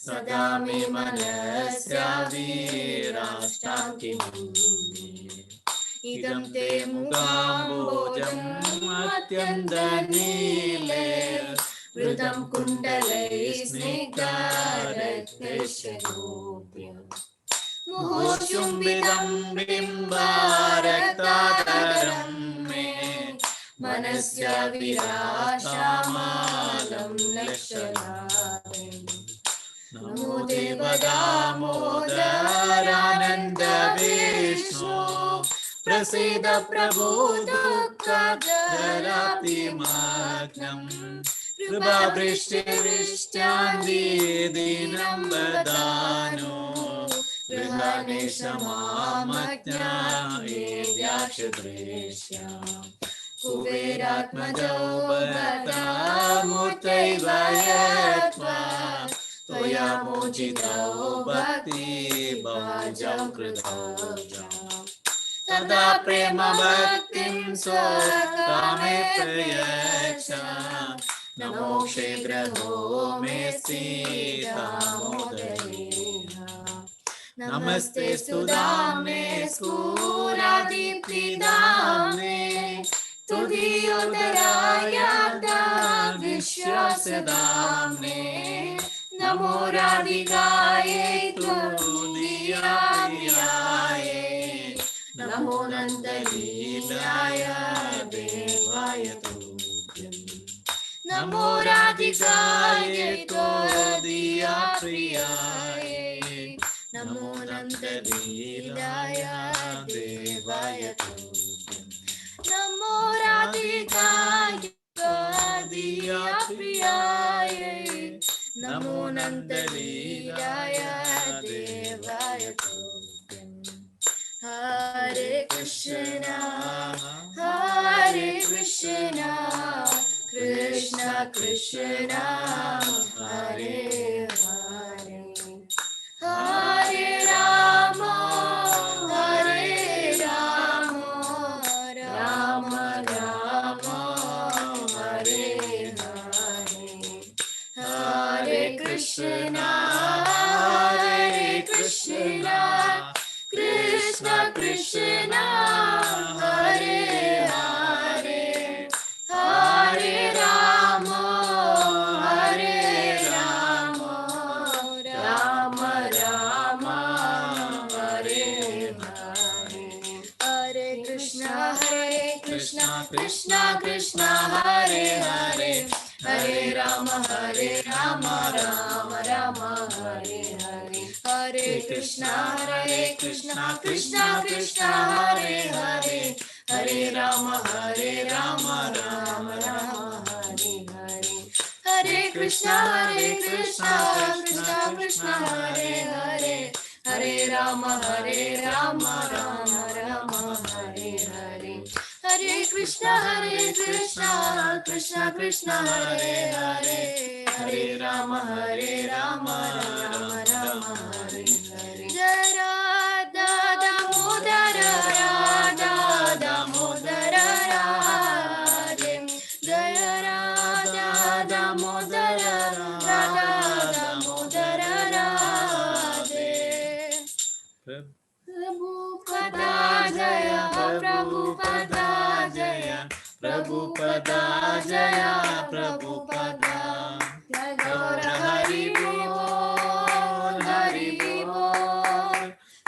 सदा मे मनस्या वीराष्टाङ्गिनी इदं ते मुगाम्बोजम् अत्यन्तनीले वृतं कुण्डलैः स्निग्धरक्तशोभ्यम् मुहुर्चुम्बितं बिम्बारक्तातरं मे मनस्य विराशामालं लक्षणामि नमो देवदामोदरानन्द विष्णो प्रसीद प्रभो दुःखदरातिमग्नम् कृपावृष्टिवृष्ट्यान्ति दीनं वदानो गृहाणेश मामज्ञायेद्याक्षुद्रेष्या कुबेरात्मजो भक्ता मूर्तैव यत्त्वा त्वया मोचितौ भक्ति भाजं कृतव्या तदा प्रेम भक्तिं स्वकामे प्रयच्छ नमो क्षेत्रहो मे सीतामोदरेण नमस्ते स्तुदामे स्फुरादिप्रिदामे तुधियोदरायादा विश्वासदामे नमो राधिकायै तुधियाय नमो नन्दलीलाय देवाय तुभ्यम् नमो राधिकाय त्वदीया प्रियाय नमो नन्दलीलाय देवाय तुभ्यम् नमो राधिकाय त्वदीया प्रियाय नमो नन्दलीलाय देवाय तुभ्यम् हरे कृष्णा कृष्ण कृष्ण हरे हरे हरे राम राम राम हरे हरे हरे कृष्ण कृष्ण कृष्ण हरे हरे हरे राम राम राम हरे हरे हरे कृष्ण कृष्ण कृष्ण हरे हरे हरे राम राम राम हरे हरे हरे कृष्ण कृष्ण कृष्ण हरे हरे हरे राम राम राम हरे हरे हरे कृष्ण कृष्ण कृष्ण हरे हरे हरे राम राम राम हरे हरे हरे कृष्ण कृष्ण कृष्ण हरे हरे हरे राम राम राम हरे हरे जय राधा दामोदर राधा दामोदर राधे जय राधा दामोदर राधा दामोदर राधे प्रभुपदा जय प्रभुपदा जय प्रभुपदा जय प्रभुपदा गौर हरि बोल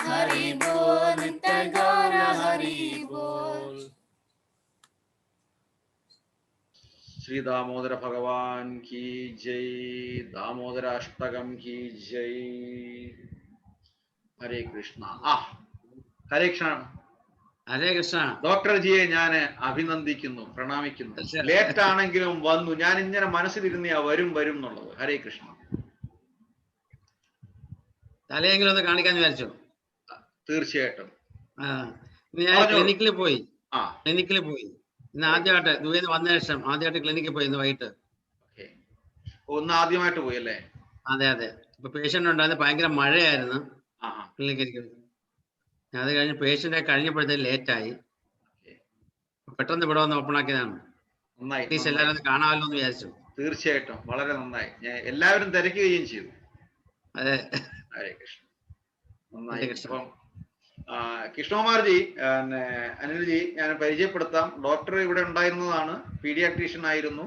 हरि बोल नित्य गौर ശ്രീ ദാമോദര ഭഗവാൻ കി ജയ്. ദാമോദര അഷ്ടകം കി ജയ്. ഹരേ കൃഷ്ണ. ഹരേ കൃഷ്ണ. ഹരേ കൃഷ്ണ. ഡോക്ടർ ജിയെ ഞാൻ അഭിനന്ദിക്കുന്നു, പ്രണാമിക്കുന്നു. ലേറ്റ് ആണെങ്കിലും വന്നു. ഞാൻ ഇങ്ങനെ മനസ്സിലിരുന്ന വരും വരും എന്നുള്ളത്. ഹരേ കൃഷ്ണ. തലയെങ്കിലും ഒന്ന് കാണിക്കാൻ വിചാരിച്ചു. തീർച്ചയായിട്ടും. ഞാൻ ക്ലിനിക്കിൽ പോയി. ഇന്ന് ആദ്യമായിട്ട് ദുബൈയിൽ വന്ന ശേഷം ആദ്യമായിട്ട് ക്ലിനിക്കിൽ പോയി ഇന്ന് വൈകിട്ട്. ഒന്ന് ആദ്യമായിട്ട് പോയി അല്ലേ? അതെ അതെ. ഇപ്പൊ പേഷ്യന്റ് ഉണ്ടായിരുന്നു, ഭയങ്കര മഴയായിരുന്നു ക്ലിനിക്കിൽ. അത് കഴിഞ്ഞ് പേഷ്യന്റ് കഴിഞ്ഞപ്പോഴത്തേക്ക് ലേറ്റായി. പെട്ടെന്ന് ഇവിടെ വന്ന് ഓപ്പൺ ആക്കിയതാണ്. അറ്റ്ലീസ്റ്റ് എല്ലാവരും ഒന്ന് കാണാമല്ലോ എന്ന് വിചാരിച്ചു. തീർച്ചയായിട്ടും വളരെ നന്നായി. എല്ലാവരും തിരക്കുകയും ചെയ്തു. അതെ. ഹരേ കൃഷ്ണ. നന്നായി. അപ്പം കൃഷ്ണകുമാർജി, അനിൽജി ഞാൻ പരിചയപ്പെടുത്താം. ഡോക്ടർ ഇവിടെ ഉണ്ടായിരുന്നതാണ്, പീഡിയാട്രീഷ്യൻ ആയിരുന്നു.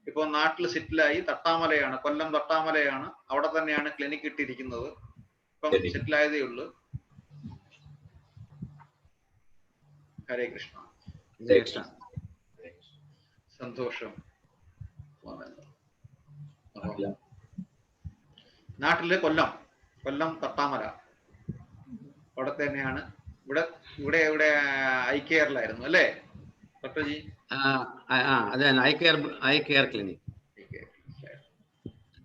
ഇപ്പൊ നാട്ടിൽ സെറ്റിലായി. തട്ടാമലയാണ്, കൊല്ലം തട്ടാമലയാണ്. അവിടെ തന്നെയാണ് ക്ലിനിക്ക് ഇട്ടിരിക്കുന്നത്. ഇപ്പം സെറ്റിലായതേ ഉള്ളൂ. ഹരേ കൃഷ്ണ. സന്തോഷം. നാട്ടില് കൊല്ലം തട്ടാമല അവിടെ തന്നെയാണ്. ഇവിടെ ഐ കെയറിലായിരുന്നു അല്ലേ ഡോക്ടർ ജി? അതെ, eye care clinic,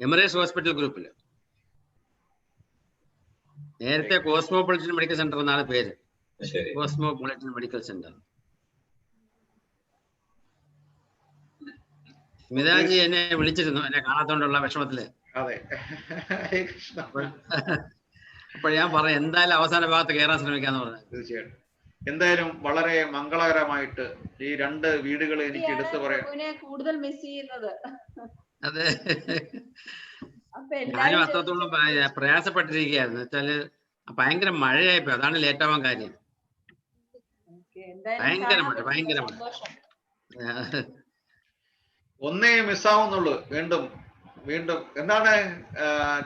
Emirates hospital ഗ്രൂപ്പില്. നേരത്തെ കോസ്മോപൊളിറ്റൻ മെഡിക്കൽ സെന്റർ എന്നാണ് പേര്. Cosmopolitan medical centre. സ്മിതാജി എന്നെ വിളിച്ചിരുന്നു, എന്നെ കാണാത്തോണ്ടുള്ള വിഷമത്തില്. അതെ. അപ്പോൾ ഞാൻ പറഞ്ഞു എന്തായാലും അവസാന ഭാഗത്ത് കയറാൻ ശ്രമിക്കാന്ന് പറഞ്ഞു. തീർച്ചയായിട്ടും. എന്തായാലും വളരെ മംഗളകരമായിട്ട് ഈ രണ്ട് വീടുകൾ എനിക്ക് എടുത്തു പറയാം. കൂടുതൽ മിസ് ചെയ്യുന്നത്. അതെ, ഞാനും അത്രത്തോളം പ്രയാസപ്പെട്ടിരിക്കുകയായിരുന്നു. വെച്ചാല് ഭയങ്കര മഴയായിപ്പോ, അതാണ് ലേറ്റ് ആവാൻ കാര്യം. ഭയങ്കര മഴ. ഒന്നേ മിസ്സാവുന്നുള്ളൂ. വീണ്ടും എന്താണ്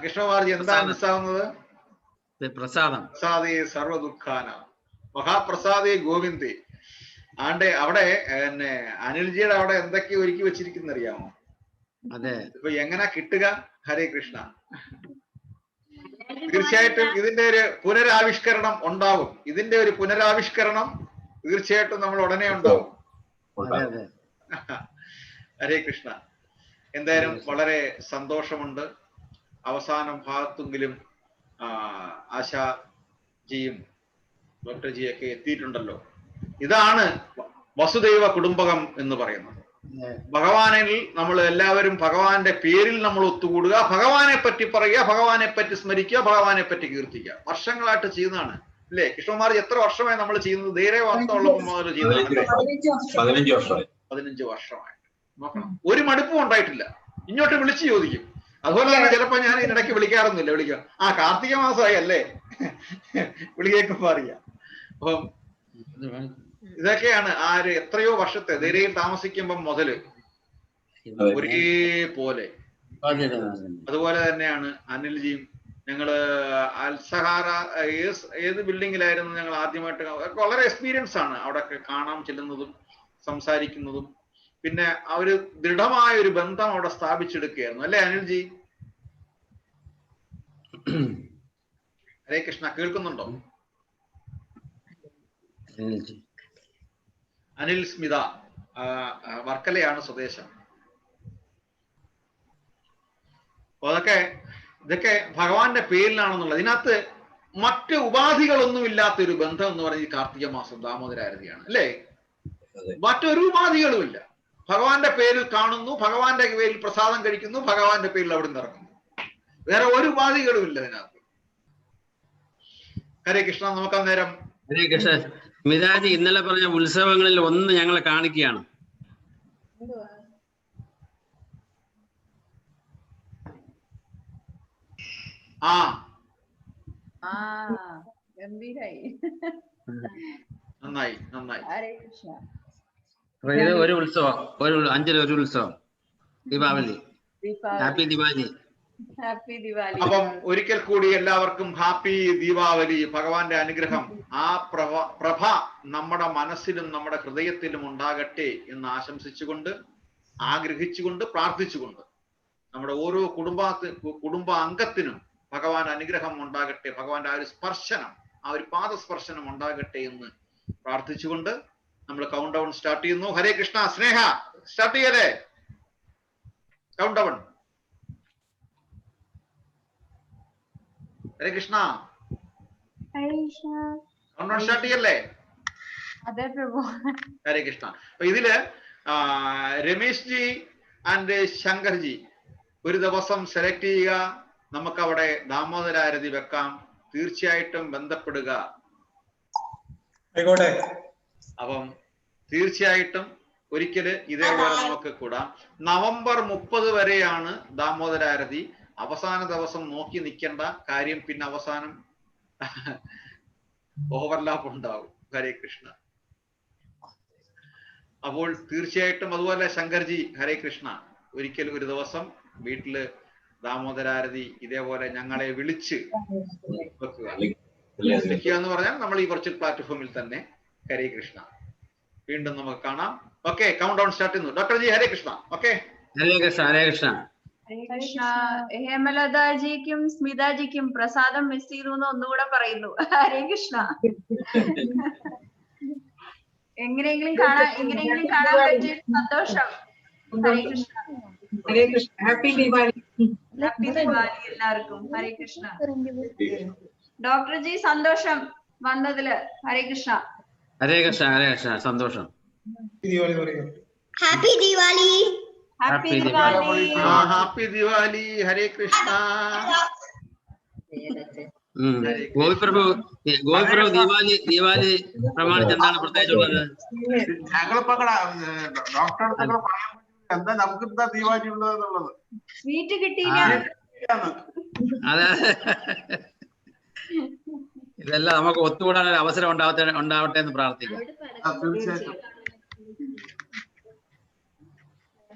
കൃഷ്ണകുമാർജി, എന്താണ് മിസ്സാവുന്നത്? പ്രസാദേ സർവ ദുഃഖാന മഹാപ്രസാദേ ഗോവിന്ദേ. അവിടെ അനിൽജിയുടെ അവിടെ എന്തൊക്കെ ഒരുക്കി വെച്ചിരിക്കുന്ന അറിയാമോ? അതെ. ഇപ്പൊ എങ്ങനെ കിട്ടുക? ഹരേ കൃഷ്ണ. തീർച്ചയായിട്ടും ഇതിന്റെ ഒരു പുനരാവിഷ്കരണം ഉണ്ടാവും. തീർച്ചയായിട്ടും നമ്മൾ ഉടനെ ഉണ്ടാവും. ഹരേ കൃഷ്ണ. എന്തായാലും വളരെ സന്തോഷമുണ്ട്. അവസാനം ഭാഗത്തെങ്കിലും ആശാജിയും ഡോക്ടർ ജിയൊക്കെ എത്തിയിട്ടുണ്ടല്ലോ. ഇതാണ് വസുദൈവ കുടുംബകം എന്ന് പറയുന്നത്. ഭഗവാനിൽ നമ്മൾ എല്ലാവരും ഭഗവാന്റെ പേരിൽ നമ്മൾ ഒത്തുകൂടുക, ഭഗവാനെ പറ്റി പറയുക, ഭഗവാനെ പറ്റി സ്മരിക്കുക, ഭഗവാനെ പറ്റി കീർത്തിക്കുക. വർഷങ്ങളായിട്ട് ചെയ്യുന്നതാണ് അല്ലേ കൃഷ്ണകുമാർജി? എത്ര വർഷമായി നമ്മൾ ചെയ്യുന്നത്? ധൈര്യ വാസ്തവമുള്ളപ്പോൾ മുതൽ ചെയ്യുന്നതാണ്. 15 വർഷമായി. നോക്കണം, ഒരു മടുപ്പും ഉണ്ടായിട്ടില്ല. ഇങ്ങോട്ട് വിളിച്ചു ചോദിക്കും. അതുപോലെ തന്നെ ചിലപ്പോ ഞാൻ ഇതിനിടയ്ക്ക് വിളിക്കാറൊന്നുമില്ല. വിളിക്കുക, കാർത്തിക മാസമായി അല്ലേ, വിളിക്കേക്കുമ്പോ അറിയാം. അപ്പം ഇതൊക്കെയാണ് എത്രയോ വർഷത്തെ ധൈര്യയിൽ താമസിക്കുമ്പം മുതല് ഒരേപോലെ. അതുപോലെ തന്നെയാണ് അനിൽജിയും. ഞങ്ങള് അൽസഹാറ ഏത് ബിൽഡിങ്ങിലായിരുന്നു ഞങ്ങൾ ആദ്യമായിട്ട്? വളരെ എക്സ്പീരിയൻസ് ആണ് അവിടെ കാണാൻ ചെല്ലുന്നതും സംസാരിക്കുന്നതും. പിന്നെ അവര് ദൃഢമായ ഒരു ബന്ധം അവിടെ സ്ഥാപിച്ചെടുക്കുകയായിരുന്നു അല്ലേ അനിൽജി? ഹരേ കൃഷ്ണ. കേൾക്കുന്നുണ്ടോ? അനിൽ സ്മിത വർക്കലയാണ് സ്വദേശം. അപ്പൊ ഇതൊക്കെ ഭഗവാന്റെ പേരിലാണെന്നുള്ളത്. ഇതിനകത്ത് മറ്റ് ഉപാധികളൊന്നും ഇല്ലാത്തൊരു ബന്ധം എന്ന് പറഞ്ഞ കാർത്തിക മാസം ദാമോദരാരതിയാണ് അല്ലേ? മറ്റൊരു ഉപാധികളുമില്ല. ഭഗവാന്റെ പേരിൽ കാണുന്നു, ഭഗവാന്റെ പേരിൽ പ്രസാദം കഴിക്കുന്നു, ഭഗവാന്റെ പേരിൽ അവിടെ നിന്ന് ഇറങ്ങുന്നു. വേറെ ഒരു ഉപാധികളും ഇല്ല ഇതിനകത്ത്. ഹരേ കൃഷ്ണ. നമുക്ക് അന്നേരം ഹരേ കൃഷ്ണ. സ്മിതാജി ഇന്നലെ പറഞ്ഞ ഉത്സവങ്ങളിൽ ഒന്ന് ഞങ്ങളെ കാണിക്കുകയാണ്. നന്നായി. ഹരേ കൃഷ്ണ. ഒരു ഉത്സവം, ഒരു ഉത്സവം, ദീപാവലി. ഹാപ്പി ദിവാലി. അപ്പം ഒരിക്കൽ കൂടി എല്ലാവർക്കും ഹാപ്പി ദീപാവലി. ഭഗവാന്റെ അനുഗ്രഹം, ആ പ്രഭ നമ്മുടെ മനസ്സിലും നമ്മുടെ ഹൃദയത്തിലും ഉണ്ടാകട്ടെ എന്ന് ആശംസിച്ചുകൊണ്ട് ആഗ്രഹിച്ചുകൊണ്ട് പ്രാർത്ഥിച്ചുകൊണ്ട് നമ്മുടെ ഓരോ കുടുംബ അംഗത്തിനും ഭഗവാൻ അനുഗ്രഹം ഉണ്ടാകട്ടെ, ഭഗവാന്റെ ആ ഒരു സ്പർശനം, ആ ഒരു പാദസ്പർശനം ഉണ്ടാകട്ടെ എന്ന് പ്രാർത്ഥിച്ചുകൊണ്ട് നമ്മൾ കൗണ്ട് ഡൗൺ സ്റ്റാർട്ട് ചെയ്യുന്നു. ഹരേ കൃഷ്ണ. സ്നേഹ സ്റ്റാർട്ട് ചെയ്യല്ലേ കൗണ്ട് ഡൗൺ? ഹരേ കൃഷ്ണ. കൗണ്ട് ഡൗൺ സ്റ്റാർട്ട് ചെയ്യല്ലേ? അതെ പ്രഭു. ഹരേ കൃഷ്ണ. അപ്പൊ ഇതില് Ramesh G and Shankar G ഒരു ദിവസം സെലക്ട് ചെയ്യുക. നമുക്ക് അവിടെ ദാമോദരാരതി വെക്കാം. തീർച്ചയായിട്ടും ബന്ധപ്പെടുക. അപ്പം തീർച്ചയായിട്ടും ഒരിക്കല് ഇതേപോലെ നമുക്ക് കൂടാം. നവംബർ 30 വരെയാണ് ദാമോദരാരതി. അവസാന ദിവസം നോക്കി നിൽക്കേണ്ട കാര്യം, പിന്നെ അവസാനം ഓവർലാപ്പ് ഉണ്ടാവും. ഹരേ കൃഷ്ണ. അപ്പോൾ തീർച്ചയായിട്ടും അതുപോലെ ശങ്കർജി ഹരേ കൃഷ്ണ ഒരിക്കൽ ഒരു ദിവസം വീട്ടില് ദാമോദരാരതി ഇതേപോലെ ഞങ്ങളെ വിളിച്ച് വെക്കുക. വിളിക്കുക എന്ന് പറഞ്ഞാൽ നമ്മൾ ഈ വെർച്വൽ പ്ലാറ്റ്ഫോമിൽ തന്നെ. ഹരേ കൃഷ്ണ. വീണ്ടും നമുക്ക് കാണാം. ഓക്കെ, കൗണ്ട് ഡൗൺ സ്റ്റാർട്ട് ചെയ്യുന്നു. ഡോക്ടർ ജി ഹരേ കൃഷ്ണ. ഓക്കെ, ഹരേ കൃഷ്ണ. ഹരേ കൃഷ്ണ. ഹേമലതാജിക്കും സ്മിതാജിക്കും പ്രസാദം മിസ് ചെയ്തു എന്ന് ഒന്നുകൂടെ പറയുന്നു. ഹരേ കൃഷ്ണ. എങ്ങനെയെങ്കിലും കാണാൻ പറ്റിയ സന്തോഷം. ഹരേ കൃഷ്ണ. ഹരേ കൃഷ്ണ. ഹാപ്പി ദിവാലി. ഹാപ്പി ദിവാലി എല്ലാവർക്കും. ഹരേ കൃഷ്ണ. ഡോക്ടർ ജി സന്തോഷം വന്നതില്. ഹരേ കൃഷ്ണ. ഹരേ കൃഷ്ണ. ഹരേ കൃഷ്ണ. സന്തോഷം. Happy Diwali. Happy Diwali. Happy Diwali. Hare Krishna. Gopiprabhu Deepavali പ്രമാണിച്ച് എന്താണ് പ്രത്യേകിച്ചുള്ളത്? ഞങ്ങളിപ്പോ ഡോക്ടർ എന്താ നമുക്ക് എന്താ ദീപാവലി ഉള്ളതെന്നുള്ളത് സ്വീറ്റ് കിട്ടിയില്ല. അതെ, ഇതെല്ലാം നമുക്ക് ഒത്തുകൂടാൻ ഒരു അവസരം ഉണ്ടാവട്ടെ എന്ന് പ്രാർത്ഥിക്കാം. തീർച്ചയായിട്ടും.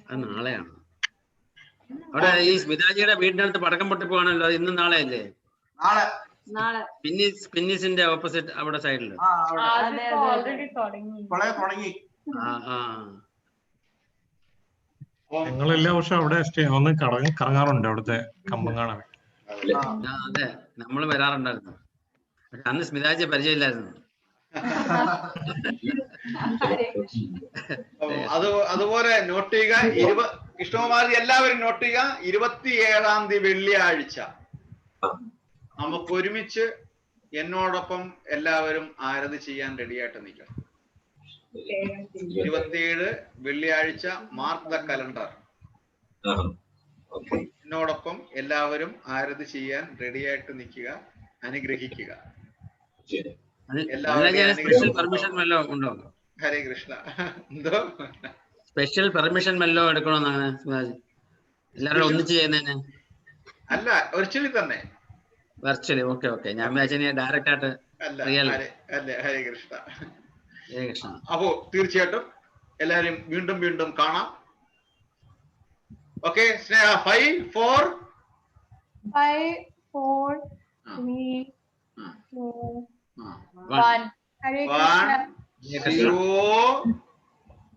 അത് നാളെയാണ്. അവിടെ ഈ സ്മിതാജിയുടെ വീടിന്റെ അടുത്ത് പടക്കം പൊട്ടിപ്പോവാണല്ലോ. ഇന്നും നാളെ അല്ലേ? നാളെ. പിന്നീസിന്റെ ഓപ്പോസിറ്റ് അവിടെ സൈഡില്. തുടങ്ങി. ഞങ്ങൾ എല്ലാ വർഷവും അവിടെ ഒന്ന് കറങ്ങാറുണ്ട്, അവിടുത്തെ കമ്പം കാണാൻ. അതെ, നമ്മൾ വരാറുണ്ടായിരുന്നു. പക്ഷെ അന്ന് സ്മിതാജിയെ പരിചയമില്ലായിരുന്നു. അതുപോലെ നോട്ട് ചെയ്യുക. കൃഷ്ണകുമാരി എല്ലാവരും നോട്ട് ചെയ്യുക. 27-ാം തീയതി വെള്ളിയാഴ്ച നമുക്ക് ഒരുമിച്ച് എന്നോടൊപ്പം എല്ലാവരും ആരതി ചെയ്യാൻ റെഡിയായിട്ട് നിൽക്കണം. 27 വെള്ളിയാഴ്ച. Mark the calendar. എന്നോടൊപ്പം എല്ലാവരും ആരതി ചെയ്യാൻ റെഡിയായിട്ട് നിൽക്കുക. അനുഗ്രഹിക്കുക. സ്പെഷ്യൽ പെർമിഷൻ വല്ലതും ഉണ്ടോ? ഹരേ കൃഷ്ണ. എന്തോ സ്പെഷ്യൽ പെർമിഷൻ വല്ലതും എടുക്കണമെന്നാണ് എല്ലാവരും ഒന്നിച്ച് ചെയ്യുന്നതിന്? അല്ല, വെർച്വലി തന്നെ. വെർച്വലി. ഓക്കെ. ഞാൻ വിചാരിച്ച ഡയറക്റ്റ് ആയിട്ട്. ഹരേ കൃഷ്ണ. ഹരേ കൃഷ്ണ. അപ്പോ തീർച്ചയായിട്ടും എല്ലാവരും വീണ്ടും കാണാം. ഓക്കെ, സ്നേഹ. 5 4 3 2 1. ഹരേ കൃഷ്ണ. 0.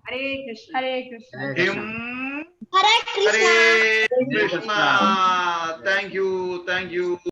ഹരേ കൃഷ്ണ. ഹരേ കൃഷ്ണ. ഹരേ കൃഷ്ണ. Thank U.